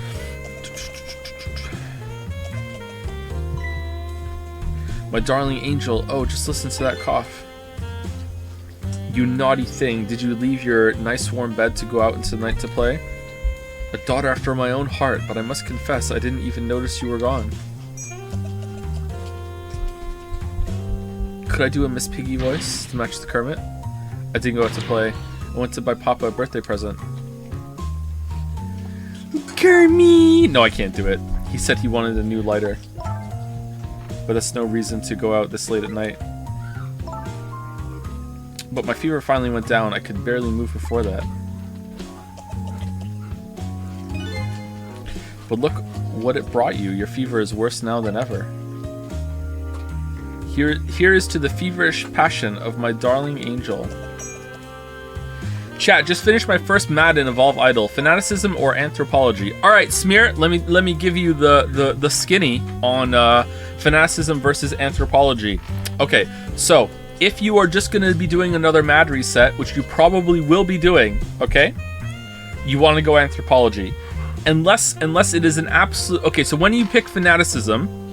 My darling angel, oh, just listen to that cough. You naughty thing, did you leave your nice warm bed to go out into the night to play? A daughter after my own heart, but I must confess I didn't even notice you were gone. Could I do a Miss Piggy voice to match the Kermit? I didn't go out to play. I went to buy Papa a birthday present. Kermit! No, I can't do it. He said he wanted a new lighter. But that's no reason to go out this late at night. but my fever finally went down. I could barely move before that. But look what it brought you. Your fever is worse now than ever. Here is to the feverish passion of my darling angel. Chat, just finished my first Madden Evolve Idol. Fanaticism or anthropology? Alright, Smear, let me give you the skinny on fanaticism versus anthropology. Okay, so if you are just gonna be doing another Mad Reset, which you probably will be doing, okay? You wanna go anthropology. Unless it is an absolute... Okay, so when you pick fanaticism,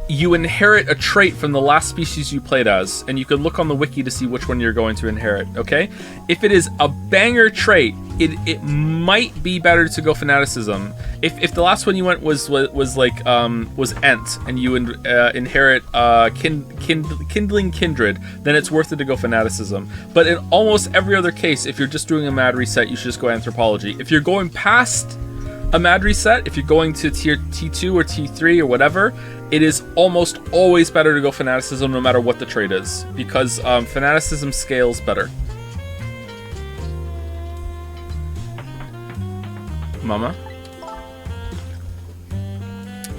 you inherit a trait from the last species you played as, and you can look on the wiki to see which one you're going to inherit, okay? If it is a banger trait, it might be better to go fanaticism. If the last one you went was Ent, and you inherit kindling kindred, then it's worth it to go fanaticism. But in almost every other case, if you're just doing a Mad Reset, you should just go anthropology. If you're going past a Mad Reset, if you're going to tier T2 or T3 or whatever, it is almost always better to go fanaticism no matter what the trait is, because fanaticism scales better. Mama?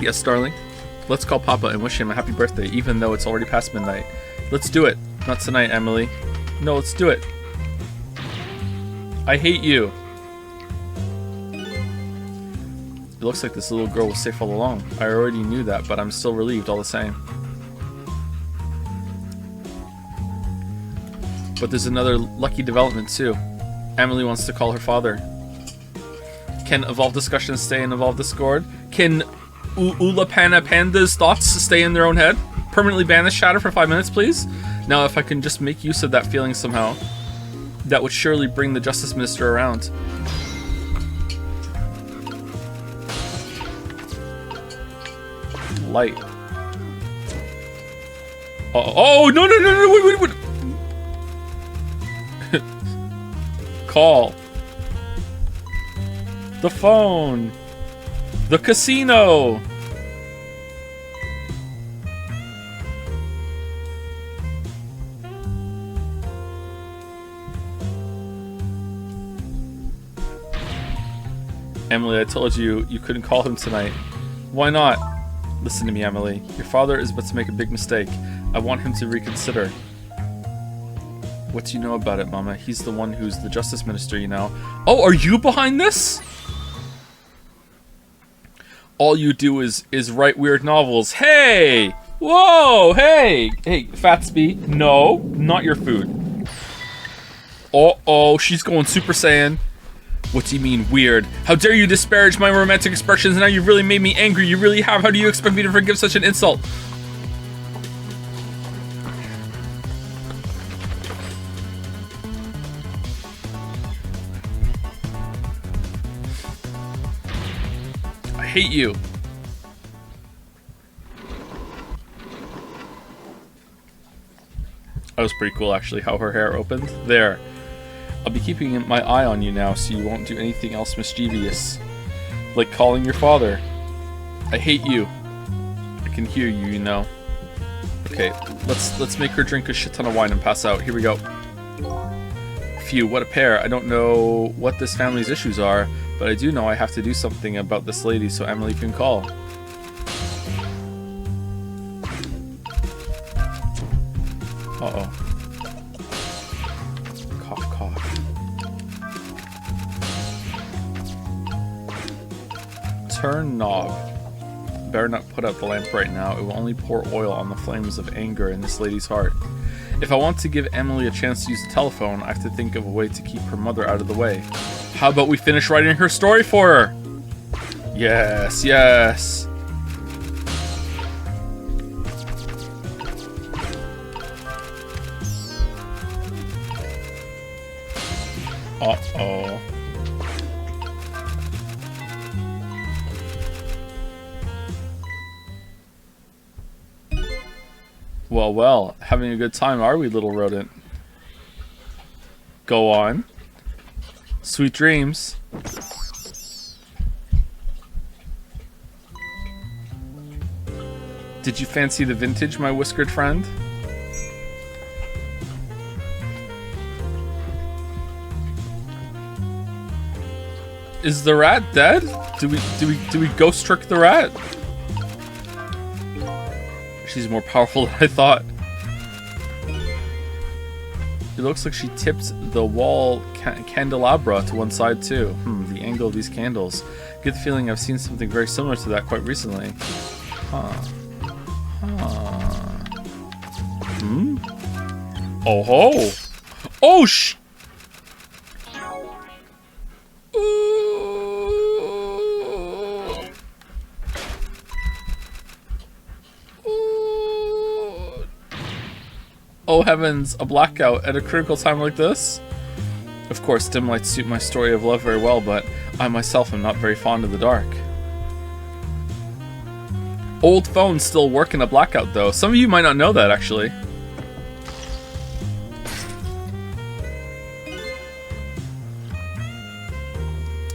Yes, darling? Let's call Papa and wish him a happy birthday, even though it's already past midnight. Let's do it. Not tonight, Emily. No, let's do it. I hate you. It looks like this little girl was safe all along. I already knew that, but I'm still relieved all the same. But there's another lucky development too. Emily wants to call her father. Can Evolve Discussions stay in Evolve Discord? Can Ulapana Panda's thoughts stay in their own head? Permanently banish Shatter for 5 minutes, please? Now, if I can just make use of that feeling somehow, that would surely bring the Justice Minister around. Light. Oh, no, wait. Call. The phone. The casino. Emily, I told you couldn't call him tonight. Why not? Listen to me, Emily. Your father is about to make a big mistake. I want him to reconsider. What do you know about it, Mama? He's the one who's the Justice Minister, you know. Oh, are you behind this? All you do is write weird novels. Hey! Whoa! Hey! Hey, Fatsby. No, not your food. Uh-oh, she's going Super Saiyan. What do you mean, weird? How dare you disparage my romantic expressions? Now you've really made me angry. You really have. How do you expect me to forgive such an insult? I hate you. That was pretty cool, actually, how her hair opened. There. I'll be keeping my eye on you now so you won't do anything else mischievous. Like calling your father. I hate you. I can hear you, you know. Okay, let's make her drink a shit ton of wine and pass out. Here we go. Phew, what a pair. I don't know what this family's issues are, but I do know I have to do something about this lady so Emily can call. Uh-oh. Turn knob. Better not put out the lamp right now. It will only pour oil on the flames of anger in this lady's heart. If I want to give Emily a chance to use the telephone, I have to think of a way to keep her mother out of the way. How about we finish writing her story for her? Yes, yes. Uh-oh. Well, well, having a good time, are we, little rodent? Go on. Sweet dreams. Did you fancy the vintage, my whiskered friend? Is the rat dead? Do we ghost trick the rat? She's more powerful than I thought. It looks like she tipped the wall candelabra to one side too. The angle of these candles. Get the feeling I've seen something very similar to that quite recently. Oh ho! Oh sh! Oh heavens, a blackout at a critical time like this? Of course, dim lights suit my story of love very well, but I myself am not very fond of the dark. Old phones still work in a blackout though. Some of you might not know that actually.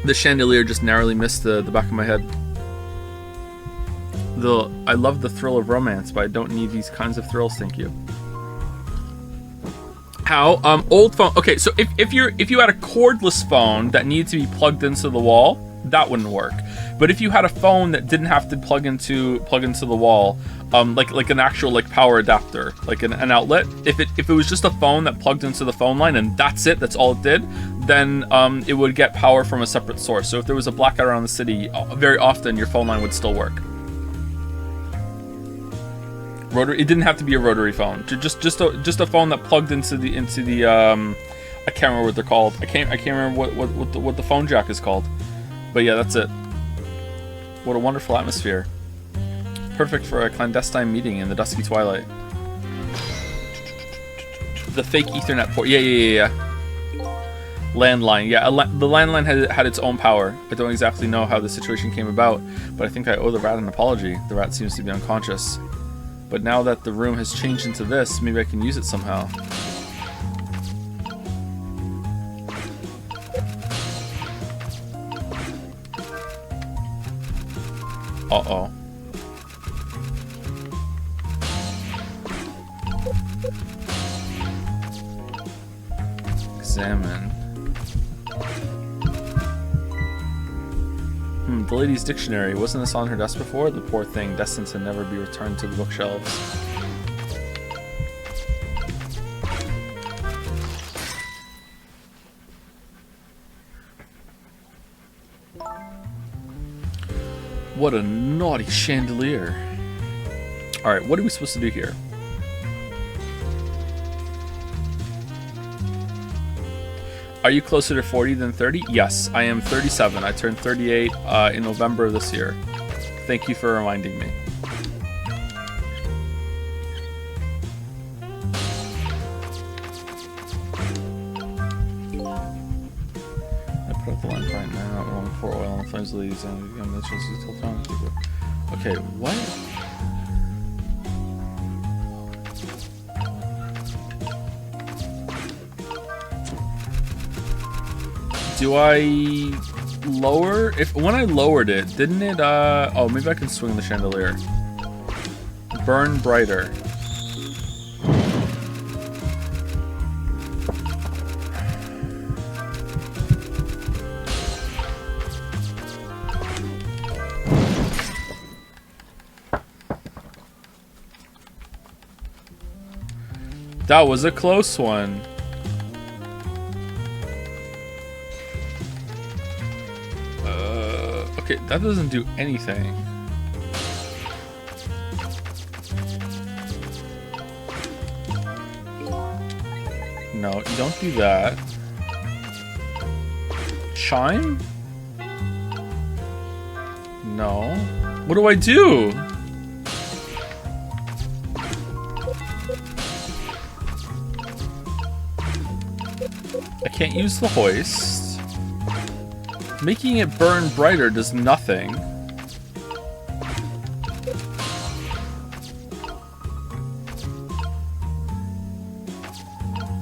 The chandelier just narrowly missed the back of my head. I love the thrill of romance, but I don't need these kinds of thrills, thank you. How? Old phone. Okay, so if you had a cordless phone that needed to be plugged into the wall, that wouldn't work. But if you had a phone that didn't have to plug into the wall, like an actual like power adapter, like an outlet, if it was just a phone that plugged into the phone line and that's it, that's all it did, then it would get power from a separate source. So if there was a blackout around the city, very often your phone line would still work. Rotary. It didn't have to be a rotary phone. Just a phone that plugged into the I can't remember what they're called. I can't remember what the phone jack is called. But yeah, that's it. What a wonderful atmosphere. Perfect for a clandestine meeting in the dusky twilight. The fake Ethernet port. Yeah. Landline. Yeah, the landline had its own power. I don't exactly know how the situation came about, but I think I owe the rat an apology. The rat seems to be unconscious. But now that the room has changed into this, maybe I can use it somehow. Uh-oh. Examine. The lady's dictionary. Wasn't this on her desk before? The poor thing, destined to never be returned to the bookshelves. What a naughty chandelier. Alright, what are we supposed to do here? Are you closer to 40 than 30? Yes, I am 37. I turned 38 in November of this year. Thank you for reminding me. I put up the lamp right now. I want to pour oil on the flames of these. Okay, what? Do I lower? When I lowered it, didn't it, oh, maybe I can swing the chandelier. Burn brighter. That was a close one. Okay, that doesn't do anything. No, you don't do that. Chime? No. What do I do? I can't use the hoist. Making it burn brighter does nothing.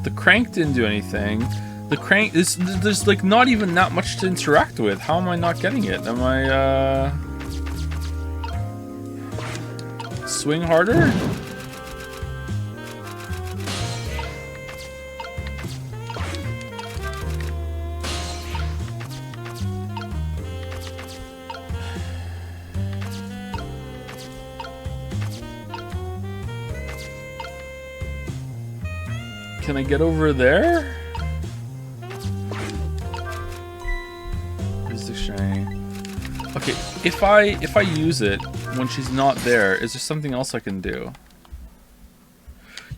The crank didn't do anything. The crank is there's like not even that much to interact with. How am I not getting it? Am I swing harder? Can I get over there? Is the shiny? Okay, if I use it when she's not there, is there something else I can do?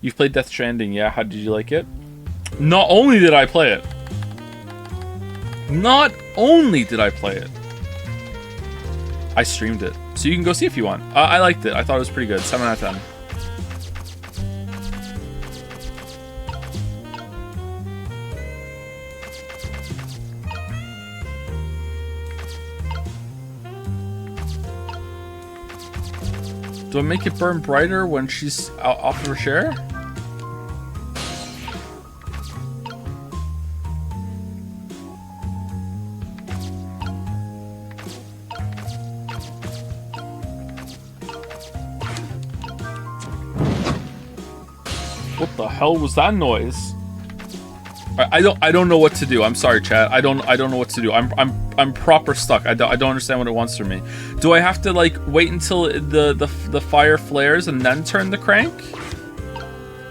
You've played Death Stranding, yeah? How did you like it? Not only did I play it. Not only did I play it. I streamed it. So you can go see if you want. I liked it. I thought it was pretty good. 7 out of 10. Do I make it burn brighter when she's off of her chair? What the hell was that noise? I don't know what to do. I'm sorry, chat. I don't know what to do. I'm proper stuck. I don't understand what it wants from me. Do I have to like wait until the fire flares and then turn the crank?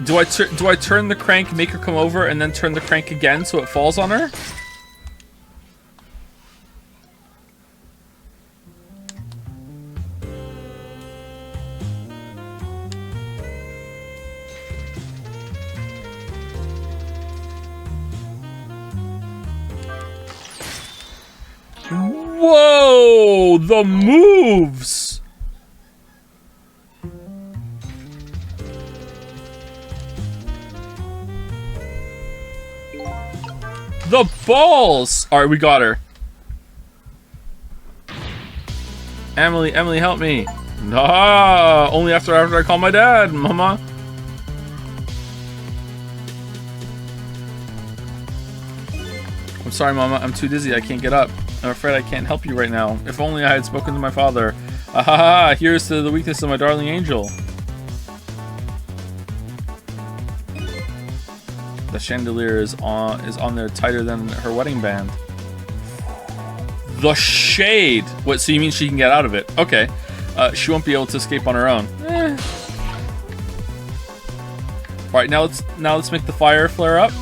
Do I turn the crank, make her come over, and then turn the crank again so it falls on her? Whoa! The moves! The balls! Alright, we got her. Emily, help me. Nah, only after I call my dad, mama. I'm sorry, mama. I'm too dizzy. I can't get up. I'm afraid I can't help you right now. If only I had spoken to my father. Ahaha, here's to the weakness of my darling angel. The chandelier is on there tighter than her wedding band. The shade! What, so you mean she can get out of it? Okay. She won't be able to escape on her own. Alright, now let's make the fire flare up.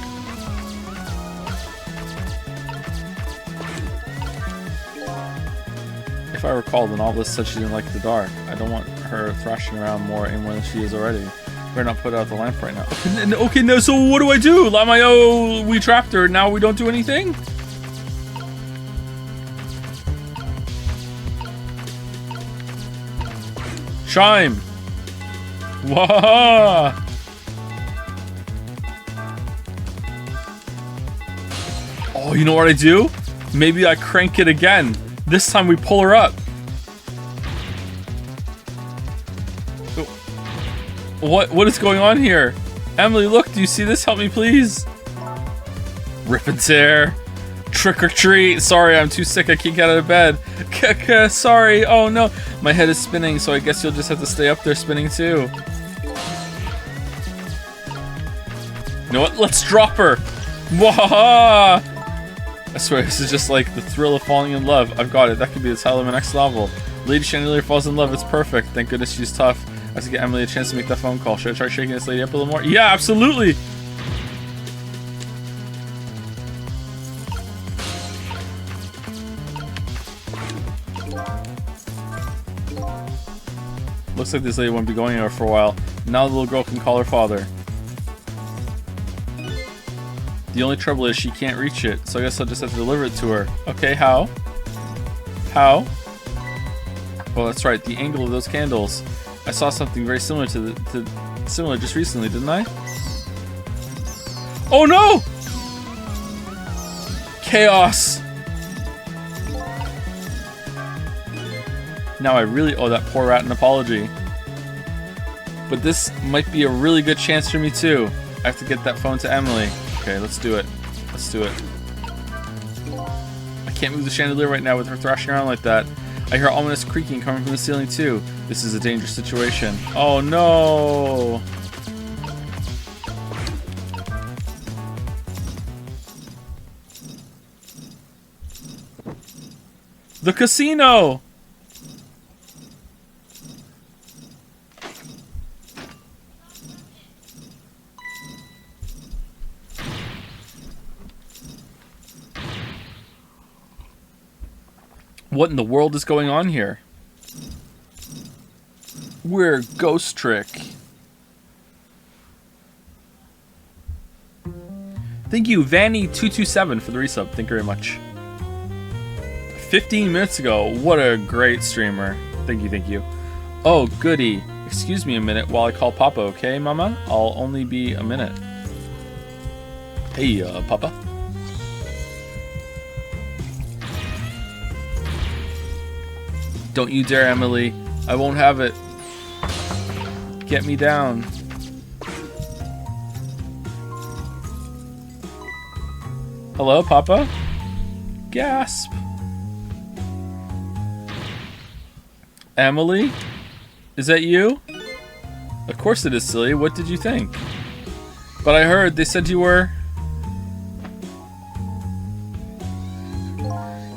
If I recall, the novelist said she didn't like the dark. I don't want her thrashing around more than she is already. Better not put out the lamp right now. Okay, no, so what do I do? Lamayo, we trapped her, now we don't do anything? Chime! Wah! Oh, you know what I do? Maybe I crank it again. This time we pull her up. What is going on here? Emily, look, do you see this? Help me, please. Rip and tear. Trick or treat. Sorry, I'm too sick. I can't get out of bed. Sorry. Oh, no. My head is spinning, so I guess you'll just have to stay up there spinning, too. You know what? Let's drop her. Wahaha! I swear, this is just like the thrill of falling in love. I've got it. That could be the title of my next novel. Lady Chandelier falls in love. It's perfect. Thank goodness she's tough. I have to get Emily a chance to make that phone call. Should I try shaking this lady up a little more? Yeah, absolutely! Looks like this lady won't be going anywhere for a while. Now the little girl can call her father. The only trouble is she can't reach it, so I guess I'll just have to deliver it to her. Okay, how? How? Oh, that's right, the angle of those candles. I saw something very similar similar just recently, didn't I? Oh no! Chaos! Now I really owe that poor rat an apology. But this might be a really good chance for me too. I have to get that phone to Emily. Okay, let's do it. Let's do it. I can't move the chandelier right now with her thrashing around like that. I hear ominous creaking coming from the ceiling too. This is a dangerous situation. Oh no! The casino! What in the world is going on here? We're Ghost Trick. Thank you, Vanny227 for the resub. Thank you very much. 15 minutes ago. What a great streamer. Thank you, thank you. Oh, goody. Excuse me a minute while I call Papa, okay, Mama? I'll only be a minute. Hey, Papa. Don't you dare, Emily. I won't have it. Get me down. Hello, Papa? Gasp. Emily? Is that you? Of course it is, silly. What did you think? But I heard they said you were...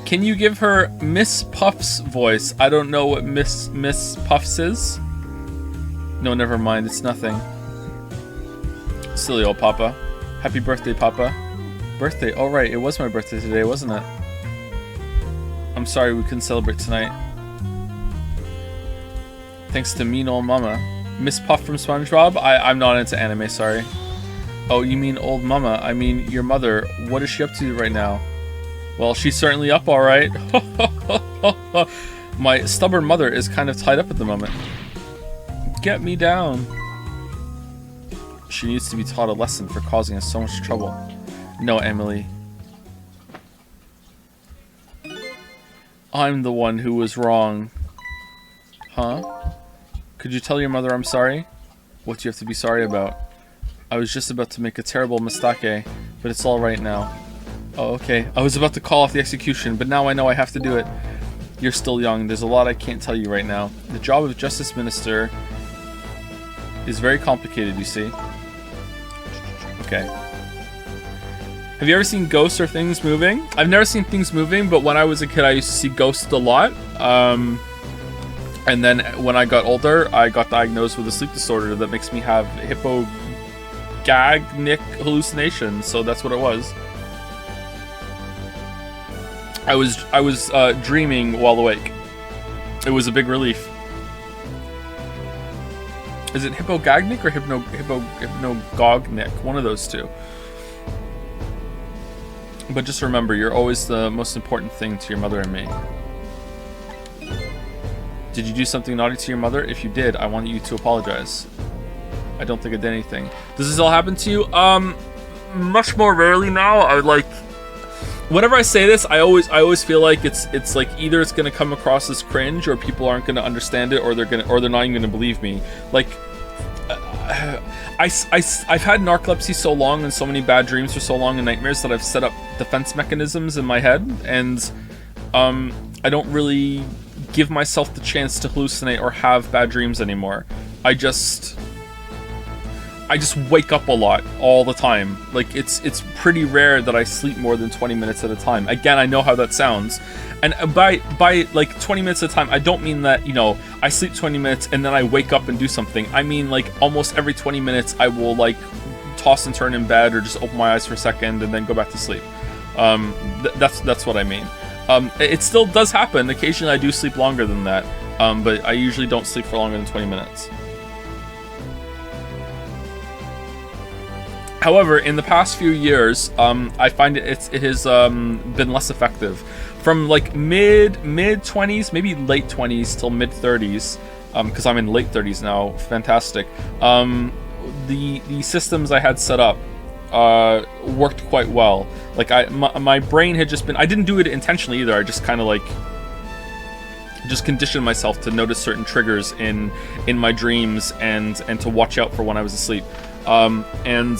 Can you give her Miss Puff's voice? I don't know what Miss Puffs is. No, never mind. It's nothing. Silly old Papa. Happy birthday, Papa. Birthday? Oh, right. It was my birthday today, wasn't it? I'm sorry we couldn't celebrate tonight. Thanks to mean old Mama. Miss Puff from SpongeBob? I'm not into anime, sorry. Oh, you mean old Mama? I mean your mother. What is she up to right now? Well, she's certainly up all right. My stubborn mother is kind of tied up at the moment. Get me down. She needs to be taught a lesson for causing us so much trouble. No, Emily. I'm the one who was wrong. Huh? Could you tell your mother I'm sorry? What do you have to be sorry about? I was just about to make a terrible mistake, but it's all right now. Oh, okay. I was about to call off the execution, but now I know I have to do it. You're still young. There's a lot I can't tell you right now. The job of Justice Minister is very complicated, you see. Okay. Have you ever seen ghosts or things moving? I've never seen things moving, but when I was a kid, I used to see ghosts a lot. And then when I got older, I got diagnosed with a sleep disorder that makes me have hypogagnic hallucinations. So that's what it was. I was dreaming while awake. It was a big relief. Is it hypogagnic or hypnogognic? One of those two. But just remember, you're always the most important thing to your mother and me. Did you do something naughty to your mother? If you did, I want you to apologize. I don't think I did anything. Does this all happen to you? Much more rarely now. I like... Whenever I say this, I always feel like it's like either it's gonna come across as cringe, or people aren't gonna understand it, or they're not even gonna believe me. Like, I've had narcolepsy so long and so many bad dreams for so long and nightmares that I've set up defense mechanisms in my head, and I don't really give myself the chance to hallucinate or have bad dreams anymore. I just wake up a lot all the time. Like, it's pretty rare that I sleep more than 20 minutes at a time. Again, I know how that sounds. And by like 20 minutes at a time, I don't mean that, you know, I sleep 20 minutes and then I wake up and do something. I mean, like, almost every 20 minutes I will, like, toss and turn in bed or just open my eyes for a second and then go back to sleep. That's what I mean. It still does happen. Occasionally I do sleep longer than that. But I usually don't sleep for longer than 20 minutes. However, in the past few years, I find it has been less effective. From like mid 20s, maybe late 20s till mid 30s, because I'm in late 30s now. Fantastic. The systems I had set up worked quite well. Like my brain had just been. I didn't do it intentionally either. I just kind of like just conditioned myself to notice certain triggers in my dreams and to watch out for when I was asleep. And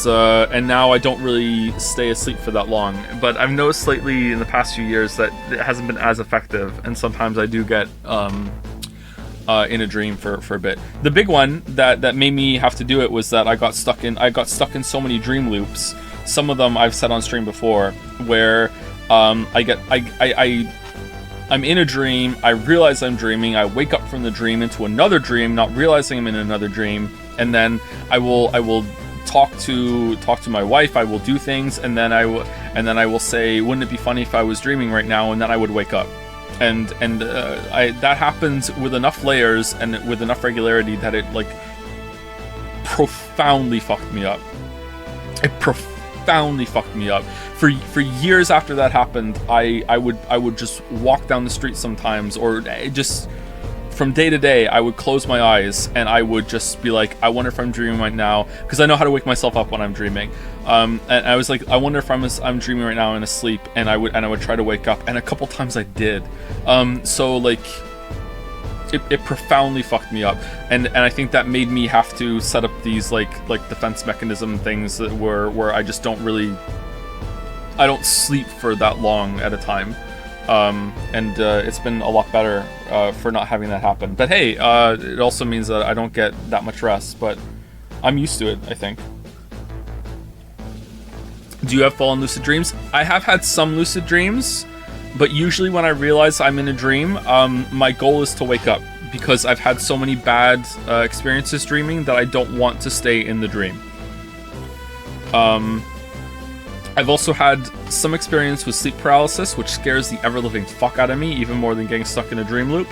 now I don't really stay asleep for that long. But I've noticed lately in the past few years that it hasn't been as effective, and sometimes I do get in a dream for a bit. The big one that made me have to do it was that I got stuck in so many dream loops. Some of them I've said on stream before, where I'm in a dream, I realize I'm dreaming, I wake up from the dream into another dream, not realizing I'm in another dream, and then I will talk to my wife, I will do things, and then I will say, wouldn't it be funny if I was dreaming right now, and then I would wake up. that happens with enough layers and with enough regularity that it like profoundly fucked me up. It profoundly fucked me up. For years after that happened, I would just walk down the street sometimes, or just from day to day, I would close my eyes and I would just be like, I wonder if I'm dreaming right now, because I know how to wake myself up when I'm dreaming. And I was like, I wonder if I'm dreaming right now in a sleep, and I would try to wake up, and a couple times I did. So like, it profoundly fucked me up, and I think that made me have to set up these like defense mechanism things that where I just don't sleep for that long at a time. It's been a lot better for not having that happen. But hey, it also means that I don't get that much rest, but I'm used to it, I think. Do you have full-on lucid dreams? I have had some lucid dreams, but usually when I realize I'm in a dream, my goal is to wake up, because I've had so many bad experiences dreaming that I don't want to stay in the dream. I've also had some experience with sleep paralysis, which scares the ever-living fuck out of me, even more than getting stuck in a dream loop.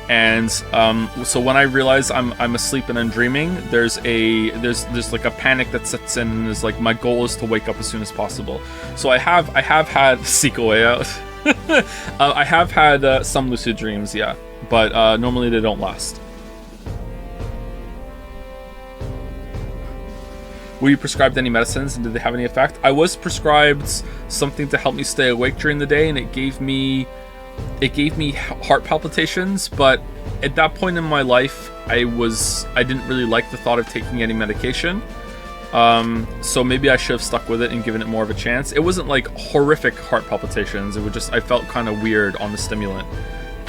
And so when I realize I'm asleep and I'm dreaming, there's like a panic that sets in, and is like, my goal is to wake up as soon as possible. So I have had seek a way out. I have had some lucid dreams, yeah, but normally they don't last. Were you prescribed any medicines, and did they have any effect? I was prescribed something to help me stay awake during the day, and it gave me heart palpitations, but at that point in my life, I didn't really like the thought of taking any medication. So maybe I should have stuck with it and given it more of a chance. It wasn't like horrific heart palpitations. It would just, I felt kind of weird on the stimulant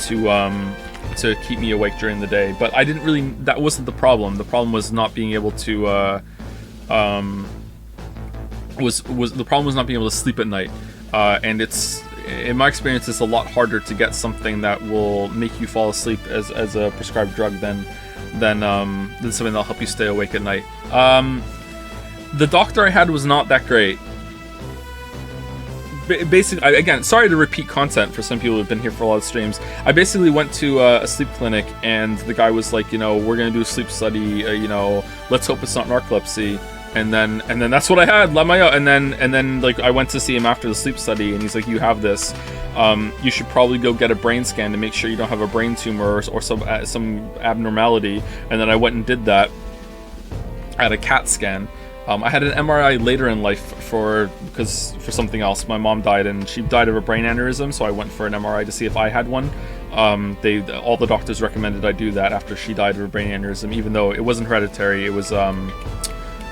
to keep me awake during the day. But that wasn't the problem. The problem was not being able to the problem was not being able to sleep at night, and it's, in my experience, it's a lot harder to get something that will make you fall asleep as a prescribed drug than something that'll help you stay awake at night. The doctor I had was not that great. Basically, again, sorry to repeat content for some people who've been here for a lot of streams. I basically went to a sleep clinic, and the guy was like, we're gonna do a sleep study. Let's hope it's not narcolepsy. And then that's what I had. And then like I went to see him after the sleep study, and he's like, you have this. You should probably go get a brain scan to make sure you don't have a brain tumor or some abnormality. And then I went and did that. I had a CAT scan. I had an MRI later in life for something else. My mom died, and she died of a brain aneurysm, so I went for an MRI to see if I had one. All the doctors recommended I do that after she died of a brain aneurysm, even though it wasn't hereditary. It was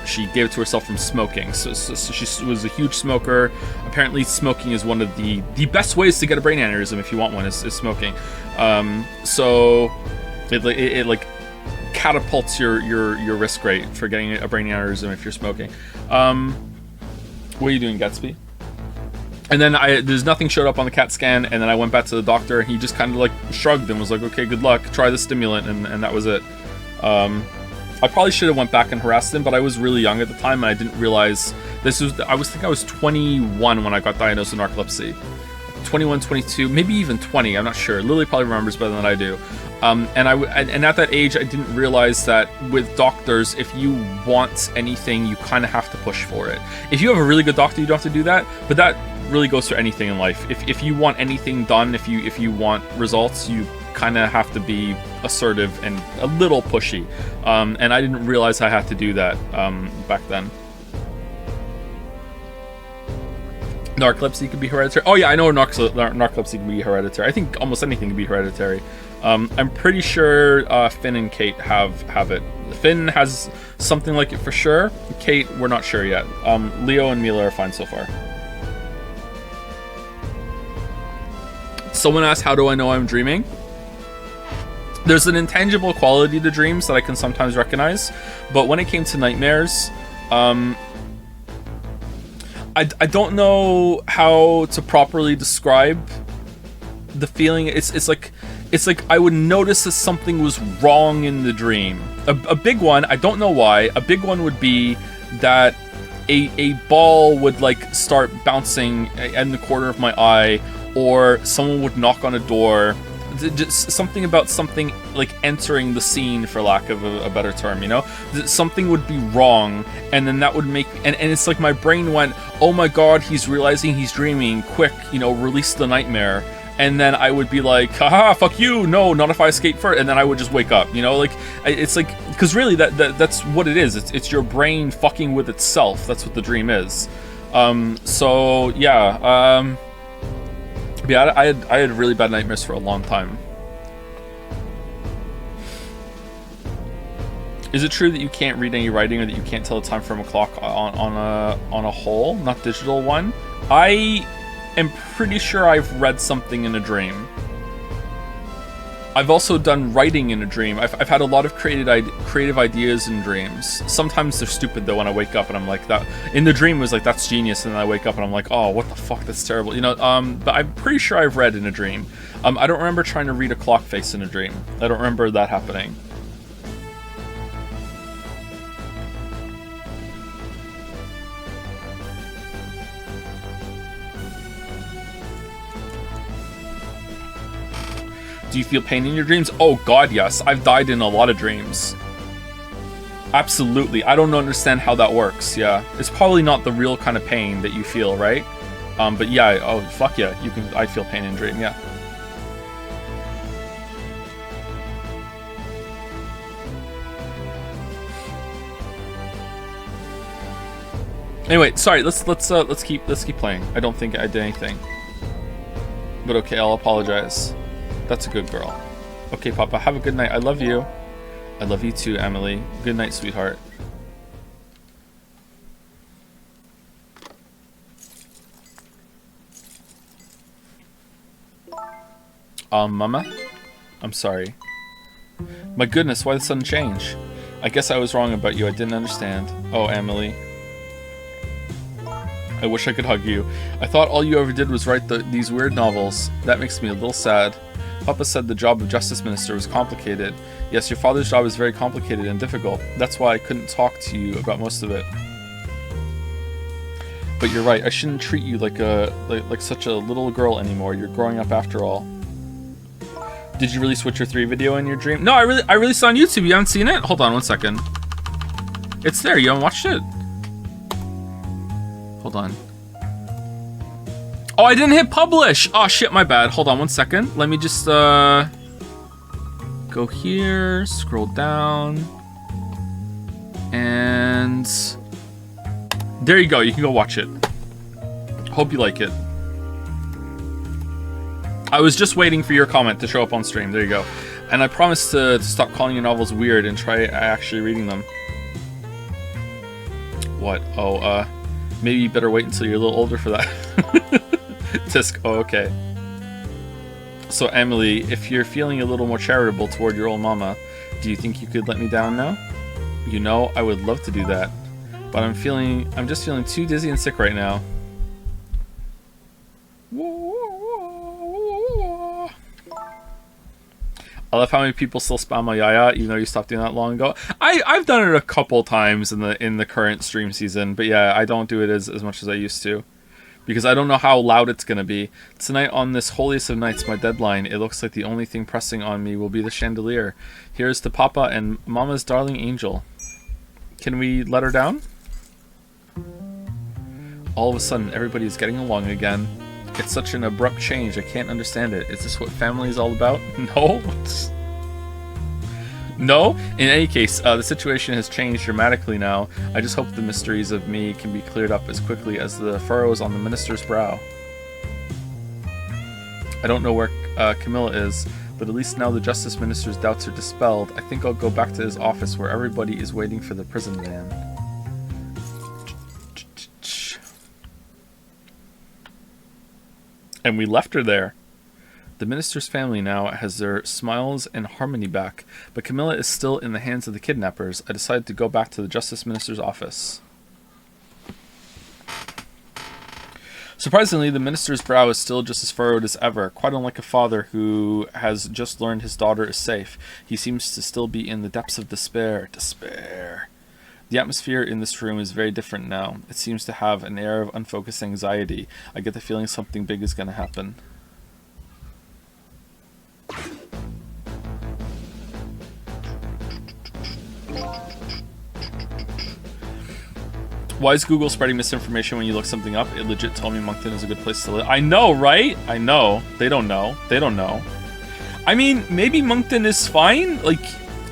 she gave it to herself from smoking. So she was a huge smoker. Apparently, smoking is one of the best ways to get a brain aneurysm if you want one. Is smoking. So it like catapults your risk rate for getting a brain aneurysm if you're smoking. What are you doing, Gatsby? And then there's nothing showed up on the CAT scan, and then I went back to the doctor, and he just kind of like shrugged and was like, okay, good luck, try the stimulant, and that was it. I probably should have went back and harassed him, but I was really young at the time, and I didn't realize I was 21 when I got diagnosed with narcolepsy. 21, 22, maybe even 20, I'm not sure. Lily probably remembers better than I do. And at that age, I didn't realize that with doctors, if you want anything, you kind of have to push for it. If you have a really good doctor, you don't have to do that, but that really goes for anything in life. If you want anything done, if you want results, you kind of have to be assertive and a little pushy. And I didn't realize I had to do that back then. Narcolepsy could be hereditary. Oh yeah, I know narcolepsy can be hereditary. I think almost anything can be hereditary. I'm pretty sure Finn and Kate have it. Finn has something like it for sure. Kate, we're not sure yet. Leo and Mila are fine so far. Someone asked, how do I know I'm dreaming? There's an intangible quality to dreams that I can sometimes recognize, but when it came to nightmares, I don't know how to properly describe the feeling. It's like I would notice that something was wrong in the dream. A big one, I don't know why, a big one would be that a ball would like start bouncing in the corner of my eye, or someone would knock on a door. Just something about something like entering the scene, for lack of a better term, you know? Something would be wrong, and then that would make... And it's like my brain went, oh my god, he's realizing he's dreaming. Quick, you know, release the nightmare. And then I would be like, haha, fuck you, no, not if I escape first. And then I would just wake up, you know? Like, it's like... Because really, that's what it is. It's your brain fucking with itself. That's what the dream is. So, yeah, yeah, I had really bad nightmares for a long time. Is it true that you can't read any writing, or that you can't tell the time from a clock on a whole, not digital one? I am pretty sure I've read something in a dream. I've also done writing in a dream. I've had a lot of creative ideas in dreams. Sometimes they're stupid though when I wake up and I'm like, that in the dream it was like, that's genius, and then I wake up and I'm like, oh, what the fuck, that's terrible, you know. But I'm pretty sure I've read in a dream. I don't remember trying to read a clock face in a dream. I don't remember that happening. Do you feel pain in your dreams? Oh god, yes. I've died in a lot of dreams. Absolutely. I don't understand how that works, yeah. It's probably not the real kind of pain that you feel, right? But yeah, oh fuck yeah, I feel pain in dream, yeah. Anyway, sorry, let's keep playing. I don't think I did anything. But okay, I'll apologize. That's a good girl. Okay, Papa, have a good night. I love you. I love you too, Emily. Good night, sweetheart. Mama? I'm sorry. My goodness, why the sudden change? I guess I was wrong about you. I didn't understand. Oh, Emily. I wish I could hug you. I thought all you ever did was write these weird novels. That makes me a little sad. Papa said the job of Justice Minister was complicated. Yes, your father's job is very complicated and difficult. That's why I couldn't talk to you about most of it. But you're right, I shouldn't treat you like such a little girl anymore. You're growing up after all. Did you release Witcher 3 video in your dream? No, I released it on YouTube. You haven't seen it? Hold on one second. It's there. You haven't watched it? Hold on. Oh, I didn't hit publish! Oh shit, my bad. Hold on one second. Let me just go here, scroll down, and there you go. You can go watch it. Hope you like it. I was just waiting for your comment to show up on stream. There you go. And I promise to stop calling your novels weird and try actually reading them. What? Oh, maybe you better wait until you're a little older for that. Tisk, oh, okay. So, Emily, if you're feeling a little more charitable toward your old mama, do you think you could let me down now? You know, I would love to do that. But I'm just feeling too dizzy and sick right now. I love how many people still spam my yaya, even though you stopped doing that long ago. I've done it a couple times in the current stream season, but yeah, I don't do it as much as I used to. Because I don't know how loud it's going to be. Tonight on this holiest of nights, my deadline, it looks like the only thing pressing on me will be the chandelier. Here's to Papa and Mama's darling angel. Can we let her down? All of a sudden, everybody's getting along again. It's such an abrupt change, I can't understand it. Is this what family is all about? No? No? In any case, the situation has changed dramatically now. I just hope the mysteries of me can be cleared up as quickly as the furrows on the minister's brow. I don't know where Camilla is, but at least now the Justice Minister's doubts are dispelled. I think I'll go back to his office where everybody is waiting for the prison man. And we left her there. The minister's family now has their smiles and harmony back, but Camilla is still in the hands of the kidnappers. I decided to go back to the Justice Minister's office. Surprisingly, the minister's brow is still just as furrowed as ever, quite unlike a father who has just learned his daughter is safe. He seems to still be in the depths of despair. Despair. The atmosphere in this room is very different now. It seems to have an air of unfocused anxiety. I get the feeling something big is going to happen. Why is Google spreading misinformation when you look something up? It legit told me Moncton is a good place to live. I know, right? I know. They don't know. They don't know. I mean, maybe Moncton is fine. Like,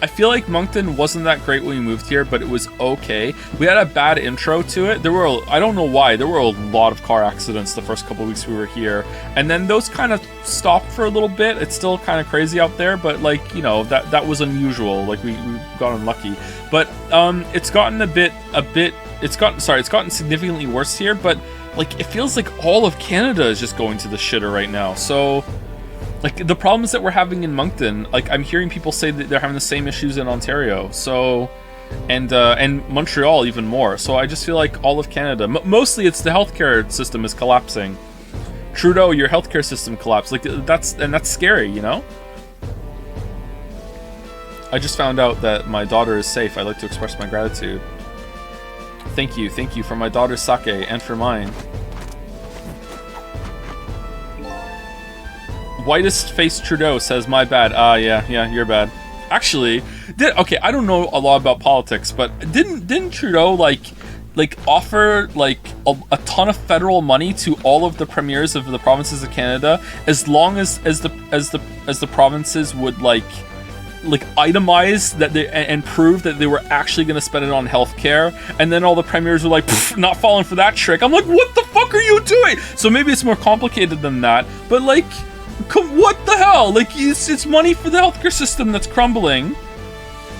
I feel like Moncton wasn't that great when we moved here, but it was okay. We had a bad intro to it. There were, I don't know why, there were a lot of car accidents the first couple weeks we were here. And then those kind of stopped for a little bit. It's still kind of crazy out there, but like, you know, that was unusual. Like we got unlucky. But it's gotten it's gotten significantly worse here, but like it feels like all of Canada is just going to the shitter right now. So like the problems that we're having in Moncton, like I'm hearing people say that they're having the same issues in Ontario. So and Montreal even more. So I just feel like all of Canada, mostly it's the healthcare system is collapsing. Trudeau, your healthcare system collapsed. Like that's scary, you know? I just found out that my daughter is safe. I'd like to express my gratitude. Thank you for my daughter's sake and for mine. Whitest face Trudeau says, my bad. Yeah, you're bad. Actually, okay, I don't know a lot about politics, but didn't Trudeau like offer like a ton of federal money to all of the premiers of the provinces of Canada as long as the provinces would like itemize that they and prove that they were actually going to spend it on healthcare, and then all the premiers were like, not falling for that trick. I'm like, what the fuck are you doing? So maybe it's more complicated than that, but like, what the hell? Like, it's money for the healthcare system that's crumbling.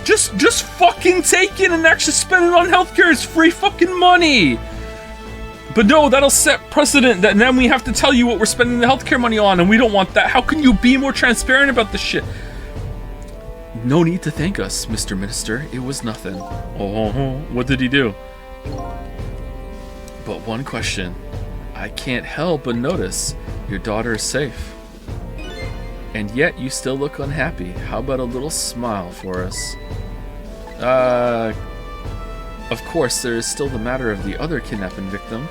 Just fucking take it and actually spend it on healthcare. It's free fucking money. But no, that'll set precedent that then we have to tell you what we're spending the healthcare money on, and we don't want that. How can you be more transparent about this shit? No need to thank us, Mr. Minister. It was nothing. Oh, what did he do? But one question. I can't help but notice your daughter is safe. And yet you still look unhappy. How about a little smile for us? Of course, there is still the matter of the other kidnapping victim.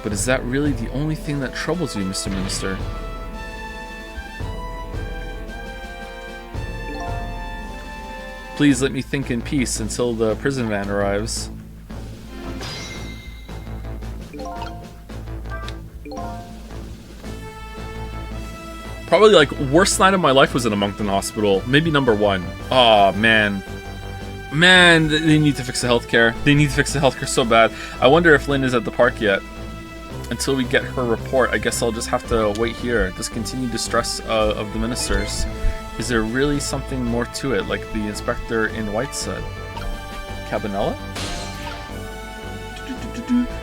But is that really the only thing that troubles you, Mr. Minister? Please let me think in peace until the prison van arrives. Probably like worst night of my life was in a Moncton hospital. Maybe number one. Oh man. Man, they need to fix the healthcare. They need to fix the healthcare so bad. I wonder if Lynn is at the park yet. Until we get her report, I guess I'll just have to wait here. Discontinued distress of the ministers. Is there really something more to it, like the inspector in White said? Cabanella?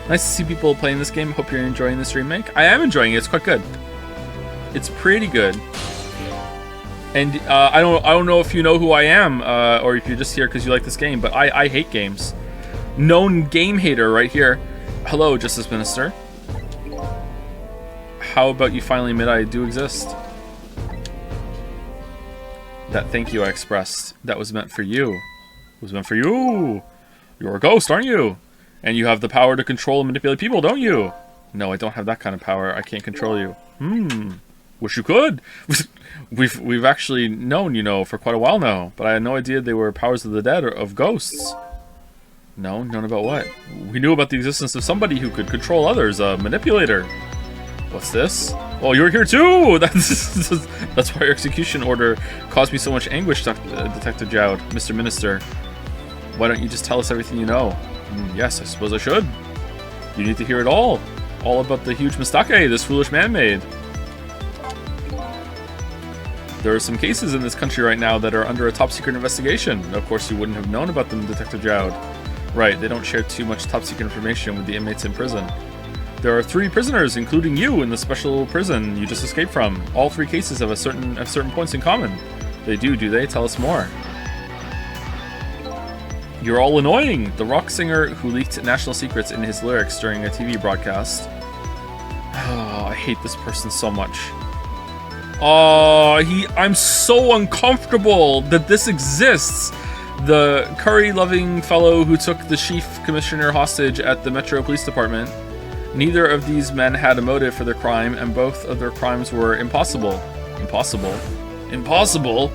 Nice to see people playing this game. Hope you're enjoying this remake. I am enjoying it. It's quite good. It's pretty good. And I don't know if you know who I am, or if you're just here because you like this game, but I hate games. Known game hater right here. Hello, Justice Minister. How about you finally admit I do exist? That thank you I expressed, that was meant for you. It was meant for you. You're a ghost, aren't you? And you have the power to control and manipulate people, don't you? No, I don't have that kind of power. I can't control you. Wish you could. We've actually known, you know, for quite a while now, but I had no idea they were powers of the dead or of ghosts. No, known about what? We knew about the existence of somebody who could control others, a manipulator. What's this? Oh, you're here too! That's why your execution order caused me so much anguish, Detective Jowd. Mr. Minister, why don't you just tell us everything you know? Yes, I suppose I should. You need to hear it all. All about the huge mistake this foolish man made. There are some cases in this country right now that are under a top-secret investigation. Of course, you wouldn't have known about them, Detective Jowd. Right, they don't share too much top-secret information with the inmates in prison. There are 3 prisoners, including you, in the special prison you just escaped from. All 3 cases have certain points in common. They do they? Tell us more. You're all annoying! The rock singer who leaked national secrets in his lyrics during a TV broadcast. Oh, I hate this person so much. Oh, I'm so uncomfortable that this exists. The curry-loving fellow who took the chief commissioner hostage at the Metro Police Department. Neither of these men had a motive for their crime, and both of their crimes were impossible. Impossible? Impossible?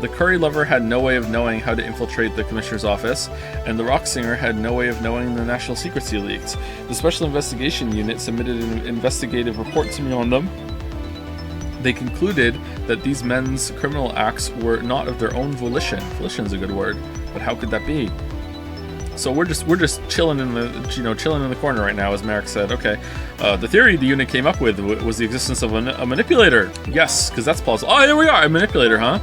The curry lover had no way of knowing how to infiltrate the commissioner's office, and the rock singer had no way of knowing the national secrets he leaked. The Special Investigation Unit submitted an investigative report to me on them. They concluded that these men's criminal acts were not of their own volition. Volition is a good word, but how could that be? So we're just chilling in the corner right now, as Merrick said. Okay, the theory the unit came up with was the existence of a manipulator. Yes, because that's plausible. Oh, there we are, a manipulator, huh?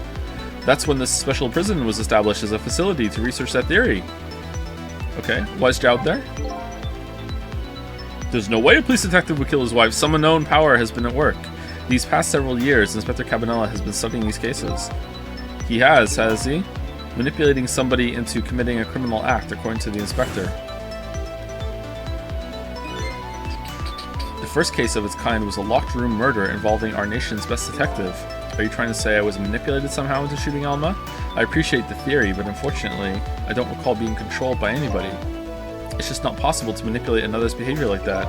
That's when the special prison was established as a facility to research that theory. Okay, why is Jowd there? There's no way a police detective would kill his wife. Some unknown power has been at work. These past several years, Inspector Cabanela has been studying these cases. He has he? Manipulating somebody into committing a criminal act, according to the inspector. The first case of its kind was a locked room murder involving our nation's best detective. Are you trying to say I was manipulated somehow into shooting Alma? I appreciate the theory, but unfortunately, I don't recall being controlled by anybody. It's just not possible to manipulate another's behavior like that.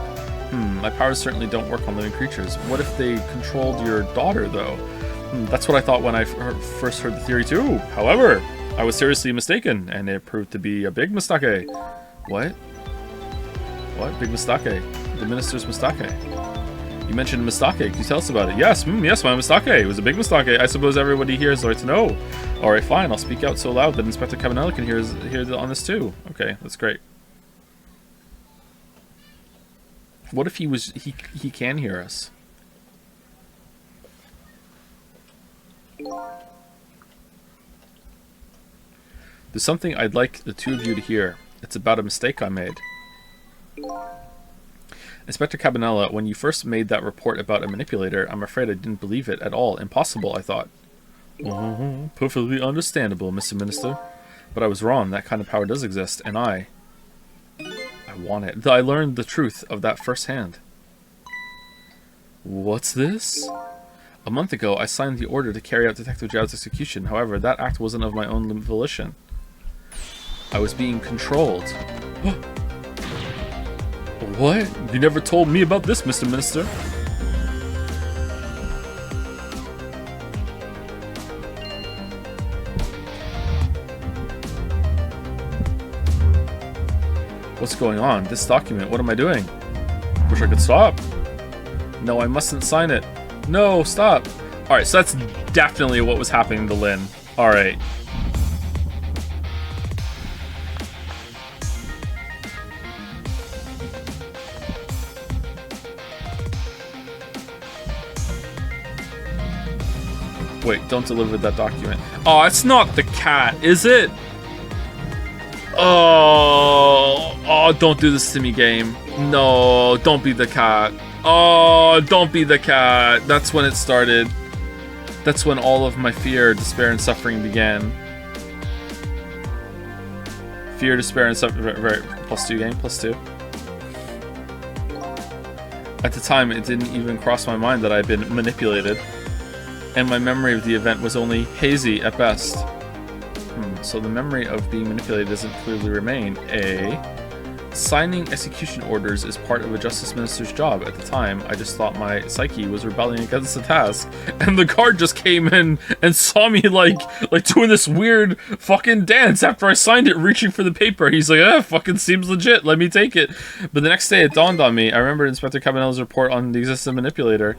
My powers certainly don't work on living creatures. What if they controlled your daughter, though? That's what I thought when I first heard the theory, too. However, I was seriously mistaken, and it proved to be a big mistake. What? What? Big mistake? The minister's mistake. You mentioned mistake. Can you tell us about it? Yes, yes, my mistake. It was a big mistake. I suppose everybody here is right to know. Alright, fine. I'll speak out so loud that Inspector Cabanela can hear on this too. Okay, that's great. What if he can hear us? There's something I'd like the two of you to hear. It's about a mistake I made. Inspector Cabanela, when you first made that report about a manipulator, I'm afraid I didn't believe it at all. Impossible, I thought. Perfectly understandable, Mr. Minister. But I was wrong. That kind of power does exist, and I want it. I learned the truth of that firsthand. What's this? A month ago, I signed the order to carry out Detective Jowd's execution. However, that act wasn't of my own volition. I was being controlled. What? You never told me about this, Mr. Minister. What's going on? This document, what am I doing? Wish I could stop. No, I mustn't sign it. No, stop. Alright, so that's definitely what was happening to Lynn. Alright. Wait, don't deliver that document. Oh, it's not the cat, is it? Oh, don't do this to me, game. No, don't be the cat. Oh, don't be the cat. That's when it started. That's when all of my fear, despair, and suffering began. Fear, despair, and suffering. Right, +2 game, +2. At the time, it didn't even cross my mind that I'd been manipulated. And my memory of the event was only hazy at best. So the memory of being manipulated doesn't clearly remain. Signing execution orders is part of a justice minister's job. At the time, I just thought my psyche was rebelling against the task, and the guard just came in and saw me like doing this weird fucking dance after I signed it, reaching for the paper. He's like, fucking seems legit, let me take it. But the next day it dawned on me. I remembered Inspector Cabanela's report on the existence of manipulator.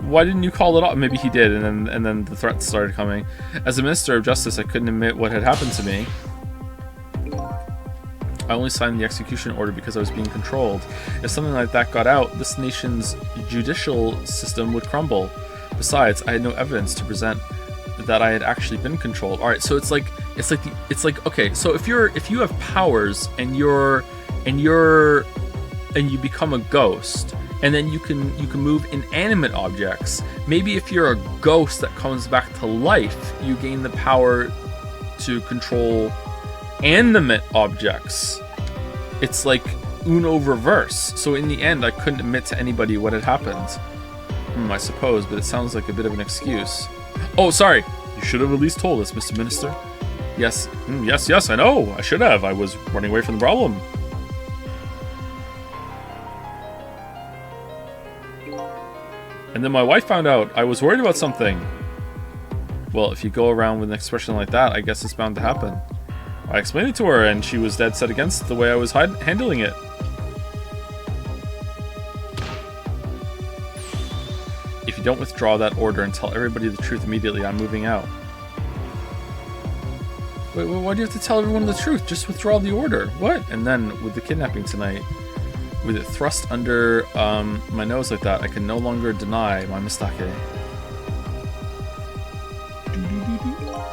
Why didn't you call it off? Maybe he did, and then the threats started coming. As a Minister of Justice, I couldn't admit what had happened to me. I only signed the execution order because I was being controlled. If something like that got out, this nation's judicial system would crumble. Besides, I had no evidence to present that I had actually been controlled. All right, so it's like okay. So if you have powers and you become a ghost, and then you can move inanimate objects. Maybe if you're a ghost that comes back to life, you gain the power to control animate objects. It's like Uno reverse. So in the end, I couldn't admit to anybody what had happened. I suppose, but it sounds like a bit of an excuse. Oh, sorry. You should have at least told us, Mr. Minister. Yes, yes, I know. I should have. I was running away from the problem. And then my wife found out. I was worried about something. Well, if you go around with an expression like that, I guess it's bound to happen. I explained it to her, and she was dead set against the way I was handling it. If you don't withdraw that order and tell everybody the truth immediately, I'm moving out. Wait, why do you have to tell everyone the truth? Just withdraw the order. What? And then, with the kidnapping tonight, with it thrust under my nose like that, I can no longer deny my mistake.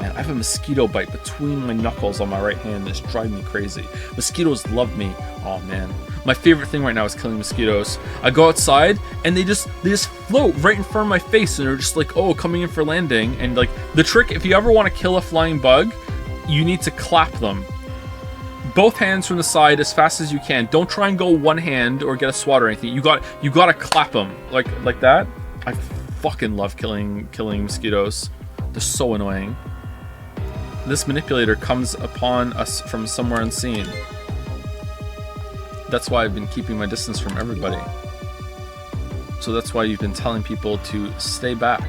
Man, I have a mosquito bite between my knuckles on my right hand that's driving me crazy. Mosquitoes love me. Oh man. My favorite thing right now is killing mosquitoes. I go outside and they just float right in front of my face and they're just like, oh, coming in for landing. And like the trick, if you ever want to kill a flying bug, you need to clap them. Both hands from the side as fast as you can. Don't try and go one hand or get a swat or anything. You gotta clap them like that. I fucking love killing mosquitoes. They're so annoying. This manipulator comes upon us from somewhere unseen. That's why I've been keeping my distance from everybody. So that's why you've been telling people to stay back.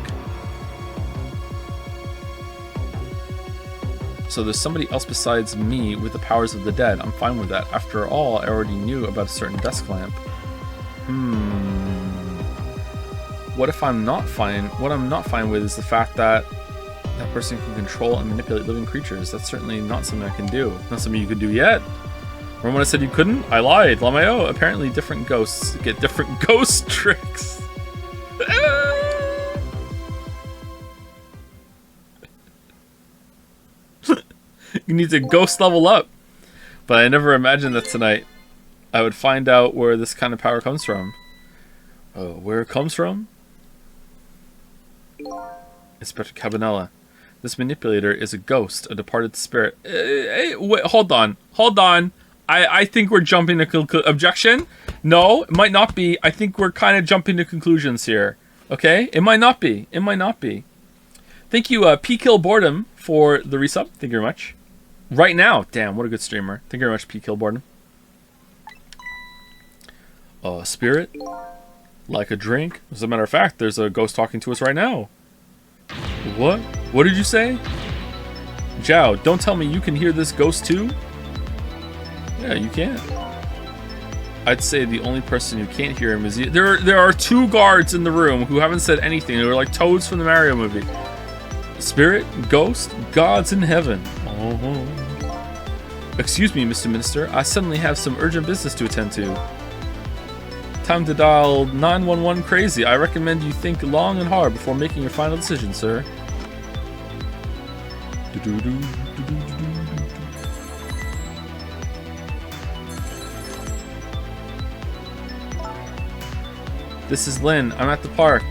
So there's somebody else besides me with the powers of the dead. I'm fine with that. After all, I already knew about a certain desk lamp. What if I'm not fine? What I'm not fine with is the fact that that person can control and manipulate living creatures. That's certainly not something I can do. Not something you could do yet. Remember when I said you couldn't? I lied. LMAO. Apparently different ghosts get different ghost tricks. You need to ghost level up. But I never imagined that tonight I would find out where this kind of power comes from. Where it comes from? Inspector Cabanela. This manipulator is a ghost, a departed spirit. Wait, hold on. I think we're jumping to objection. No, it might not be. I think we're kind of jumping to conclusions here. Okay? It might not be. Thank you, P-Kill Boredom, for the resub. Thank you very much. Right now. Damn, what a good streamer. Thank you very much, P-Kill Boredom. Spirit? Like a drink? As a matter of fact, there's a ghost talking to us right now. What? What did you say? Zhao, don't tell me you can hear this ghost too? Yeah, you can. I'd say the only person who can't hear him is you. There are two guards in the room who haven't said anything. They were like Toads from the Mario movie. Spirit, ghost, gods in heaven. Oh. Excuse me, Mr. Minister. I suddenly have some urgent business to attend to. Time to dial 911 crazy. I recommend you think long and hard before making your final decision, sir. This is Lynn. I'm at the park.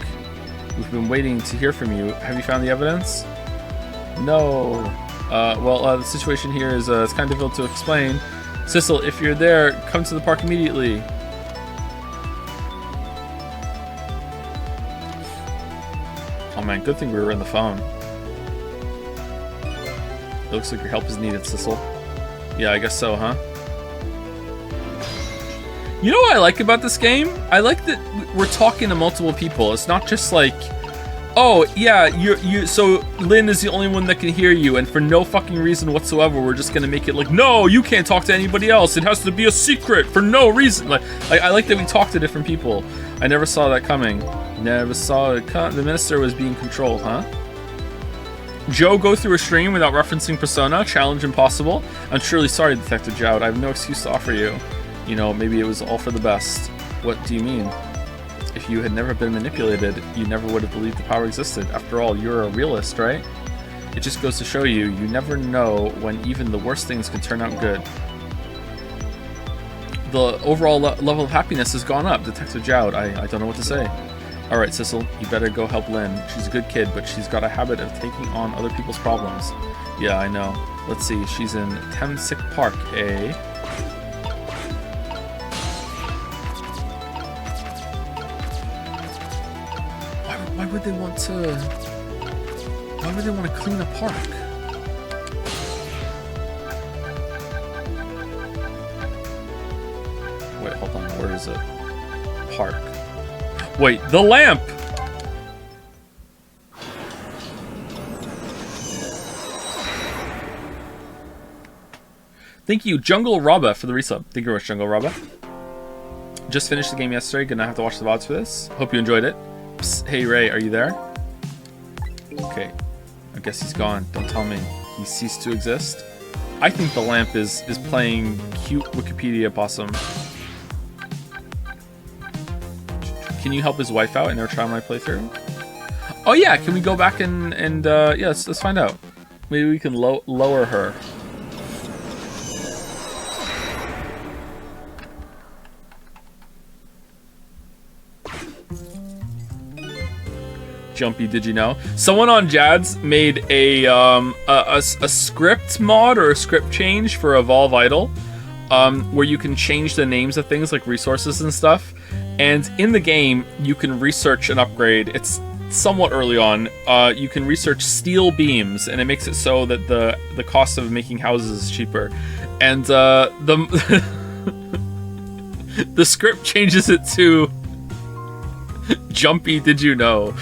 We've been waiting to hear from you. Have you found the evidence? No. The situation here is it's kind of difficult to explain. Sissel, if you're there, come to the park immediately. Oh man, good thing we were on the phone. It looks like your help is needed, Sissel. Yeah, I guess so, huh? You know what I like about this game? I like that we're talking to multiple people. It's not just like, oh yeah, so Lynn is the only one that can hear you, and for no fucking reason whatsoever, we're just gonna make it like, no, you can't talk to anybody else. It has to be a secret for no reason. Like, I like that we talk to different people. I never saw that coming. Never saw it come. The minister was being controlled, huh? Joe, go through a stream without referencing Persona. Challenge impossible. I'm truly sorry, Detective Jowd. I have no excuse to offer you. You know, maybe it was all for the best. What do you mean? If you had never been manipulated, you never would have believed the power existed. After all, you're a realist, right? It just goes to show you, you never know when even the worst things can turn out good. The overall level of happiness has gone up, Detective Jowd. I don't know what to say. Alright, Sissel, you better go help Lynn. She's a good kid, but she's got a habit of taking on other people's problems. Yeah, I know. Let's see, she's in Temsic Park, eh? Why would they want to clean a park? Wait, hold on, where is it? Park. Wait, the lamp! Thank you, Jungle Robba, for the resub. Thank you very much, Jungle Robba. Just finished the game yesterday. Gonna have to watch the VODs for this. Hope you enjoyed it. Psst, hey, Ray, are you there? Okay. I guess he's gone. Don't tell me. He ceased to exist. I think the lamp is playing cute Wikipedia possum. Can you help his wife out? I never tried my playthrough. Oh yeah, can we go back and yeah, let's find out. Maybe we can lower her. Jumpy, did you know? Someone on Jads made a script mod or a script change for Evolve Idol, where you can change the names of things like resources and stuff. And in the game, you can research an upgrade. It's somewhat early on. You can research steel beams, and it makes it so that the cost of making houses is cheaper. And the the script changes it to Jumpy, did you know?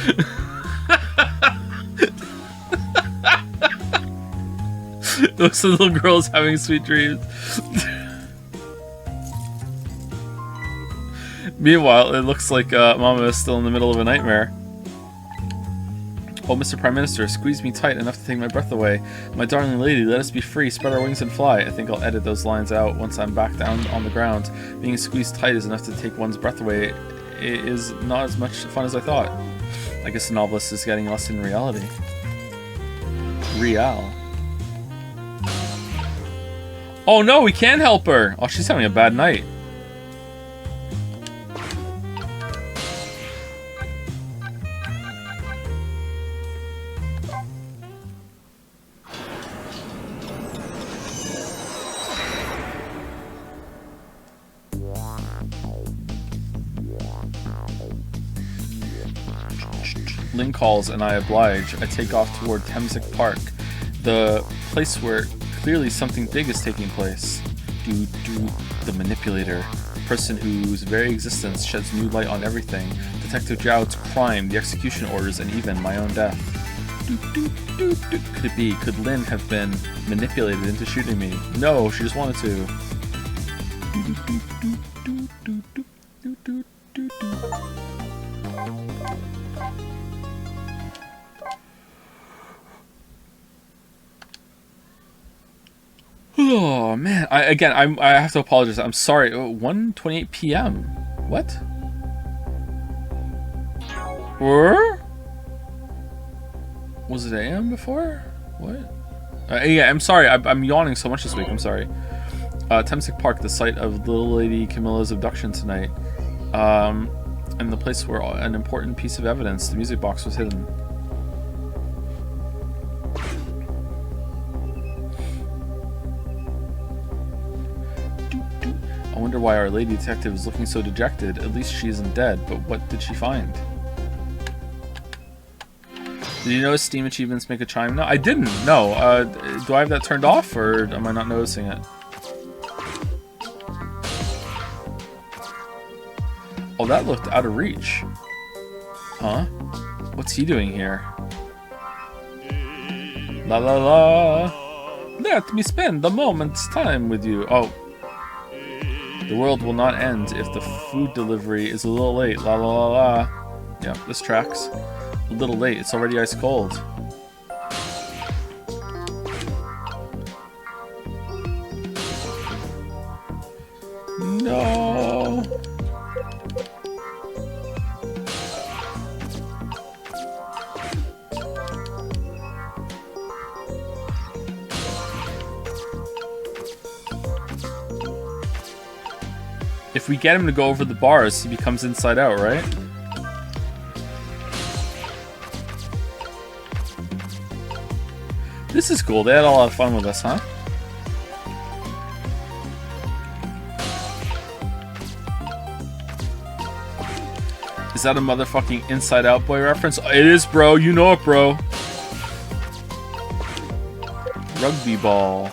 Looks like the little girl's having sweet dreams. Meanwhile, it looks like Mama is still in the middle of a nightmare. Oh, Mr. Prime Minister, squeeze me tight enough to take my breath away. My darling lady, let us be free, spread our wings and fly. I think I'll edit those lines out once I'm back down on the ground. Being squeezed tight is enough to take one's breath away. It is not as much fun as I thought. I guess the novelist is getting lost in reality. Real. Oh no, we can't help her! Oh, she's having a bad night. Lynn calls and I oblige. I take off toward Temsic Park, the place where clearly something big is taking place. The manipulator, person whose very existence sheds new light on everything. Detective Zhao's crime, the execution orders, and even my own death. Could it be? Could Lynn have been manipulated into shooting me? No, she just wanted to. Oh man! I have to apologize. I'm sorry. 1:28 p.m. What? Or was it a.m. before? What? Yeah, I'm sorry. I'm yawning so much this week. I'm sorry. Temsic Park, the site of little lady Camilla's abduction tonight, and the place where an important piece of evidence, the music box, was hidden. I wonder why our lady detective is looking so dejected. At least she isn't dead, but what did she find? Did you notice Steam achievements make a chime now? I didn't, no. Do I have that turned off, or am I not noticing it? Oh, that looked out of reach. Huh? What's he doing here? La la la. Let me spend the moment's time with you. Oh. The world will not end if the food delivery is a little late. La la la la. Yeah, this tracks. A little late. It's already ice cold. No. If we get him to go over the bars, he becomes inside out, right? This is cool. They had a lot of fun with us, huh? Is that a motherfucking Inside Out Boy reference? It is, bro. You know it, bro. Rugby ball.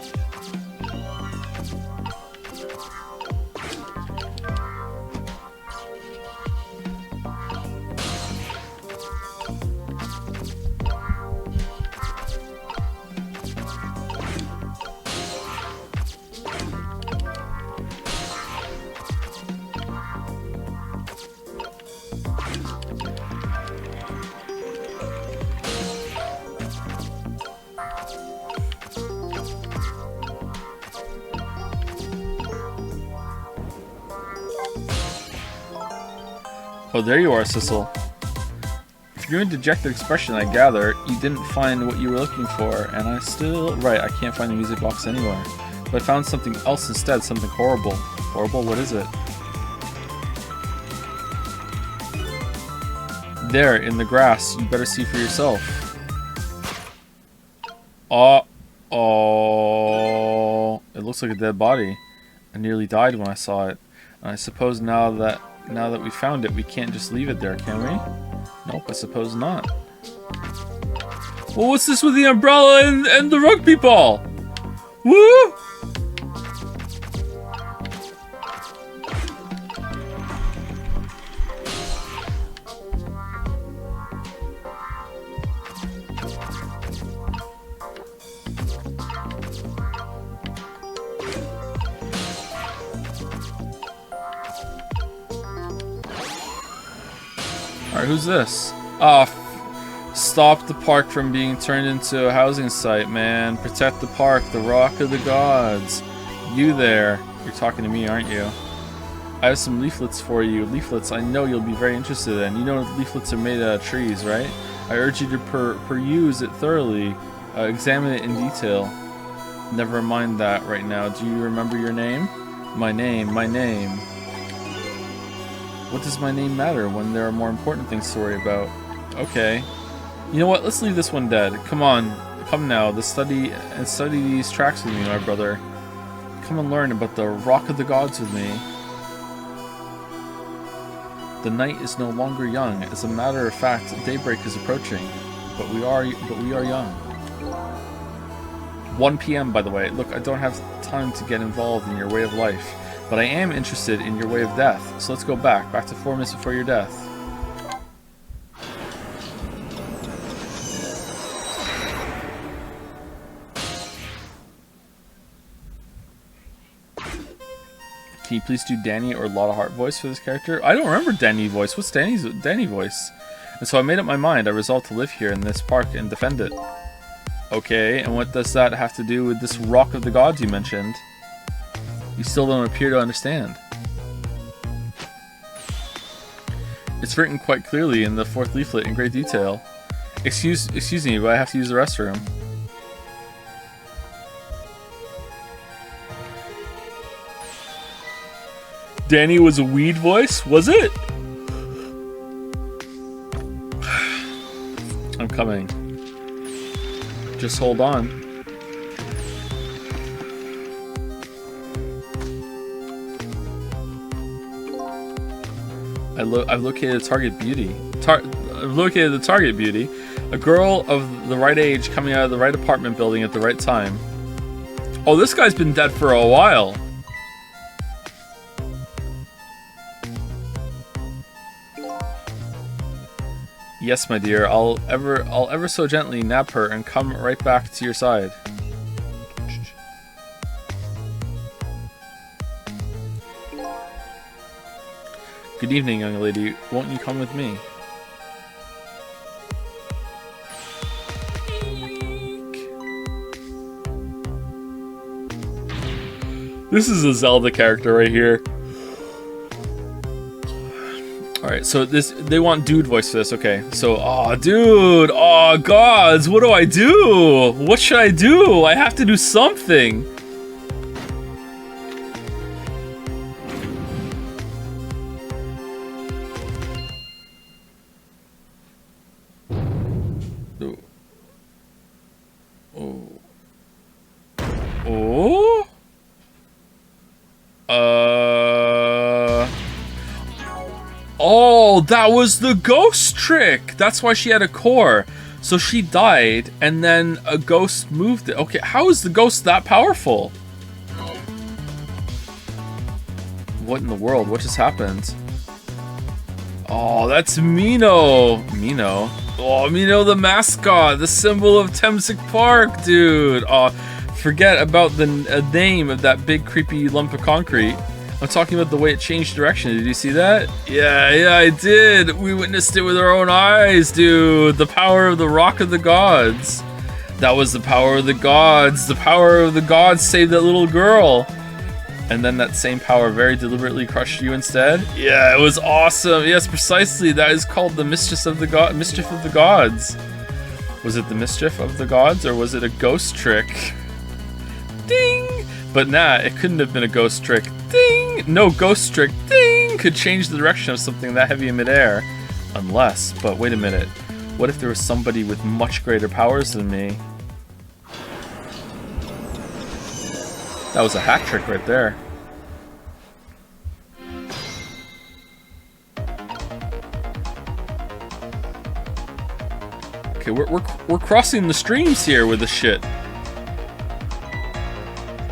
Oh, there you are, Sissel. From your dejected expression, I gather you didn't find what you were looking for, and I still... Right, I can't find the music box anywhere. But I found something else instead, something horrible. Horrible? What is it? There, in the grass. You better see for yourself. Oh, it looks like a dead body. I nearly died when I saw it. And I suppose now that we found it, we can't just leave it there, can we? Nope, I suppose not. Well, what's this with the umbrella and the rugby ball? Woo! Alright, who's this? Stop the park from being turned into a housing site, man. Protect the park, the rock of the gods. You there. You're talking to me, aren't you? I have some leaflets for you. Leaflets I know you'll be very interested in. You know leaflets are made out of trees, right? I urge you to peruse it thoroughly. Examine it in detail. Never mind that right now. Do you remember your name? My name. What does my name matter when there are more important things to worry about? Okay. You know what? Let's leave this one dead. Come on. Come now. Study these tracks with me, my brother. Come and learn about the Rock of the Gods with me. The night is no longer young. As a matter of fact, daybreak is approaching. But we are young. 1 p.m. by the way. Look, I don't have time to get involved in your way of life. But I am interested in your way of death, so let's go back to 4 minutes before your death. Can you please do Danny or Lotta Hart voice for this character? I don't remember Danny voice. What's Danny voice? And so I made up my mind. I resolved to live here in this park and defend it. Okay, and what does that have to do with this Rock of the Gods you mentioned? You still don't appear to understand. It's written quite clearly in the 4th leaflet in great detail. Excuse me, but I have to use the restroom. Danny was a weed voice, was it? I'm coming. Just hold on. I've located the target beauty. I've located the target beauty. A girl of the right age coming out of the right apartment building at the right time. Oh, this guy's been dead for a while. Yes, my dear. I'll ever so gently nab her and come right back to your side. Good evening, young lady. Won't you come with me? This is a Zelda character right here. Alright, so they want dude voice for this, okay. So, oh dude, oh gods, what do I do? What should I do? I have to do something. Oh, that was the ghost trick! That's why she had a core. So she died, and then a ghost moved it. Okay, how is the ghost that powerful? What in the world? What just happened? Oh, that's Mino! Mino? Oh, Mino the mascot! The symbol of Temsic Park, dude! Oh, forget about the name of that big creepy lump of concrete. I'm talking about the way it changed direction. Did you see that? Yeah, I did. We witnessed it with our own eyes, dude. The power of the Rock of the Gods. That was the power of the gods. The power of the gods saved that little girl. And then that same power very deliberately crushed you instead? Yeah, it was awesome. Yes, precisely. That is called the mischief of the gods. Was it the mischief of the gods, or was it a ghost trick? Ding! But nah, it couldn't have been a ghost trick. Ding! No ghost trick. Ding! Could change the direction of something that heavy in midair. Unless, but wait a minute. What if there was somebody with much greater powers than me? That was a hat trick right there. Okay, we're crossing the streams here with this shit.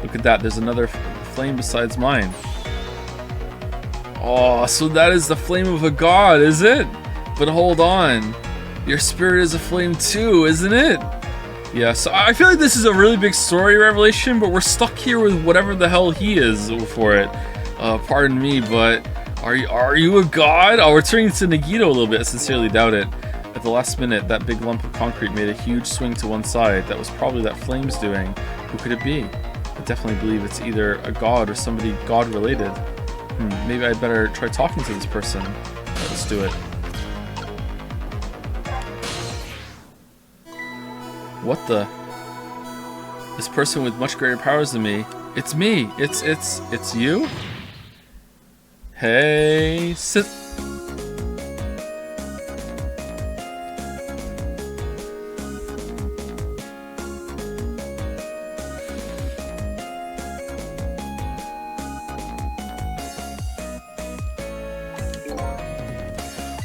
Look at that, there's another flame besides mine. Oh, so that is the flame of a god, is it? But hold on. Your spirit is a flame too, isn't it? Yeah, so I feel like this is a really big story revelation, but we're stuck here with whatever the hell he is for it. Pardon me, but are you a god? Oh, we're turning to Nagito a little bit. I sincerely doubt it. At the last minute, that big lump of concrete made a huge swing to one side. That was probably that flame's doing. Who could it be? I definitely believe it's either a god or somebody god-related. Maybe I'd better try talking to this person. Let's do it. What the? This person with much greater powers than me. It's me. It's you? Hey, sit.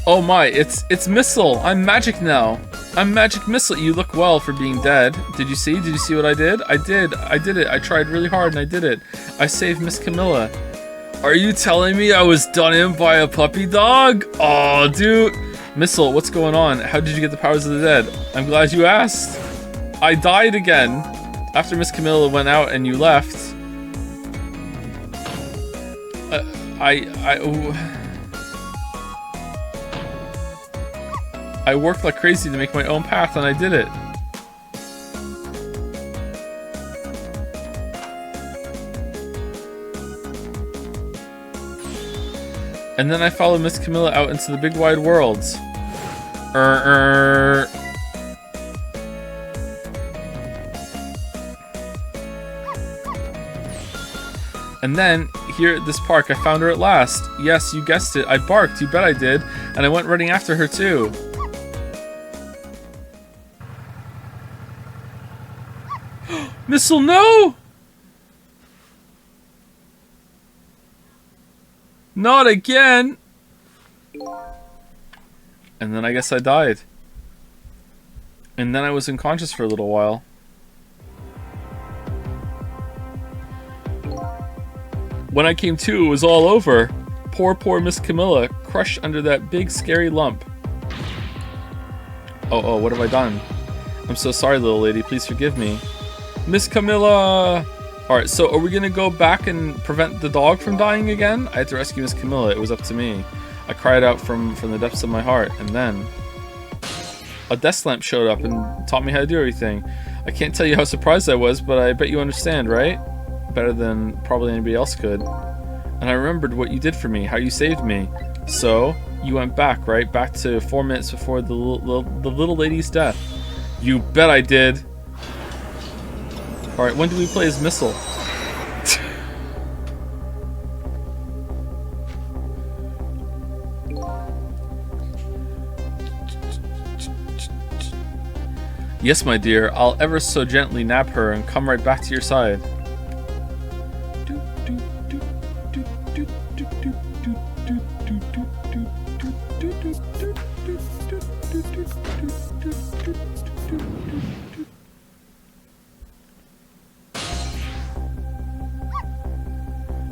Oh my, it's Missile. I'm magic now. I'm Magic Missile. You look well for being dead. Did you see? Did you see what I did? I did it. I tried really hard and I did it. I saved Miss Camilla. Are you telling me I was done in by a puppy dog? Oh, dude. Missile, what's going on? How did you get the powers of the dead? I'm glad you asked. I died again. After Miss Camilla went out and you left. I worked like crazy to make my own path, and I did it. And then I followed Miss Camilla out into the big wide worlds. And then, here at this park, I found her at last. Yes, you guessed it. I barked, you bet I did. And I went running after her, too. Missile, no! Not again! And then I guess I died. And then I was unconscious for a little while. When I came to, it was all over. Poor Miss Camilla, crushed under that big scary lump. Oh, what have I done? I'm so sorry, little lady, please forgive me. Miss Camilla! Alright, so are we gonna go back and prevent the dog from dying again? I had to rescue Miss Camilla, it was up to me. I cried out from the depths of my heart, and then a desk lamp showed up and taught me how to do everything. I can't tell you how surprised I was, but I bet you understand, right? Better than probably anybody else could. And I remembered what you did for me, how you saved me. So, you went back, right? Back to 4 minutes before the little lady's death. You bet I did! Alright, when do we play as Missile? Yes, my dear, I'll ever so gently nab her and come right back to your side.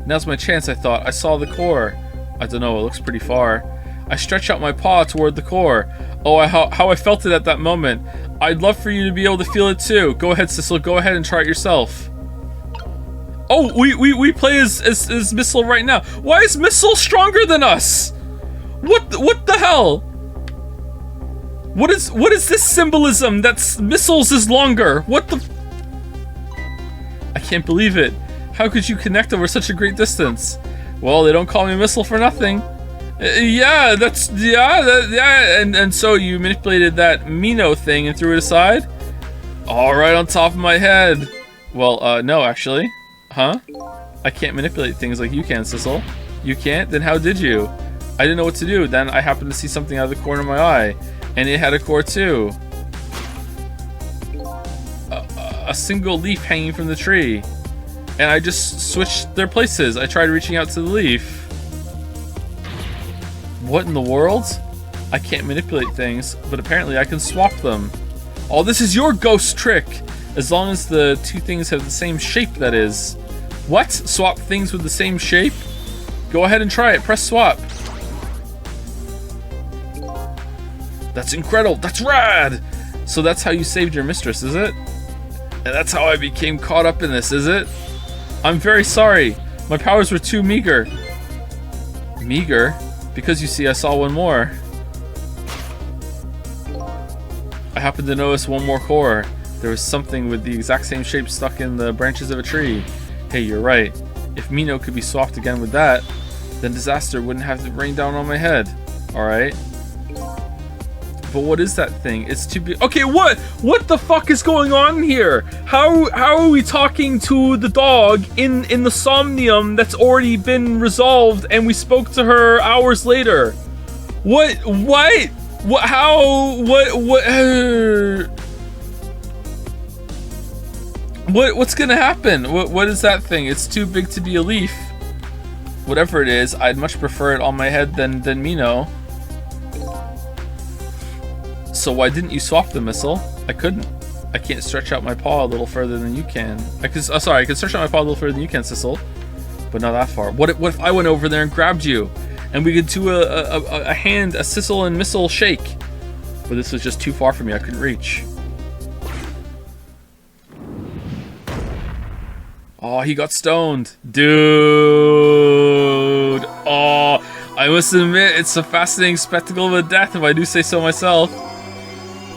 Now's my chance, I thought. I saw the core. I don't know, it looks pretty far. I stretched out my paw toward the core. Oh, how I felt it at that moment. I'd love for you to be able to feel it too. Go ahead, Sissel, go ahead and try it yourself. Oh, we play as Missile right now. Why is Missile stronger than us? What the hell? What is this symbolism that Missile's is longer? What the? I can't believe it. How could you connect over such a great distance? Well, they don't call me Missile for nothing. Yeah, and so you manipulated that Mino thing and threw it aside? All right on top of my head. Well, no, actually. Huh? I can't manipulate things like you can, Sissel. You can't? Then how did you? I didn't know what to do. Then I happened to see something out of the corner of my eye. And it had a core too. A single leaf hanging from the tree. And I just switched their places. I tried reaching out to the leaf. What in the world? I can't manipulate things, but apparently I can swap them. Oh, this is your ghost trick! As long as the two things have the same shape, that is. What? Swap things with the same shape? Go ahead and try it. Press swap. That's incredible. That's rad! So that's how you saved your mistress, is it? And that's how I became caught up in this, is it? I'm very sorry. My powers were too meager. Meager? Because you see, I saw one more. I happened to notice one more core. There was something with the exact same shape stuck in the branches of a tree. Hey, you're right. If Mino could be swapped again with that, then disaster wouldn't have to rain down on my head. Alright. But what is that thing? It's too big. Okay, what? What the fuck is going on here? How are we talking to the dog in the somnium that's already been resolved and we spoke to her hours later? What? How? What's gonna happen? What is that thing? It's too big to be a leaf. Whatever it is, I'd much prefer it on my head than Mino. So why didn't you swap the Missile? I couldn't. I can't stretch out my paw a little further than you can. I can stretch out my paw a little further than you can, Sissel. But not that far. What if I went over there and grabbed you? And we could do a Sissel and Missile shake. But this was just too far for me. I couldn't reach. Oh, he got stoned. Dude. Oh, I must admit, it's a fascinating spectacle of a death, if I do say so myself.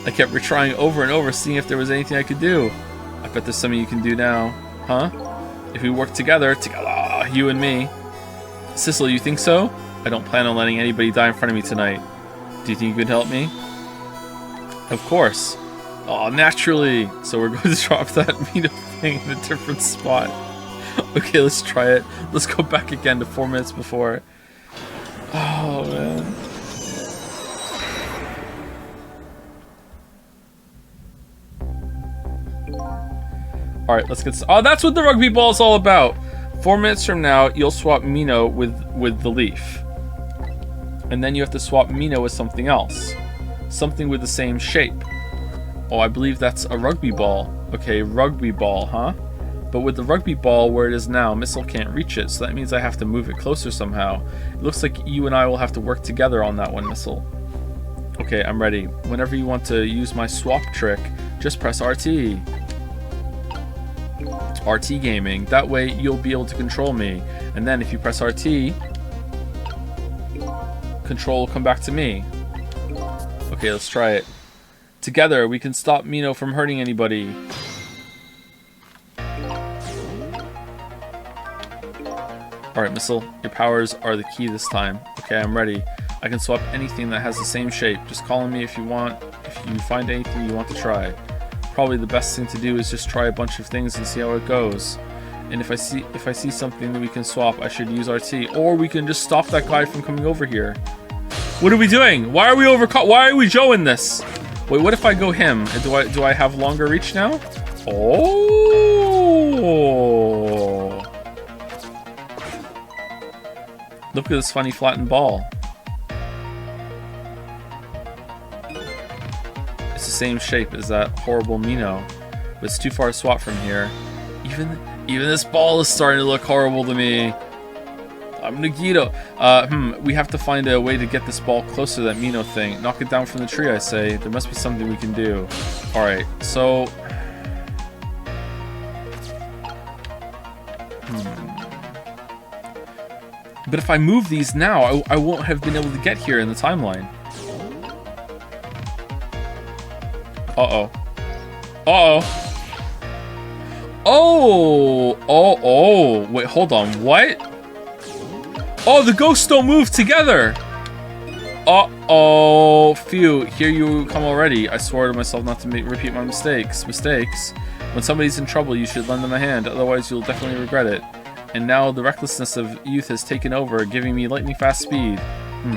I kept retrying over and over, seeing if there was anything I could do. I bet there's something you can do now. Huh? If we work together, you and me. Sissel, you think so? I don't plan on letting anybody die in front of me tonight. Do you think you could help me? Of course. Oh, naturally. So we're going to drop that Mino thing in a different spot. Okay, let's try it. Let's go back again to 4 minutes before. Oh, man. Alright, let's get... Oh, that's what the rugby ball is all about. 4 minutes from now, you'll swap Mino with the leaf. And then you have to swap Mino with something else. Something with the same shape. Oh, I believe that's a rugby ball. Okay, rugby ball, huh? But with the rugby ball where it is now, Missile can't reach it, so that means I have to move it closer somehow. It looks like you and I will have to work together on that one, Missile. Okay, I'm ready. Whenever you want to use my swap trick, just press RT. RT gaming. That way you'll be able to control me. And then if you press RT, control will come back to me. Okay, let's try it. Together, we can stop Mino from hurting anybody. Alright, Missile, your powers are the key this time. Okay, I'm ready. I can swap anything that has the same shape. Just call on me if you want, if you find anything you want to try. Probably the best thing to do is just try a bunch of things and see how it goes. And if I see something that we can swap, I should use RT. Or we can just stop that guy from coming over here. What are we doing? Why are we why are we Joeing this? Wait, what if I go him? Do I have longer reach now? Oh! Look at this funny flattened ball. It's the same shape as that horrible Mino, but it's too far to swap from here. Even this ball is starting to look horrible to me. I'm Nagito. We have to find a way to get this ball closer to that Mino thing. Knock it down from the tree, I say. There must be something we can do. Alright, so... But if I move these now, I won't have been able to get here in the timeline. Uh-oh. Uh-oh. Oh, wait, hold on, what? Oh, the ghosts don't move together. Uh-oh, phew, here you come already. I swore to myself not to repeat my mistakes. When somebody's in trouble, you should lend them a hand, otherwise you'll definitely regret it. And now the recklessness of youth has taken over, giving me lightning fast speed.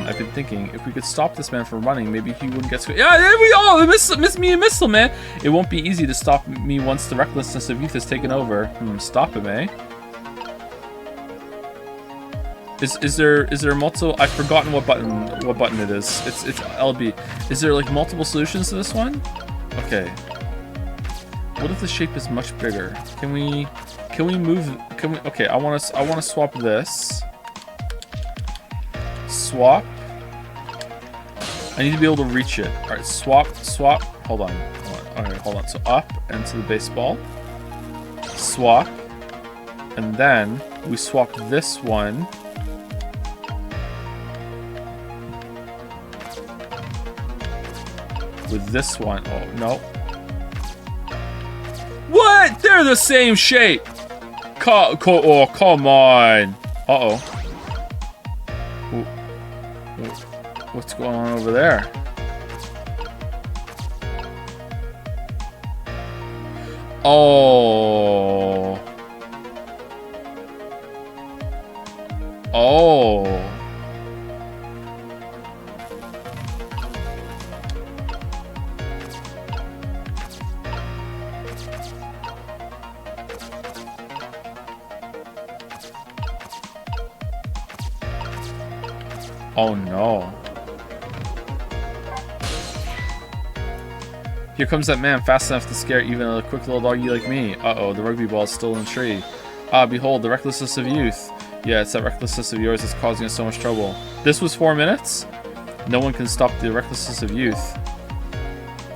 I've been thinking, if we could stop this man from running, maybe he wouldn't get... Yeah, there we go! Miss me a missile, man! It won't be easy to stop me once the recklessness of youth has taken over. Stop him, eh? Is there multiple... I've forgotten what button it is. It's LB. Is there, like, multiple solutions to this one? Okay. What if the shape is much bigger? Can we move... Okay, I want to swap this. Swap. I need to be able to reach it. All right, swap. Hold on. All right, hold on. So up and to the baseball. Swap. And then we swap this one. With this one. Oh, no. What? They're the same shape. Oh, come on. Uh-oh. What's going on over there? Oh. Oh. Oh no. Here comes that man, fast enough to scare even a quick little doggy like me. Uh-oh, the rugby ball is still in the tree. Ah, behold, the recklessness of youth. Yeah, it's that recklessness of yours that's causing us so much trouble. This was 4 minutes? No one can stop the recklessness of youth.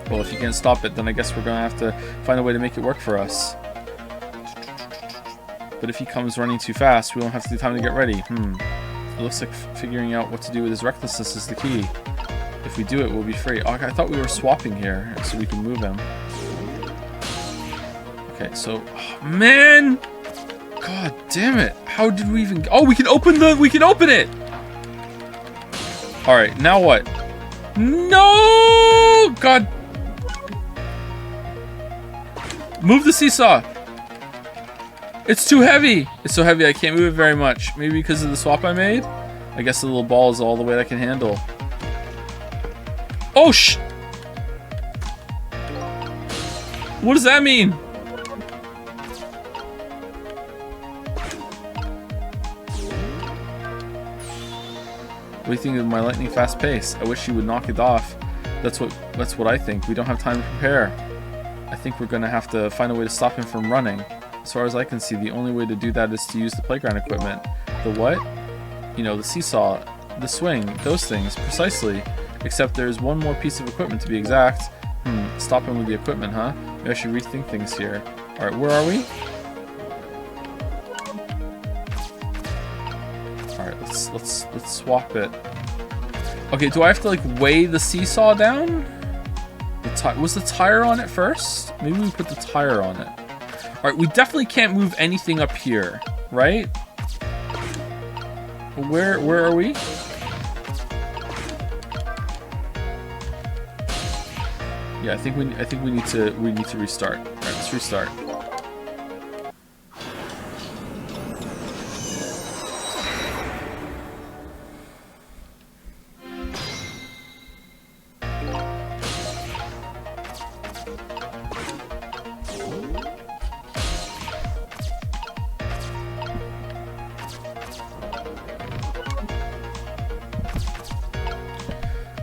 Well, if you can't stop it, then I guess we're gonna have to find a way to make it work for us. But if he comes running too fast, we won't have time to get ready. It looks like figuring out what to do with his recklessness is the key. If we do it, we'll be free. Oh, I thought we were swapping here so we can move him. Okay, so... Oh, man! God damn it. How did we even... Oh, we can open it! Alright, now what? No! God... Move the seesaw! It's too heavy! It's so heavy I can't move it very much. Maybe because of the swap I made? I guess the little ball is all the way I can handle. Oh, what does that mean? What do you think of my lightning fast pace? I wish you would knock it off. That's what I think. We don't have time to prepare. I think we're gonna have to find a way to stop him from running. As far as I can see, the only way to do that is to use the playground equipment. The what? You know, the seesaw, the swing, those things, precisely. Except there's one more piece of equipment to be exact. Stop him with the equipment, huh? Maybe I should rethink things here. Alright, where are we? Alright, let's swap it. Okay, do I have to like weigh the seesaw down? Was the tire on it first? Maybe we put the tire on it. Alright, we definitely can't move anything up here, right? Where are we? Yeah, I think we need to restart. All right, let's restart.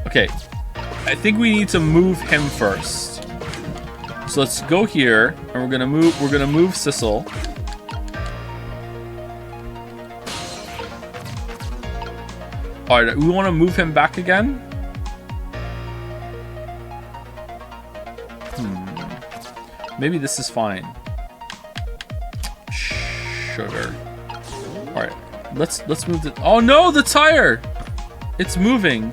Okay. I think we need to move him first. So let's go here, and we're gonna move Sissel. Alright, we wanna move him back again? Maybe this is fine. Sugar. Alright. Let's move the... Oh no, the tire! It's moving.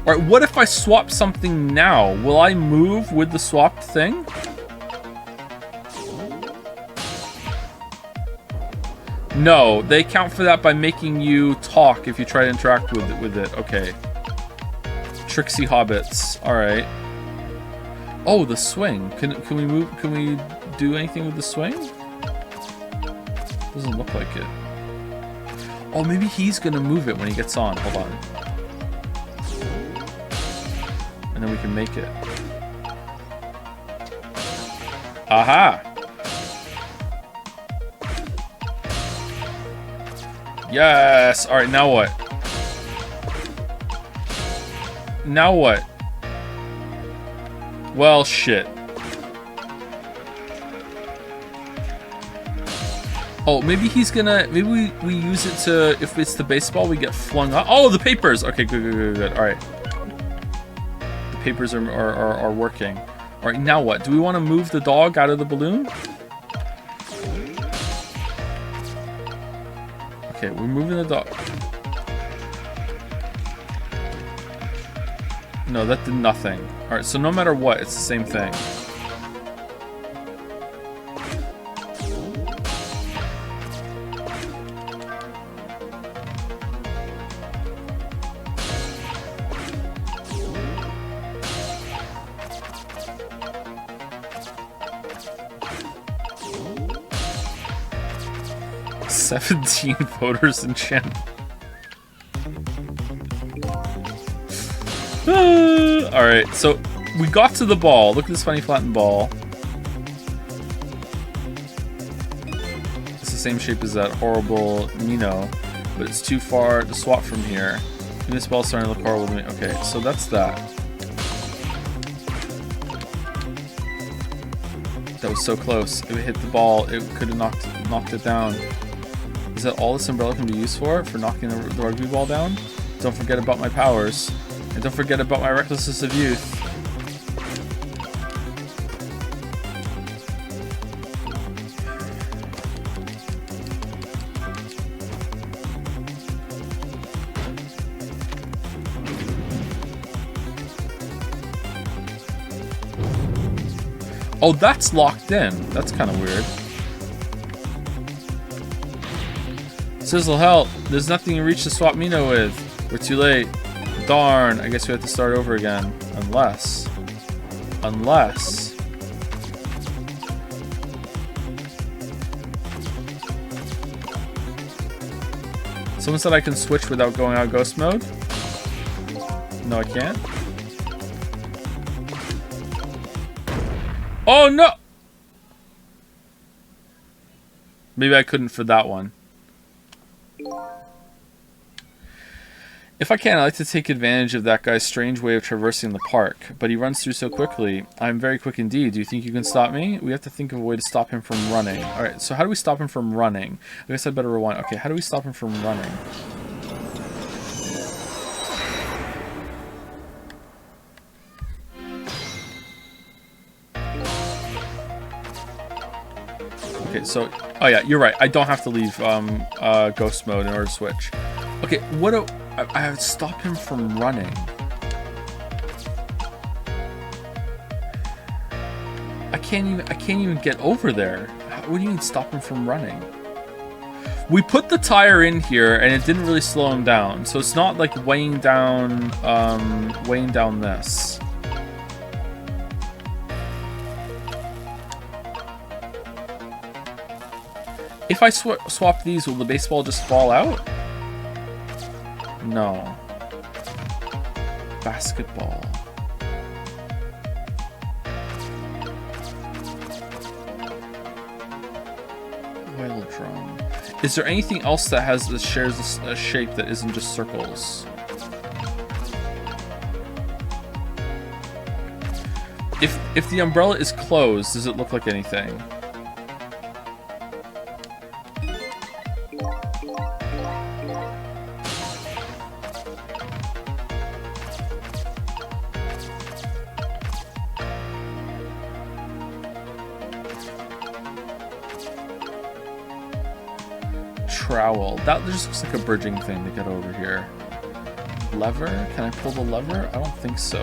Alright, what if I swap something now? Will I move with the swapped thing? No, they account for that by making you talk if you try to interact with it. Okay. Tricksy hobbits. Alright. Oh, the swing. Can we move? Can we do anything with the swing? Doesn't look like it. Oh, maybe he's gonna move it when he gets on. Hold on. And then we can make it. Aha! Yes! Alright, now what? Now what? Well, shit. Oh, maybe he's gonna... Maybe we use it to... If it's the baseball, we get flung up. Oh, the papers! Okay, good. Alright. The papers are working. Alright, now what? Do we want to move the dog out of the balloon? Okay, we're moving the dog. No, that did nothing. Alright, so no matter what, it's the same thing. "17 voters in Shannon." Alright, so we got to the ball. Look at this funny flattened ball. It's the same shape as that horrible Nino, but it's too far to swap from here. This ball's starting to look horrible to me. Okay, so that's that. That was so close. If it hit the ball, it could have knocked it down. Is that all this umbrella can be used for? For knocking the rugby ball down? Don't forget about my powers. And don't forget about my recklessness of youth. Oh, that's locked in. That's kind of weird. Sizzle, help! There's nothing to reach the swap Mino with. We're too late. Darn, I guess we have to start over again. Unless... Someone said I can switch without going out ghost mode? No, I can't? Oh, no! Maybe I couldn't for that one. If I can, I like to take advantage of that guy's strange way of traversing the park, but he runs through so quickly. I'm very quick indeed. Do you think you can stop me? We have to think of a way to stop him from running. Alright, so how do we stop him from running? I guess I'd better rewind. Okay, how do we stop him from running? Okay, so... Oh yeah, you're right. I don't have to leave ghost mode in order to switch. Okay, what do... I would stop him from running. I can't even get over there. What do you mean stop him from running? We put the tire in here and it didn't really slow him down, so it's not like weighing down this. If I swap these, will the baseball just fall out? No. Basketball. Oil drum. Is there anything else that shares a shape that isn't just circles? If the umbrella is closed, does it look like anything? Trowel. That just looks like a bridging thing to get over here. Lever? Can I pull the lever? I don't think so.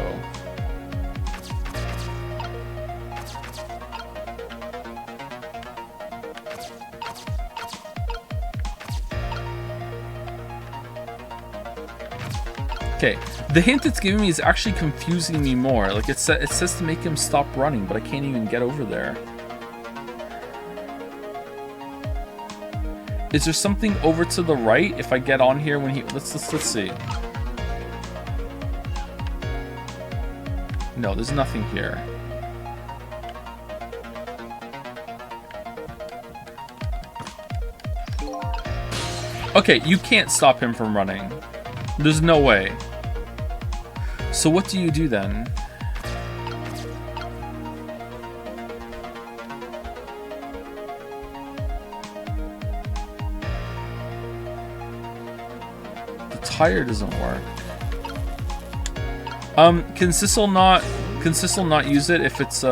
Okay, the hint it's giving me is actually confusing me more. Like it says to make him stop running, but I can't even get over there. Is there something over to the right if I get on here when he... Let's see. No, there's nothing here. Okay, you can't stop him from running. There's no way. So what do you do then? The tire doesn't work. Can Sissel not use it if it's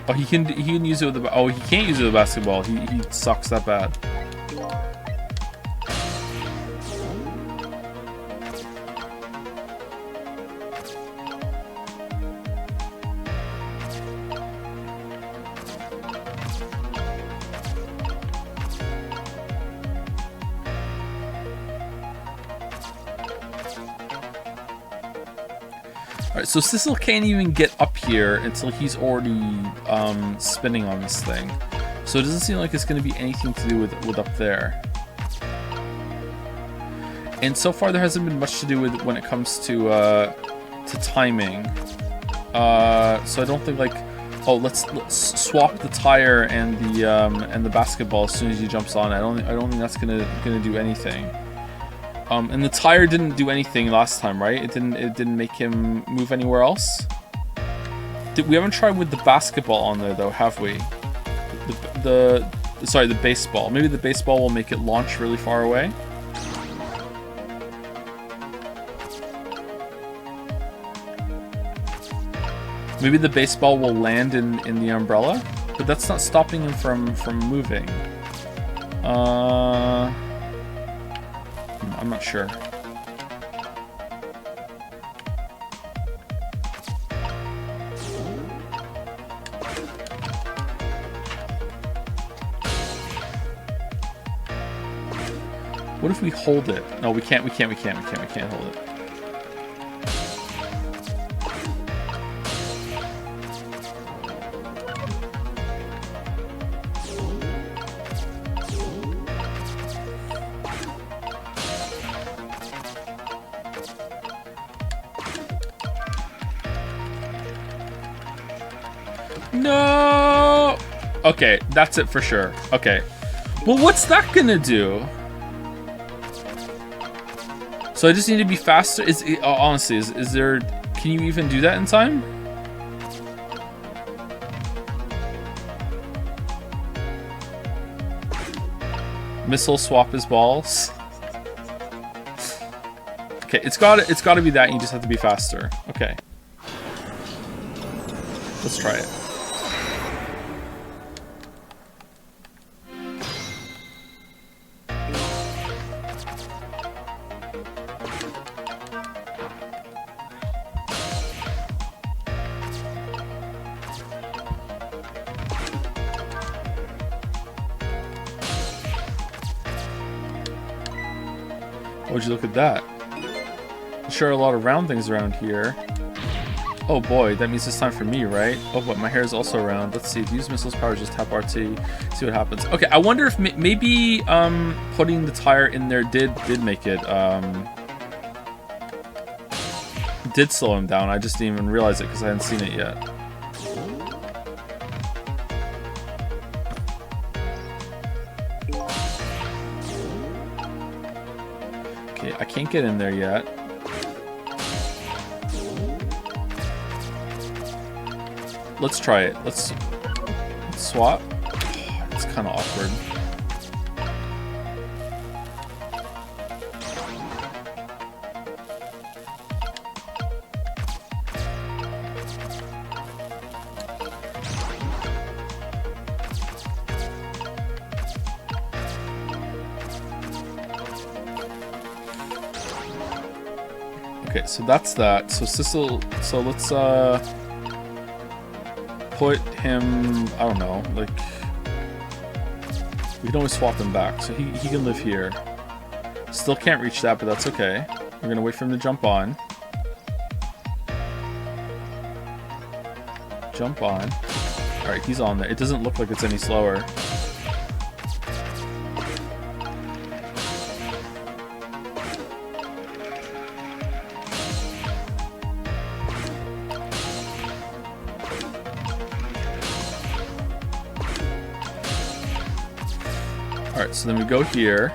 Oh, he can use it with the... Oh, he can't use it with a basketball. He sucks that bad. Alright, so Sissel can't even get up here until he's already spinning on this thing. So it doesn't seem like it's going to be anything to do with up there. And so far there hasn't been much to do with when it comes to timing. So I don't think like, oh, let's swap the tire and the basketball as soon as he jumps on. I don't think that's gonna do anything. And the tire didn't do anything last time, right? It didn't make him move anywhere else. We haven't tried with the basketball on there though, have we? Sorry, the baseball. Maybe the baseball will make it launch really far away. Maybe the baseball will land in the umbrella, but that's not stopping him from moving. I'm not sure. What if we hold it? No, we can't hold it. No! Okay, that's it for sure. Okay. Well, what's that gonna do? So I just need to be faster? Honestly, is there... Can you even do that in time? Missile swap his balls. Okay, it's gotta be that, and you just have to be faster. Okay. Let's try it. Would you look at that? Sure, a lot of round things around here. Oh boy, that means it's time for me, right? Oh, but my hair is also round. Let's see. If you use missiles power, just tap RT. See what happens. Okay, I wonder if maybe putting the tire in there did make it did slow him down. I just didn't even realize it because I hadn't seen it yet. Okay, I can't get in there yet. Let's try it. Let's swap. It's kind of awkward. Okay, so that's that. So Sissel, so let's put him, I don't know, like, we can always swap him back. So he can live here. Still can't reach that, but that's okay. We're gonna wait for him to jump on. Jump on. Alright, he's on there. It doesn't look like it's any slower. Alright, so then we go here.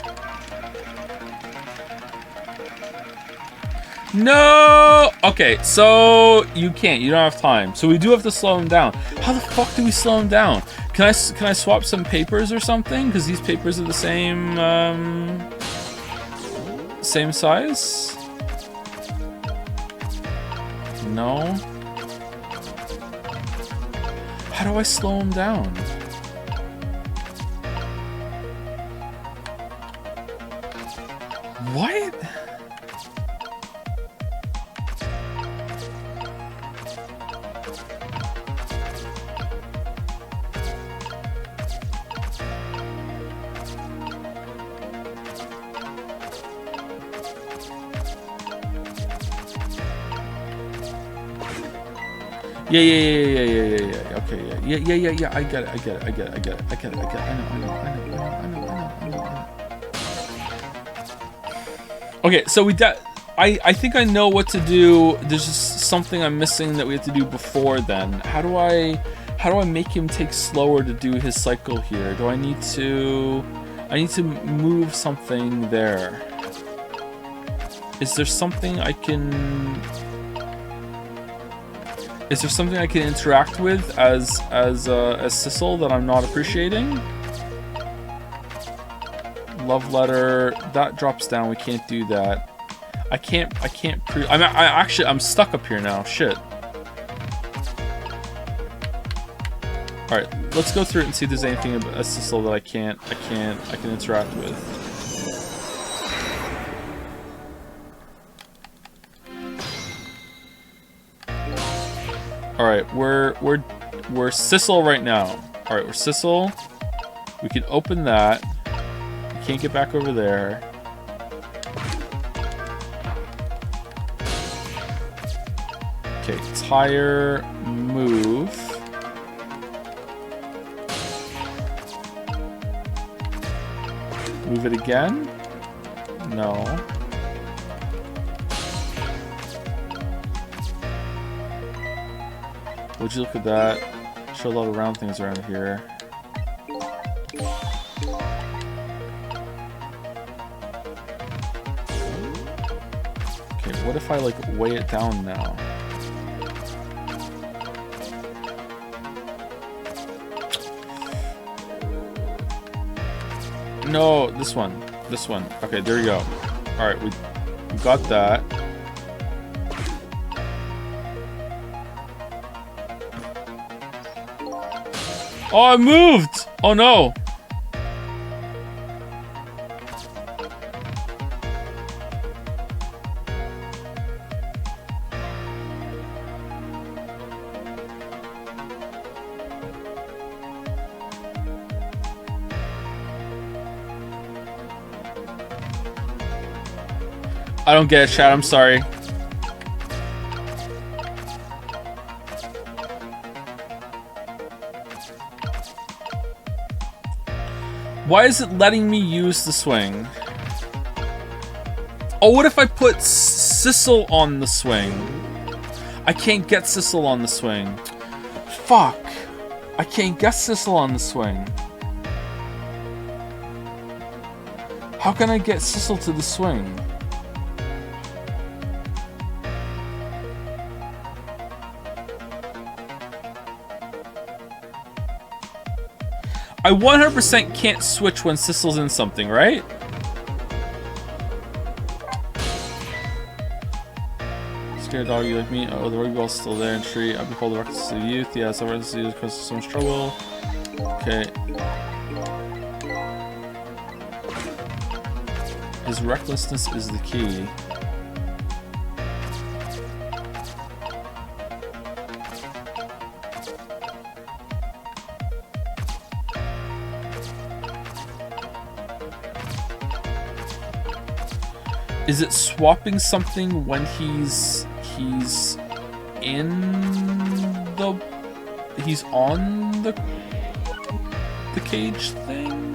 No! Okay, so you can't. You don't have time. So we do have to slow him down. How the fuck do we slow him down? Can I swap some papers or something? Because these papers are the same same size? No. How do I slow him down? What? Yeah. Okay, yeah. I get it. I know. Okay, so I think I know what to do. There's just something I'm missing that we have to do before then. How do I make him take slower to do his cycle here? Do I need to move something there? Is there something I can interact with as Sissel that I'm not appreciating? Love letter, that drops down. We can't do that. I'm stuck up here now. Shit. All right, let's go through it and see if there's anything about Sissel that I can interact with. All right, we're Sissel right now. All right, we're Sissel. We can open that. We can't get back over there. Okay, tire, move. Move it again? No. Would you look at that? Show a lot of round things around here. Okay, what if I like weigh it down now? No, this one. Okay, there we go. All right, we got that. Oh, I moved! Oh no! I don't get it, chat. I'm sorry. Why is it letting me use the swing? Oh, what if I put Sissel on the swing? I can't get Sissel on the swing. Fuck. I can't get Sissel on the swing. How can I get Sissel to the swing? I 100% can't switch when Sissel's in something, right? Scared dog, you like me? Oh, the rugby ball's still there in tree. I've been called the reckless of youth. Yeah, so reckless of youth causes so much trouble. Okay. His recklessness is the key. Is it swapping something when he's in the... He's on the cage thing?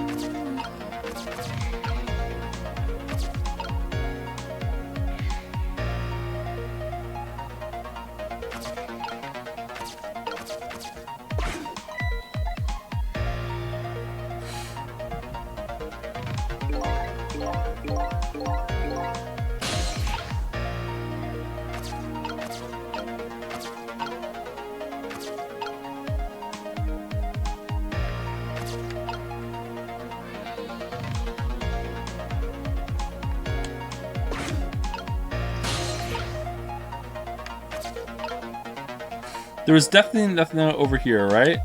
There was definitely nothing over here, right?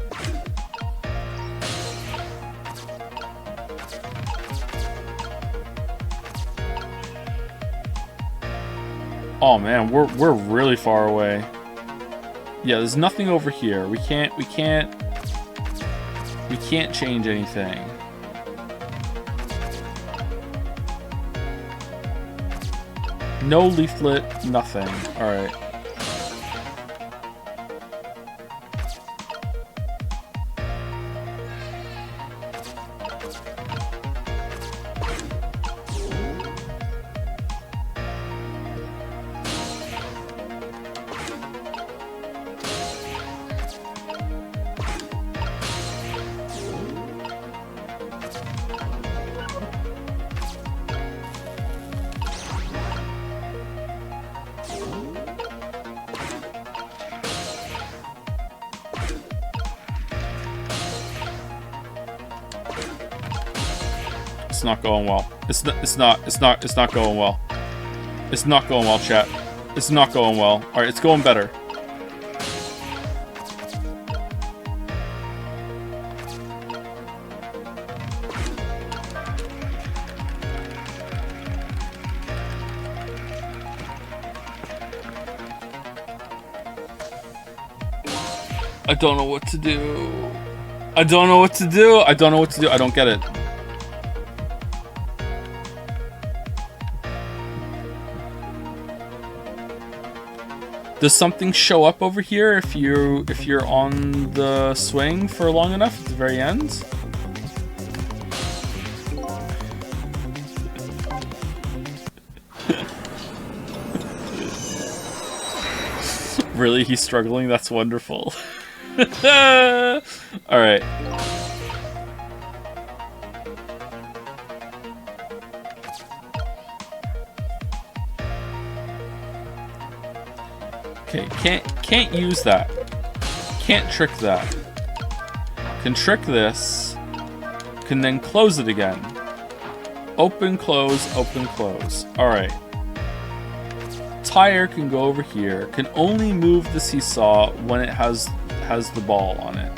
Oh man, we're really far away. Yeah, there's nothing over here. We can't change anything. No leaflet, nothing. All right. It's not going well. It's not going well. It's not going well, chat. It's not going well. All right, it's going better. I don't know what to do. I don't know what to do. I don't know what to do. I don't get it. Does something show up over here if you're on the swing for long enough at the very end? Really? He's struggling? That's wonderful. Alright. Okay, can't use that. Can't trick that. Can trick this. Can then close it again. Open, close, open, close. Alright. Tire can go over here. Can only move the seesaw when it has the ball on it.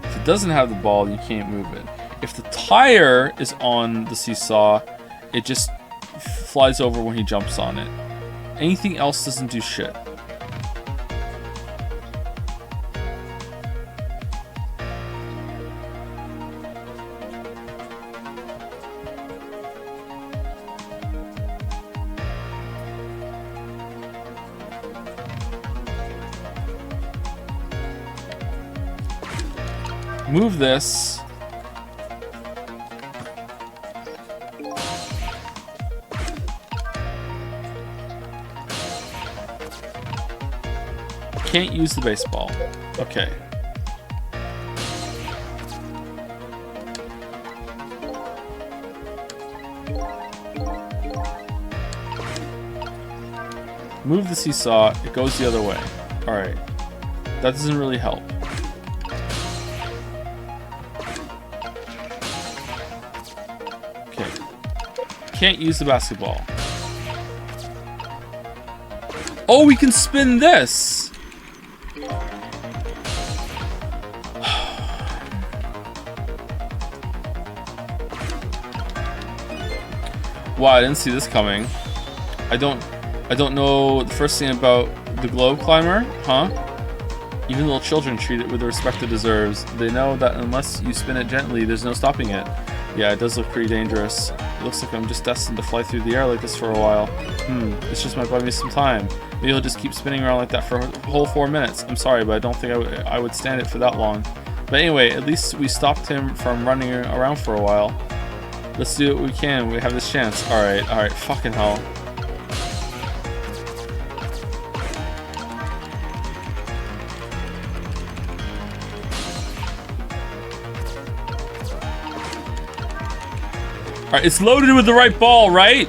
If it doesn't have the ball, you can't move it. If the tire is on the seesaw, it just flies over when he jumps on it. Anything else doesn't do shit. Move this. Can't use the baseball. Okay. Move the seesaw. It goes the other way. Alright. That doesn't really help. Can't use the basketball. Oh, we can spin this! Wow, I didn't see this coming. I don't know the first thing about the globe climber, huh? Even little children treat it with the respect it deserves. They know that unless you spin it gently, there's no stopping it. Yeah, it does look pretty dangerous. It looks like I'm just destined to fly through the air like this for a while. This just might buy me some time. Maybe I'll just keep spinning around like that for a whole 4 minutes. I'm sorry, but I don't think I would stand it for that long. But anyway, at least we stopped him from running around for a while. Let's do what we can. We have this chance. Alright, fucking hell. Alright, it's loaded with the right ball, right?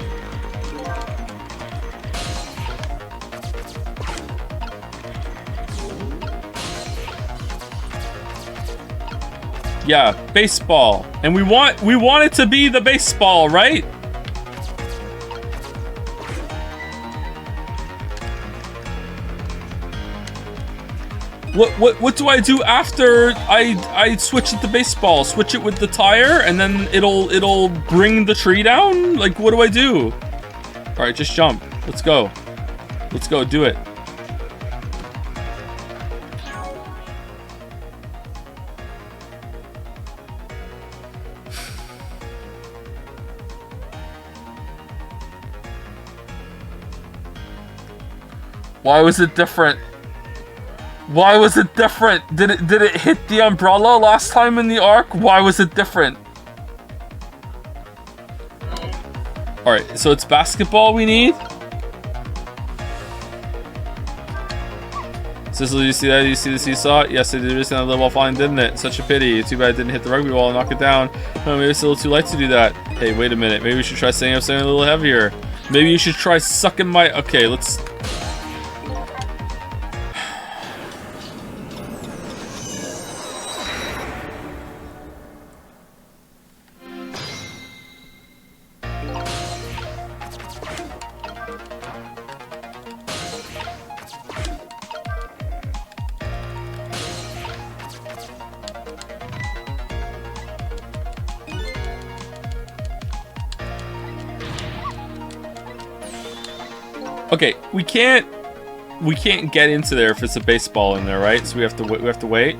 Yeah, baseball. And we want it to be the baseball, right? What do I do after I switch it to baseball? Switch it with the tire and then it'll bring the tree down? Like, what do I do? All right, just jump. Let's go. Let's go, do it. Why was it different? Why was it different? Did it hit the umbrella last time in the arc? Why was it different? Alright, so it's basketball we need? Cicely, you see that? You see the seesaw? Yes, it did just end the ball flying, didn't it? Such a pity. Too bad it didn't hit the rugby ball and knock it down. Oh, maybe it's a little too light to do that. Hey, wait a minute. Maybe we should try setting up something a little heavier. Maybe you should try sucking my... Okay, let's... Okay, we can't get into there if it's a baseball in there, right? So we have to wait,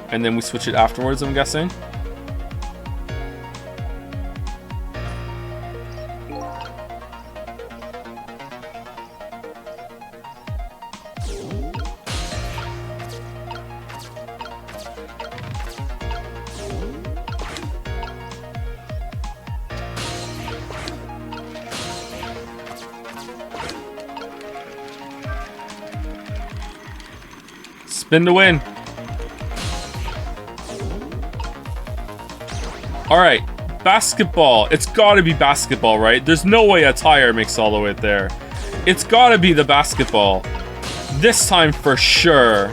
and then we switch it afterwards, I'm guessing. Spin to win. Alright, basketball. It's gotta be basketball, right? There's no way a tire makes all the way there. It's gotta be the basketball. This time for sure.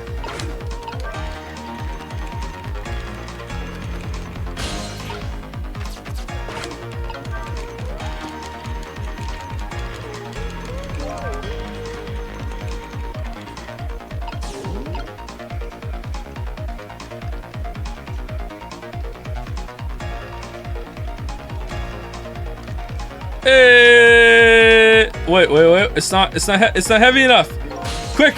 Hey! Wait. It's not heavy enough. Quick!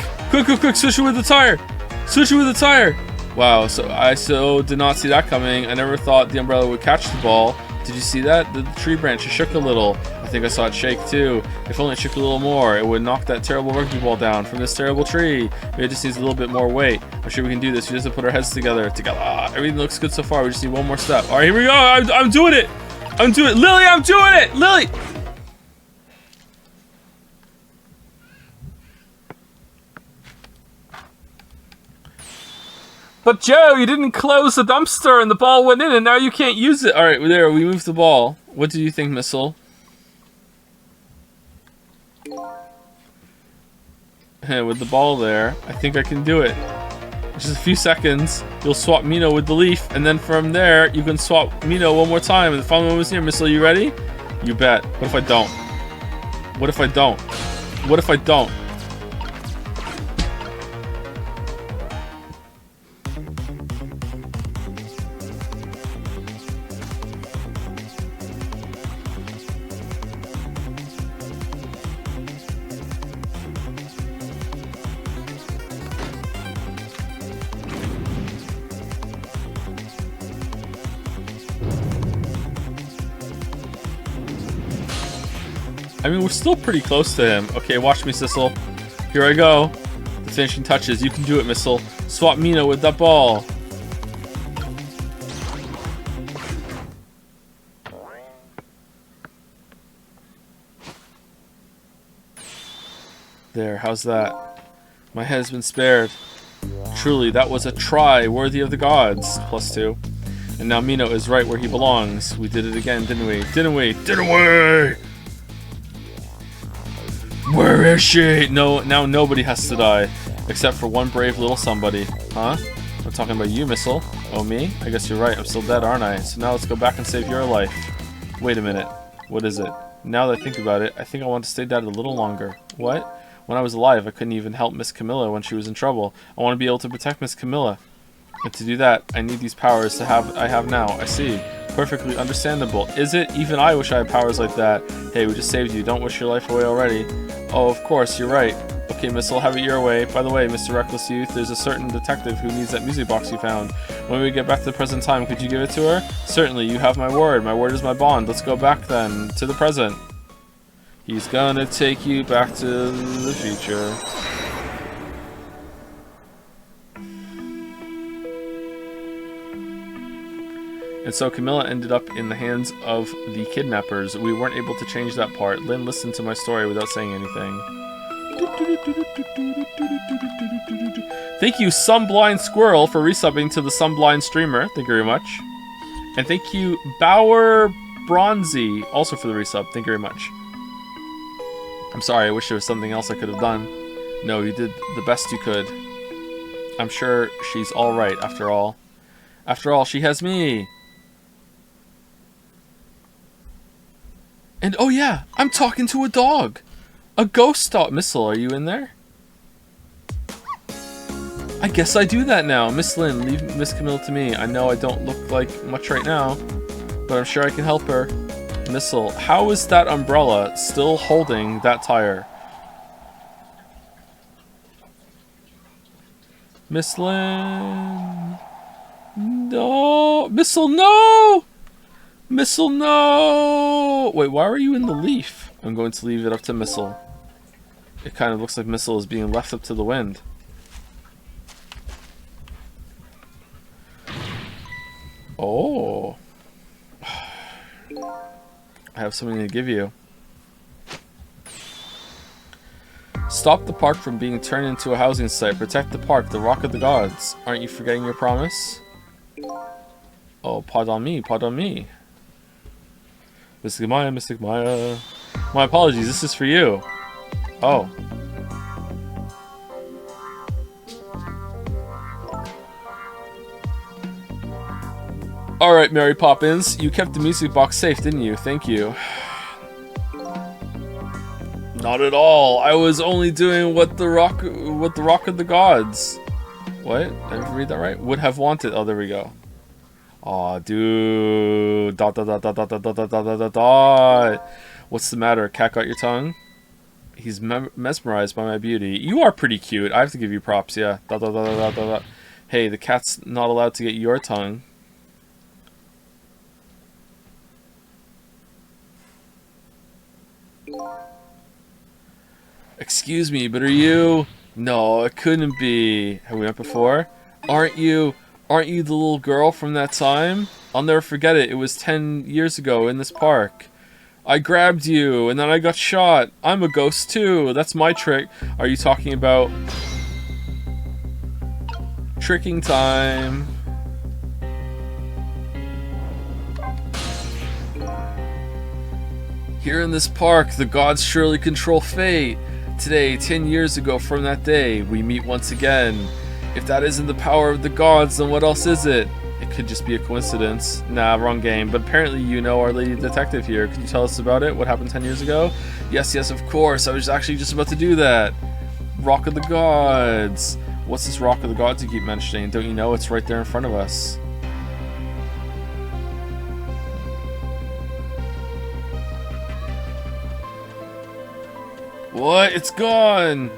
Switch it with the tire. Switch it with the tire. Wow. So I did not see that coming. I never thought the umbrella would catch the ball. Did you see that? The tree branch shook a little. I think I saw it shake too. If only it shook a little more, it would knock that terrible rugby ball down from this terrible tree. Maybe it just needs a little bit more weight. I'm sure we can do this. We just have to put our heads together. Everything looks good so far. We just need one more step. All right, here we go. I'm doing it. I'm doing it. Lily, I'm doing it. Lily. But Joe, you didn't close the dumpster and the ball went in and now you can't use it. All right, there, we moved the ball. What do you think, Missile? Hey, with the ball there, I think I can do it. Just a few seconds, you'll swap Mino with the leaf, and then from there, you can swap Mino one more time, and the final one was here. Missile, you ready? You bet. What if I don't? What if I don't? What if I don't? I mean, we're still pretty close to him. Okay, watch me, Sissel. Here I go. The finishing touches. You can do it, Missile. Swap Mina with that ball. There, how's that? My head has been spared. Truly, that was a try worthy of the gods. +2. And now Mino is right where he belongs. We did it again, didn't we? Didn't we? Didn't we? Where is she? No, now nobody has to die. Except for one brave little somebody. Huh? I'm talking about you, Missile. Oh, me? I guess you're right. I'm still dead, aren't I? So now let's go back and save your life. Wait a minute. What is it? Now that I think about it, I think I want to stay dead a little longer. What? When I was alive, I couldn't even help Miss Camilla when she was in trouble. I want to be able to protect Miss Camilla. And to do that, I need these powers I have now. I see. Perfectly understandable. Is it? Even I wish I had powers like that. Hey, we just saved you. Don't wish your life away already. Oh, of course, you're right. Okay, Missile, have it your way. By the way, Mr. Reckless Youth, there's a certain detective who needs that music box you found. When we get back to the present time, could you give it to her? Certainly, you have my word. My word is my bond. Let's go back then, to the present. He's gonna take you back to the future. And so Camilla ended up in the hands of the kidnappers. We weren't able to change that part. Lynn listened to my story without saying anything. Thank you, Sunblind Squirrel, for resubbing to the Sunblind streamer. Thank you very much. And thank you, Bauer Bronzy, also for the resub. Thank you very much. I'm sorry, I wish there was something else I could have done. No, you did the best you could. I'm sure she's alright after all. After all, she has me. And oh yeah, I'm talking to a dog. A ghost dog. Missile, are you in there? I guess I do that now. Miss Lynn, leave Miss Camille to me. I know I don't look like much right now, but I'm sure I can help her. Missile, how is that umbrella still holding that tire? Miss Lynn. No. Missile, no! Missile, no! Wait, why are you in the leaf? I'm going to leave it up to Missile. It kind of looks like Missile is being left up to the wind. Oh. I have something to give you. Stop the park from being turned into a housing site. Protect the park, the Rock of the Gods. Aren't you forgetting your promise? Oh, pardon me, pardon me. Mystic Maya, Mystic Maya. My apologies, this is for you. Oh. Alright, Mary Poppins, you kept the music box safe, didn't you? Thank you. Not at all. I was only doing what the Rock of the Gods. What? Did I read that right? Would have wanted. Oh, there we go. Aw, dude. Dot dot dot dot dot dot dot dot dot dot dot. What's the matter? Cat got your tongue? He's mesmerized by my beauty. You are pretty cute. I have to give you props, yeah. Dot dot dot dot dot dot. Hey, the cat's not allowed to get your tongue. Excuse me, but are you? No, it couldn't be. Have we met before? Aren't you the little girl from that time? I'll never forget it. It was 10 years ago in this park. I grabbed you, and then I got shot. I'm a ghost too. That's my trick. Are you talking about tricking time? Here in this park, the gods surely control fate. Today, 10 years ago from that day, we meet once again. If that isn't the power of the gods, then what else is it? It could just be a coincidence. Nah, wrong game. But apparently you know our lady detective here. Could you tell us about it? What happened 10 years ago? Yes, yes, of course. I was actually just about to do that. Rock of the Gods. What's this Rock of the Gods you keep mentioning? Don't you know it's right there in front of us? What? It's gone!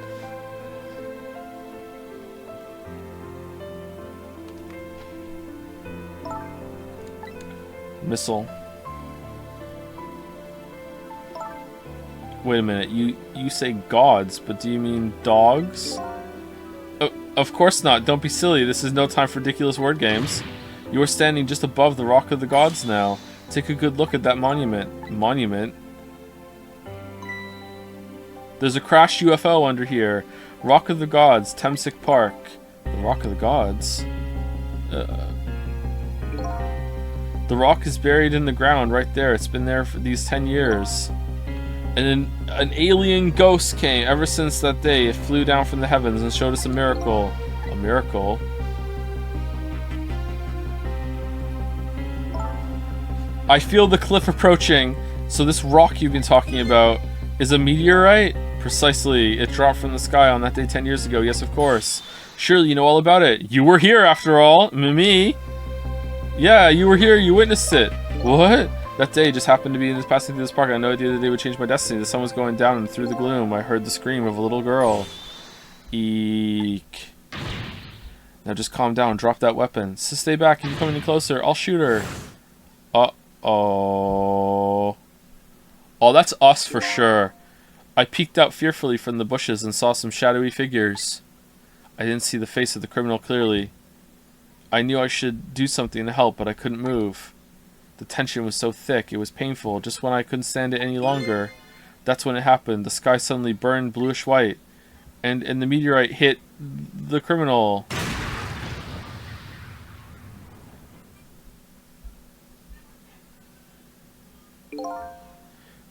Missile. Wait a minute, you say gods, but do you mean dogs? Of course not, don't be silly, this is no time for ridiculous word games. You are standing just above the Rock of the Gods now. Take a good look at that monument. Monument? There's a crashed UFO under here. Rock of the Gods, Temsic Park. The Rock of the Gods? The rock is buried in the ground right there. It's been there for these 10 years. And an alien ghost came. Ever since that day, it flew down from the heavens and showed us a miracle. A miracle? I feel the cliff approaching. So this rock you've been talking about is a meteorite? Precisely. It dropped from the sky on that day 10 years ago. Yes, of course. Surely you know all about it. You were here, after all. Me? Yeah, you were here. You witnessed it. What? That day just happened to be passing through this park. I had no idea that they would change my destiny. The sun was going down, and through the gloom, I heard the scream of a little girl. Eek. Now just calm down. Drop that weapon. So stay back. If you come any closer, I'll shoot her. Uh-oh. Oh, that's us for sure. I peeked out fearfully from the bushes and saw some shadowy figures. I didn't see the face of the criminal clearly. I knew I should do something to help, but I couldn't move. The tension was so thick, it was painful. Just when I couldn't stand it any longer, that's when it happened. The sky suddenly burned bluish white, and the meteorite hit the criminal.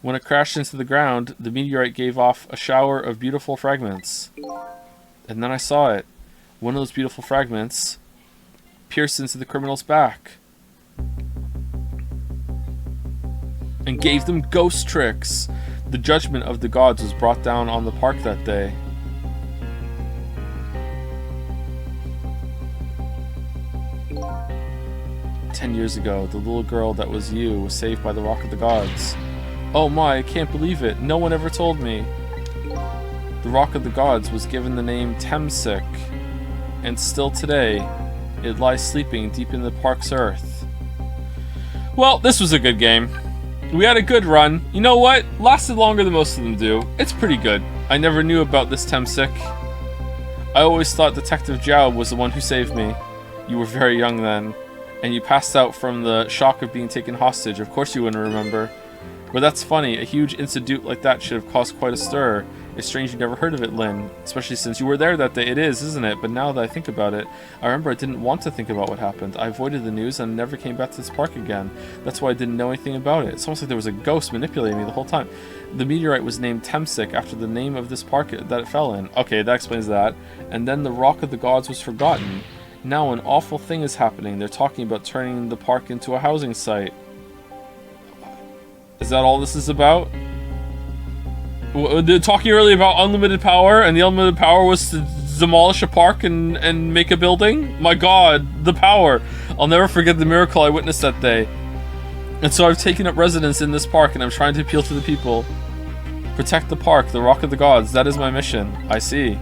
When it crashed into the ground, the meteorite gave off a shower of beautiful fragments. And then I saw it. One of those beautiful fragments pierced into the criminal's back and gave them ghost tricks. The judgment of the gods was brought down on the park that day. "10 years ago, the little girl that was you was saved by the Rock of the Gods." Oh my, I can't believe it. No one ever told me. The Rock of the Gods was given the name Temsic, and still today, it lies sleeping deep in the park's earth. Well, this was a good game. We had a good run. You know what? Lasted longer than most of them do. It's pretty good. I never knew about this Temsic. I always thought Detective Jow was the one who saved me. You were very young then, and you passed out from the shock of being taken hostage. Of course you wouldn't remember. But that's funny. A huge incident like that should have caused quite a stir. It's strange you never heard of it, Lynn. Especially since you were there that day. It is, isn't it? But now that I think about it, I remember I didn't want to think about what happened. I avoided the news and never came back to this park again. That's why I didn't know anything about it. It's almost like there was a ghost manipulating me the whole time. The meteorite was named Temsic after the name of this park that it fell in. Okay, that explains that. And then the Rock of the Gods was forgotten. Now an awful thing is happening. They're talking about turning the park into a housing site. Is that all this is about? They're talking earlier about unlimited power, and the unlimited power was to demolish a park and make a building? My god, the power. I'll never forget the miracle I witnessed that day. And so I've taken up residence in this park, and I'm trying to appeal to the people. Protect the park, the Rock of the Gods. That is my mission. I see.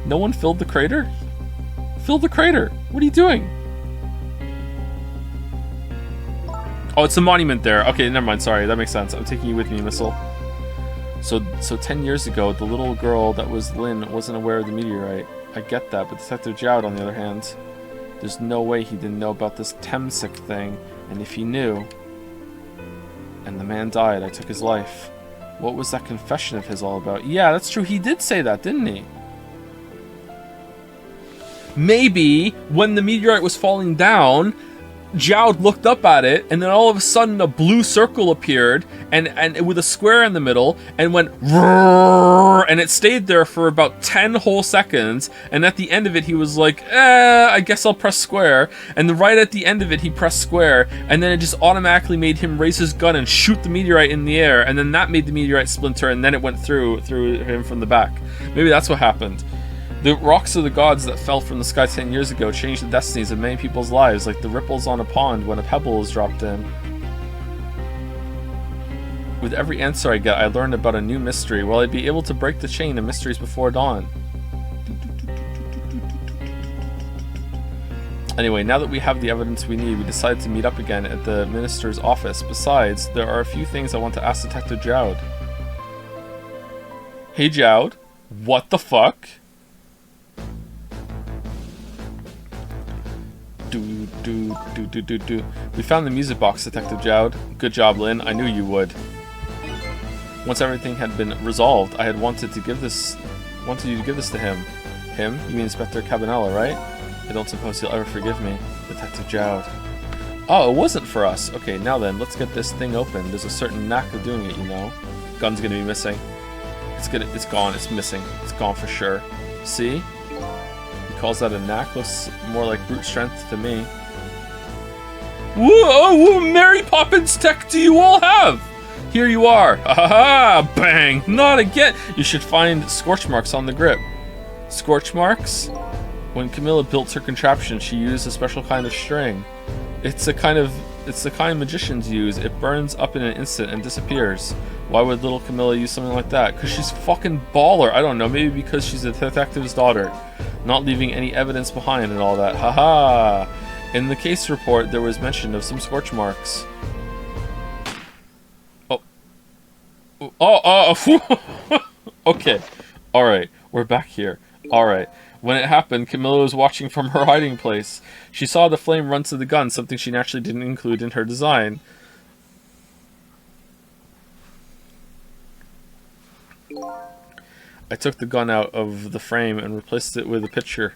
No one filled the crater? Fill the crater. What are you doing? Oh, it's a monument there. Okay, never mind. Sorry, that makes sense. I'm taking you with me, Missile. So 10 years ago, the little girl that was Lynn wasn't aware of the meteorite. I get that, but Detective Jowd, on the other hand, there's no way he didn't know about this Temsic thing. And if he knew, and the man died, I took his life. What was that confession of his all about? Yeah, that's true. He did say that, didn't he? Maybe when the meteorite was falling down, Jowd looked up at it, and then all of a sudden a blue circle appeared, and with a square in the middle, and went roar, and it stayed there for about 10 whole seconds, and at the end of it he was like, I guess I'll press square, and then right at the end of it he pressed square, and then it just automatically made him raise his gun and shoot the meteorite in the air, and then that made the meteorite splinter, and then it went through him from the back. Maybe that's what happened. The rocks of the gods that fell from the sky 10 years ago changed the destinies of many people's lives, like the ripples on a pond when a pebble is dropped in. With every answer I get, I learn about a new mystery. Will I be able to break the chain of mysteries before dawn? Anyway, now that we have the evidence we need, we decided to meet up again at the minister's office. Besides, there are a few things I want to ask Detective Jowd. Hey Jowd, what the fuck? We found the music box, Detective Jowd. Good job, Lynn. I knew you would. Once everything had been resolved, I had wanted you to give this to him. Him? You mean Inspector Cabanela, right? I don't suppose he'll ever forgive me. Detective Jowd. Oh, it wasn't for us. Okay, now then, let's get this thing open. There's a certain knack of doing it, you know. Gun's gonna be missing. It's gone. It's missing. It's gone for sure. See? He calls that a knack. Looks more like brute strength to me. Whoa! Mary Poppins tech do you all have? Here you are. Ha! Bang! Not again. You should find scorch marks on the grip. Scorch marks? When Camilla built her contraption, she used a special kind of string. It's the kind magicians use. It burns up in an instant and disappears. Why would little Camilla use something like that? Because she's fucking baller. I don't know. Maybe because she's a detective's daughter. Not leaving any evidence behind and all that. Haha. In the case report, there was mention of some scorch marks. Okay. Alright. We're back here. Alright. When it happened, Camilla was watching from her hiding place. She saw the flame run to the gun, something she naturally didn't include in her design. I took the gun out of the frame and replaced it with a picture.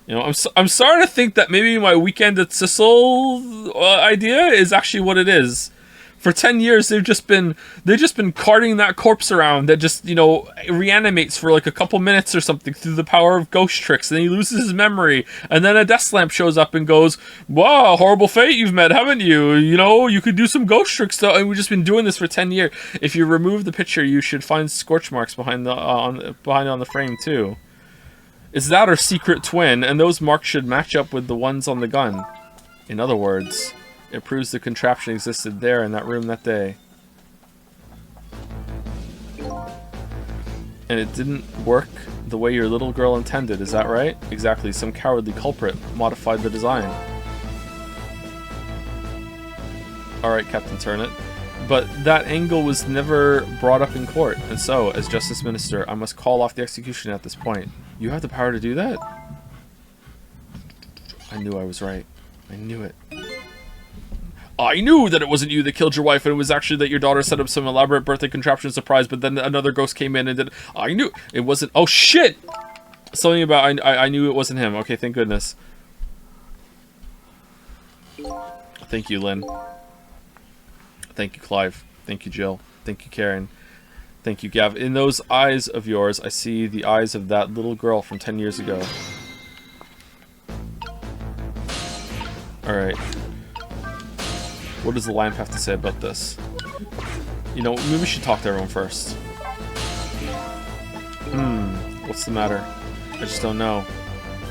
You know, I'm starting to think that maybe my weekend at Sissel idea is actually what it is. For 10 years, they've just been carting that corpse around that just, you know, reanimates for like a couple minutes or something through the power of ghost tricks. And then he loses his memory. And then a desk lamp shows up and goes, wow, horrible fate you've met, haven't you? You know, you could do some ghost tricks though. And we've just been doing this for 10 years. If you remove the picture, you should find scorch marks behind on the frame too. It's that or secret twin, and those marks should match up with the ones on the gun. In other words, it proves the contraption existed there in that room that day. And it didn't work the way your little girl intended, is that right? Exactly, some cowardly culprit modified the design. Alright, Captain Turnit. But that angle was never brought up in court, and so, as Justice Minister, I must call off the execution at this point. You have the power to do that? I knew I was right. I knew it. I knew that it wasn't you that killed your wife, and it was actually that your daughter set up some elaborate birthday contraption surprise, but then another ghost came in and did... I knew... It wasn't... Oh, shit! Something about... I knew it wasn't him. Okay, thank goodness. Thank you, Lynn. Thank you, Clive. Thank you, Jill. Thank you, Karen. Thank you, Gav. In those eyes of yours, I see the eyes of that little girl from 10 years ago. Alright. What does the lamp have to say about this? You know, maybe we should talk to everyone first. What's the matter? I just don't know.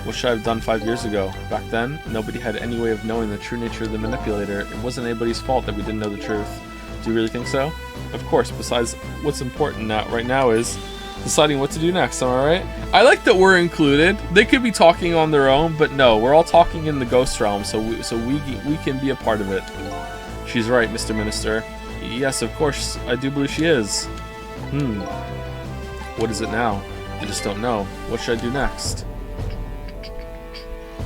What should I have done 5 years ago? Back then, nobody had any way of knowing the true nature of the manipulator. It wasn't anybody's fault that we didn't know the truth. Do you really think so? Of course, besides, what's important right now is deciding what to do next, am I right? I like that we're included. They could be talking on their own, but no, we're all talking in the ghost realm, so we can be a part of it. She's right, Mr. Minister. Yes, of course, I do believe she is. What is it now? I just don't know. What should I do next?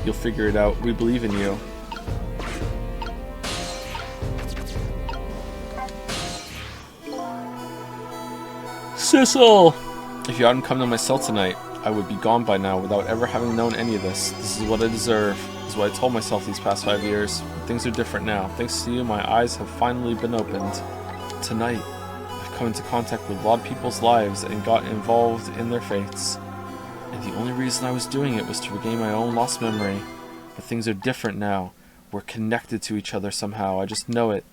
You'll figure it out. We believe in you. Sissel! If you hadn't come to my cell tonight, I would be gone by now without ever having known any of this. This is what I deserve. This is what I told myself these past 5 years. Things are different now. Thanks to you, my eyes have finally been opened. Tonight, I've come into contact with a lot of people's lives and got involved in their fates. And the only reason I was doing it was to regain my own lost memory. But things are different now. We're connected to each other somehow. I just know it.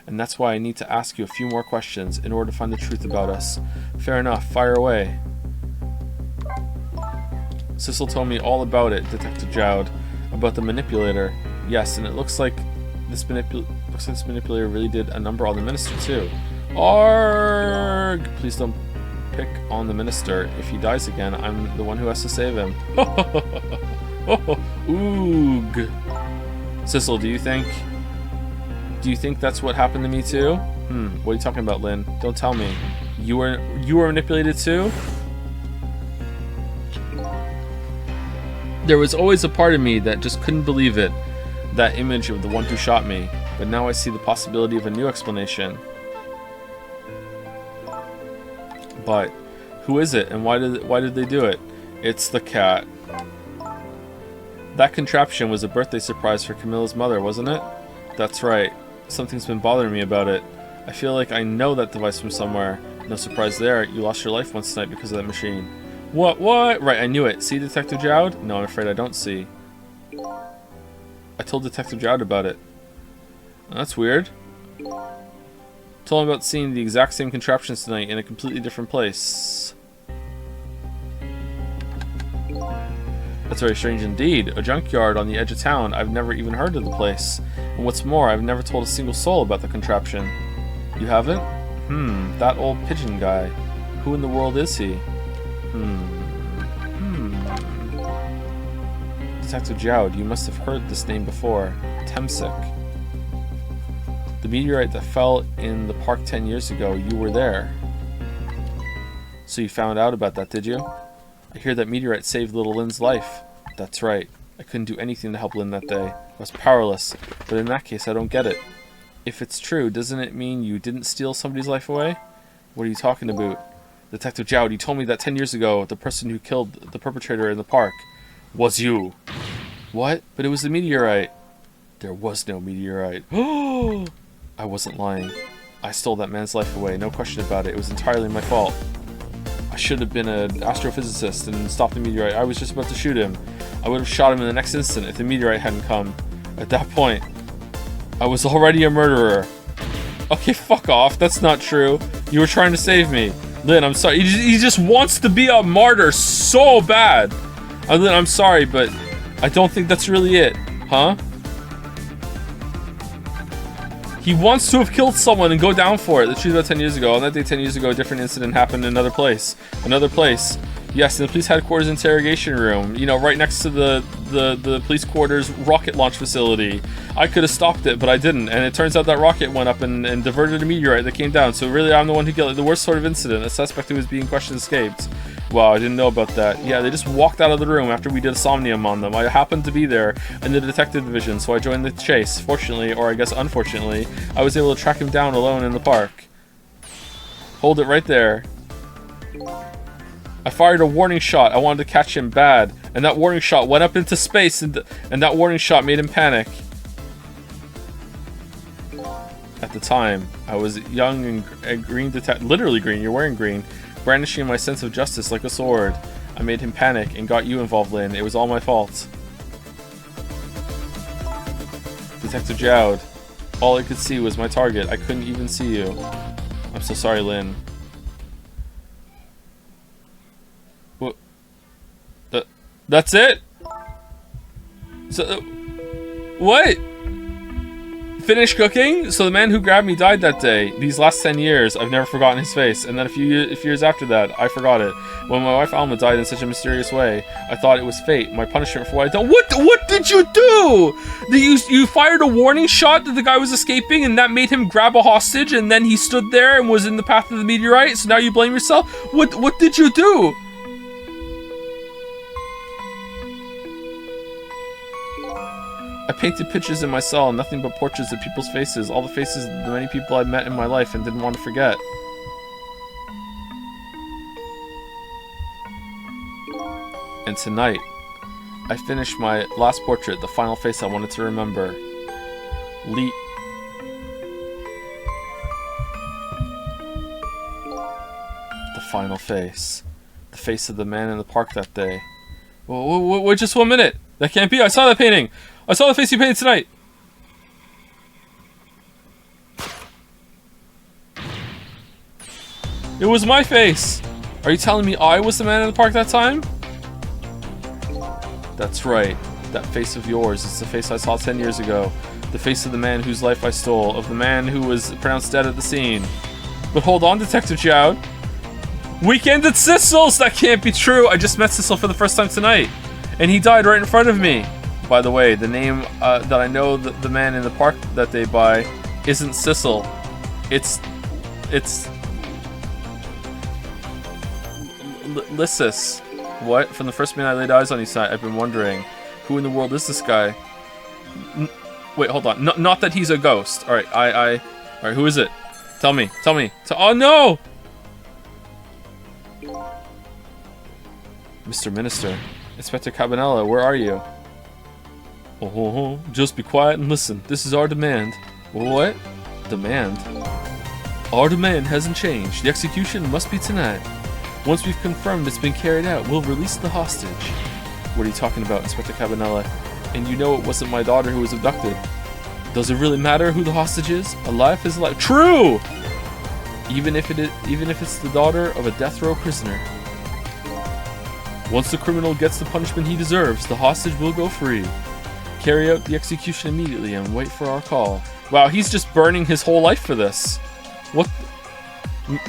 And that's why I need to ask you a few more questions in order to find the truth about us. Fair enough. Fire away. Sissel told me all about it, Detective Jowd. About the manipulator. Yes, and it looks like this manipulator really did a number on the minister too. Arrgh! Please don't pick on the minister. If he dies again, I'm the one who has to save him. Oog. Sissel, do you think that's what happened to me too? What are you talking about, Lynn? Don't tell me. You were manipulated too? There was always a part of me that just couldn't believe it. That image of the one who shot me. But now I see the possibility of a new explanation. But who is it, and why did they do it? It's the cat. That contraption was a birthday surprise for Camilla's mother, wasn't it? That's right. Something's been bothering me about it. I feel like I know that device from somewhere. No surprise there. You lost your life once tonight because of that machine. What? Right, I knew it. See, Detective Jowd? No, I'm afraid I don't see. I told Detective Jowd about it. That's weird. Told him about seeing the exact same contraptions tonight in a completely different place. That's very strange indeed. A junkyard on the edge of town. I've never even heard of the place. And what's more, I've never told a single soul about the contraption. You haven't? That old pigeon guy. Who in the world is he? Detective Jowd, you must have heard this name before. Temsik. The meteorite that fell in the park 10 years ago, you were there. So you found out about that, did you? I hear that meteorite saved little Lynn's life. That's right. I couldn't do anything to help Lynn that day. I was powerless. But in that case, I don't get it. If it's true, doesn't it mean you didn't steal somebody's life away? What are you talking about? Detective Jowd, you told me that 10 years ago, the person who killed the perpetrator in the park was you. What? But it was the meteorite. There was no meteorite. Oh! I wasn't lying. I stole that man's life away, no question about it. It was entirely my fault. I should have been an astrophysicist and stopped the meteorite. I was just about to shoot him. I would have shot him in the next instant if the meteorite hadn't come. At that point, I was already a murderer. Okay, fuck off. That's not true. You were trying to save me. Lynn, I'm sorry. He just wants to be a martyr so bad. Lynn, I'm sorry, but I don't think that's really it. Huh? He wants to have killed someone and go down for it. The truth about 10 years ago. On that day 10 years ago, a different incident happened in another place. Another place. Yes, in the police headquarters interrogation room. You know, right next to the police quarters rocket launch facility. I could have stopped it, but I didn't. And it turns out that rocket went up and diverted a meteorite that came down. So really, I'm the one who killed it. The worst sort of incident. A suspect who was being questioned escaped. Wow, I didn't know about that. Yeah, they just walked out of the room after we did a somnium on them. I happened to be there in the detective division, so I joined the chase. Fortunately, or I guess unfortunately, I was able to track him down alone in the park. Hold it right there. I fired a warning shot. I wanted to catch him bad. And that warning shot went up into space, and that warning shot made him panic. At the time, I was young and green detective. Literally green, you're wearing green. Brandishing my sense of justice like a sword. I made him panic and got you involved, Lynn. It was all my fault. Detective Jowd. All I could see was my target. I couldn't even see you. I'm so sorry, Lynn. What? That's it? So, what? Finished cooking? So the man who grabbed me died that day. These last 10 years, I've never forgotten his face. And then a few years after that, I forgot it. When my wife Alma died in such a mysterious way, I thought it was fate, my punishment for what I done. What did you do? You fired a warning shot that the guy was escaping, and that made him grab a hostage, and then he stood there and was in the path of the meteorite, so now you blame yourself? What did you do? I painted pictures in my cell, nothing but portraits of people's faces, all the faces of the many people I'd met in my life and didn't want to forget. And tonight, I finished my last portrait, the final face I wanted to remember. The final face. The face of the man in the park that day. Wait, just 1 minute! That can't be, I saw that painting! I saw the face you painted tonight! It was my face! Are you telling me I was the man in the park that time? That's right. That face of yours is the face I saw 10 years ago. The face of the man whose life I stole. Of the man who was pronounced dead at the scene. But hold on, Detective Jowd. Weekend at Sissel's! That can't be true! I just met Sissel for the first time tonight. And he died right in front of me. By the way, the name that I know the man in the park that they buy isn't Sissel. It's Lysis. What? From the first minute I laid eyes on you, I've been wondering, who in the world is this guy? Wait, hold on. Not that he's a ghost. All right, all right, who is it? Tell me. Oh no! Mr. Minister, Inspector Cabanela, where are you? Oh, just be quiet and listen. This is our demand. What? Demand? Our demand hasn't changed. The execution must be tonight. Once we've confirmed it's been carried out, we'll release the hostage. What are you talking about, Inspector Cabanela? And you know it wasn't my daughter who was abducted. Does it really matter who the hostage is? A life is a life. True! Even if it's the daughter of a death row prisoner. Once the criminal gets the punishment he deserves, the hostage will go free. Carry out the execution immediately and wait for our call. Wow, he's just burning his whole life for this. What?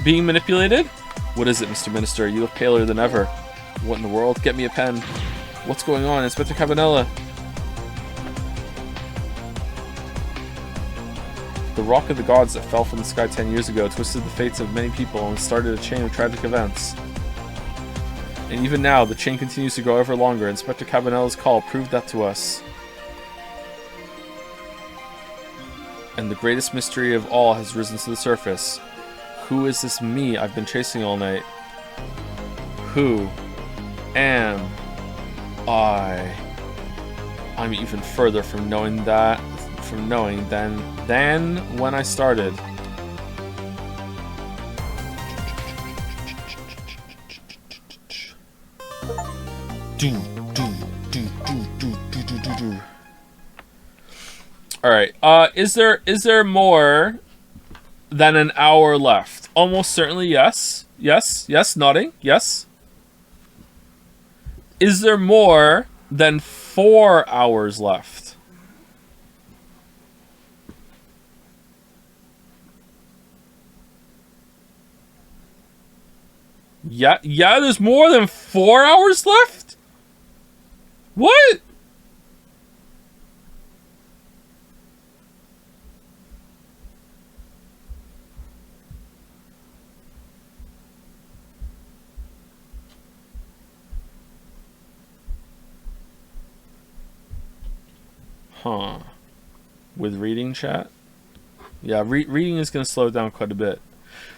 Being manipulated? What is it, Mr. Minister? You look paler than ever. What in the world? Get me a pen. What's going on, Inspector Cabanela? The rock of the gods that fell from the sky 10 years ago twisted the fates of many people and started a chain of tragic events. And even now, the chain continues to grow ever longer. Inspector Cabanela's call proved that to us. And the greatest mystery of all has risen to the surface. Who is this me I've been chasing all night? Who am I? I'm even further from knowing than when I started. Alright, is there more than an hour left? Almost certainly yes. Yes, nodding, yes. Is there more than 4 hours left? Yeah, there's more than 4 hours left? What? Huh. With reading chat? Yeah, reading is going to slow down quite a bit.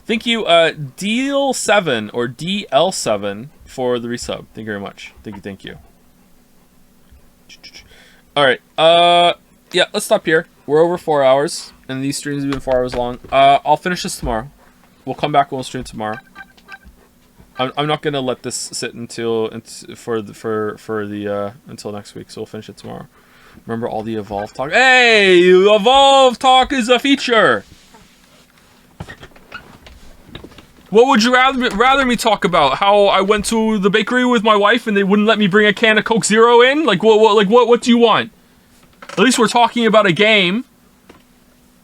Thank you, Deal7 or DL7 for the resub. Thank you very much. Thank you. Alright, yeah, let's stop here. We're over 4 hours, and these streams have been 4 hours long. I'll finish this tomorrow. We'll come back and we'll stream tomorrow. I'm not gonna let this sit until next week, so we'll finish it tomorrow. Remember all the Evolve talk? Hey! Evolve talk is a feature! What would you rather me talk about? How I went to the bakery with my wife and they wouldn't let me bring a can of Coke Zero in? Like, what do you want? At least we're talking about a game.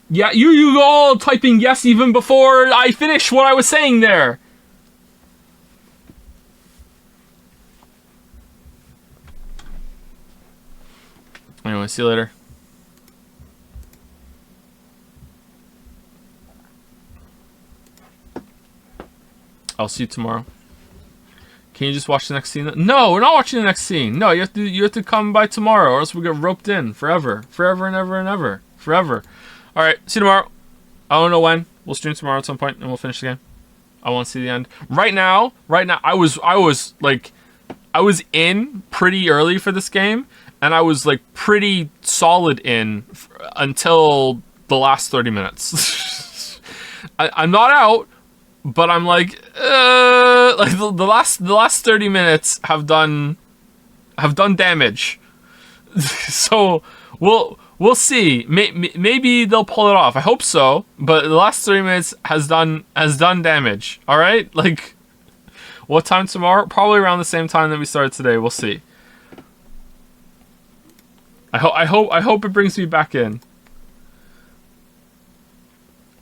Yeah, you all typing yes even before I finish what I was saying there. Anyway, see you later. I'll see you tomorrow. Can you just watch the next scene? No, we're not watching the next scene. No, you have to come by tomorrow, or else we get roped in forever and ever and ever, forever. All right, see you tomorrow. I don't know when. We'll stream tomorrow at some point, and we'll finish the game. I want to see the end. Right now, I was in pretty early for this game, and I was like pretty solid in until the last 30 minutes. I'm not out. But I'm like the last 30 minutes have done damage. So we'll see. Maybe they'll pull it off. I hope so. But the last 30 minutes has done damage. All right. Like, what time tomorrow? Probably around the same time that we started today. We'll see. I hope it brings me back in.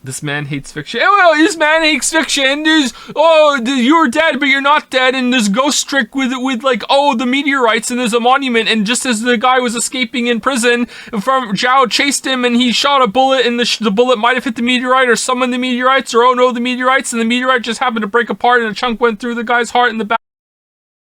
This man hates fiction. Oh, well, this man hates fiction. You're dead, but you're not dead. And there's ghost trick with like, oh, the meteorites, and there's a monument. And just as the guy was escaping in prison, from Zhao chased him, and he shot a bullet, and the bullet might have hit the meteorite or summoned the meteorites, or oh no, the meteorites, and the meteorite just happened to break apart, and a chunk went through the guy's heart in the back.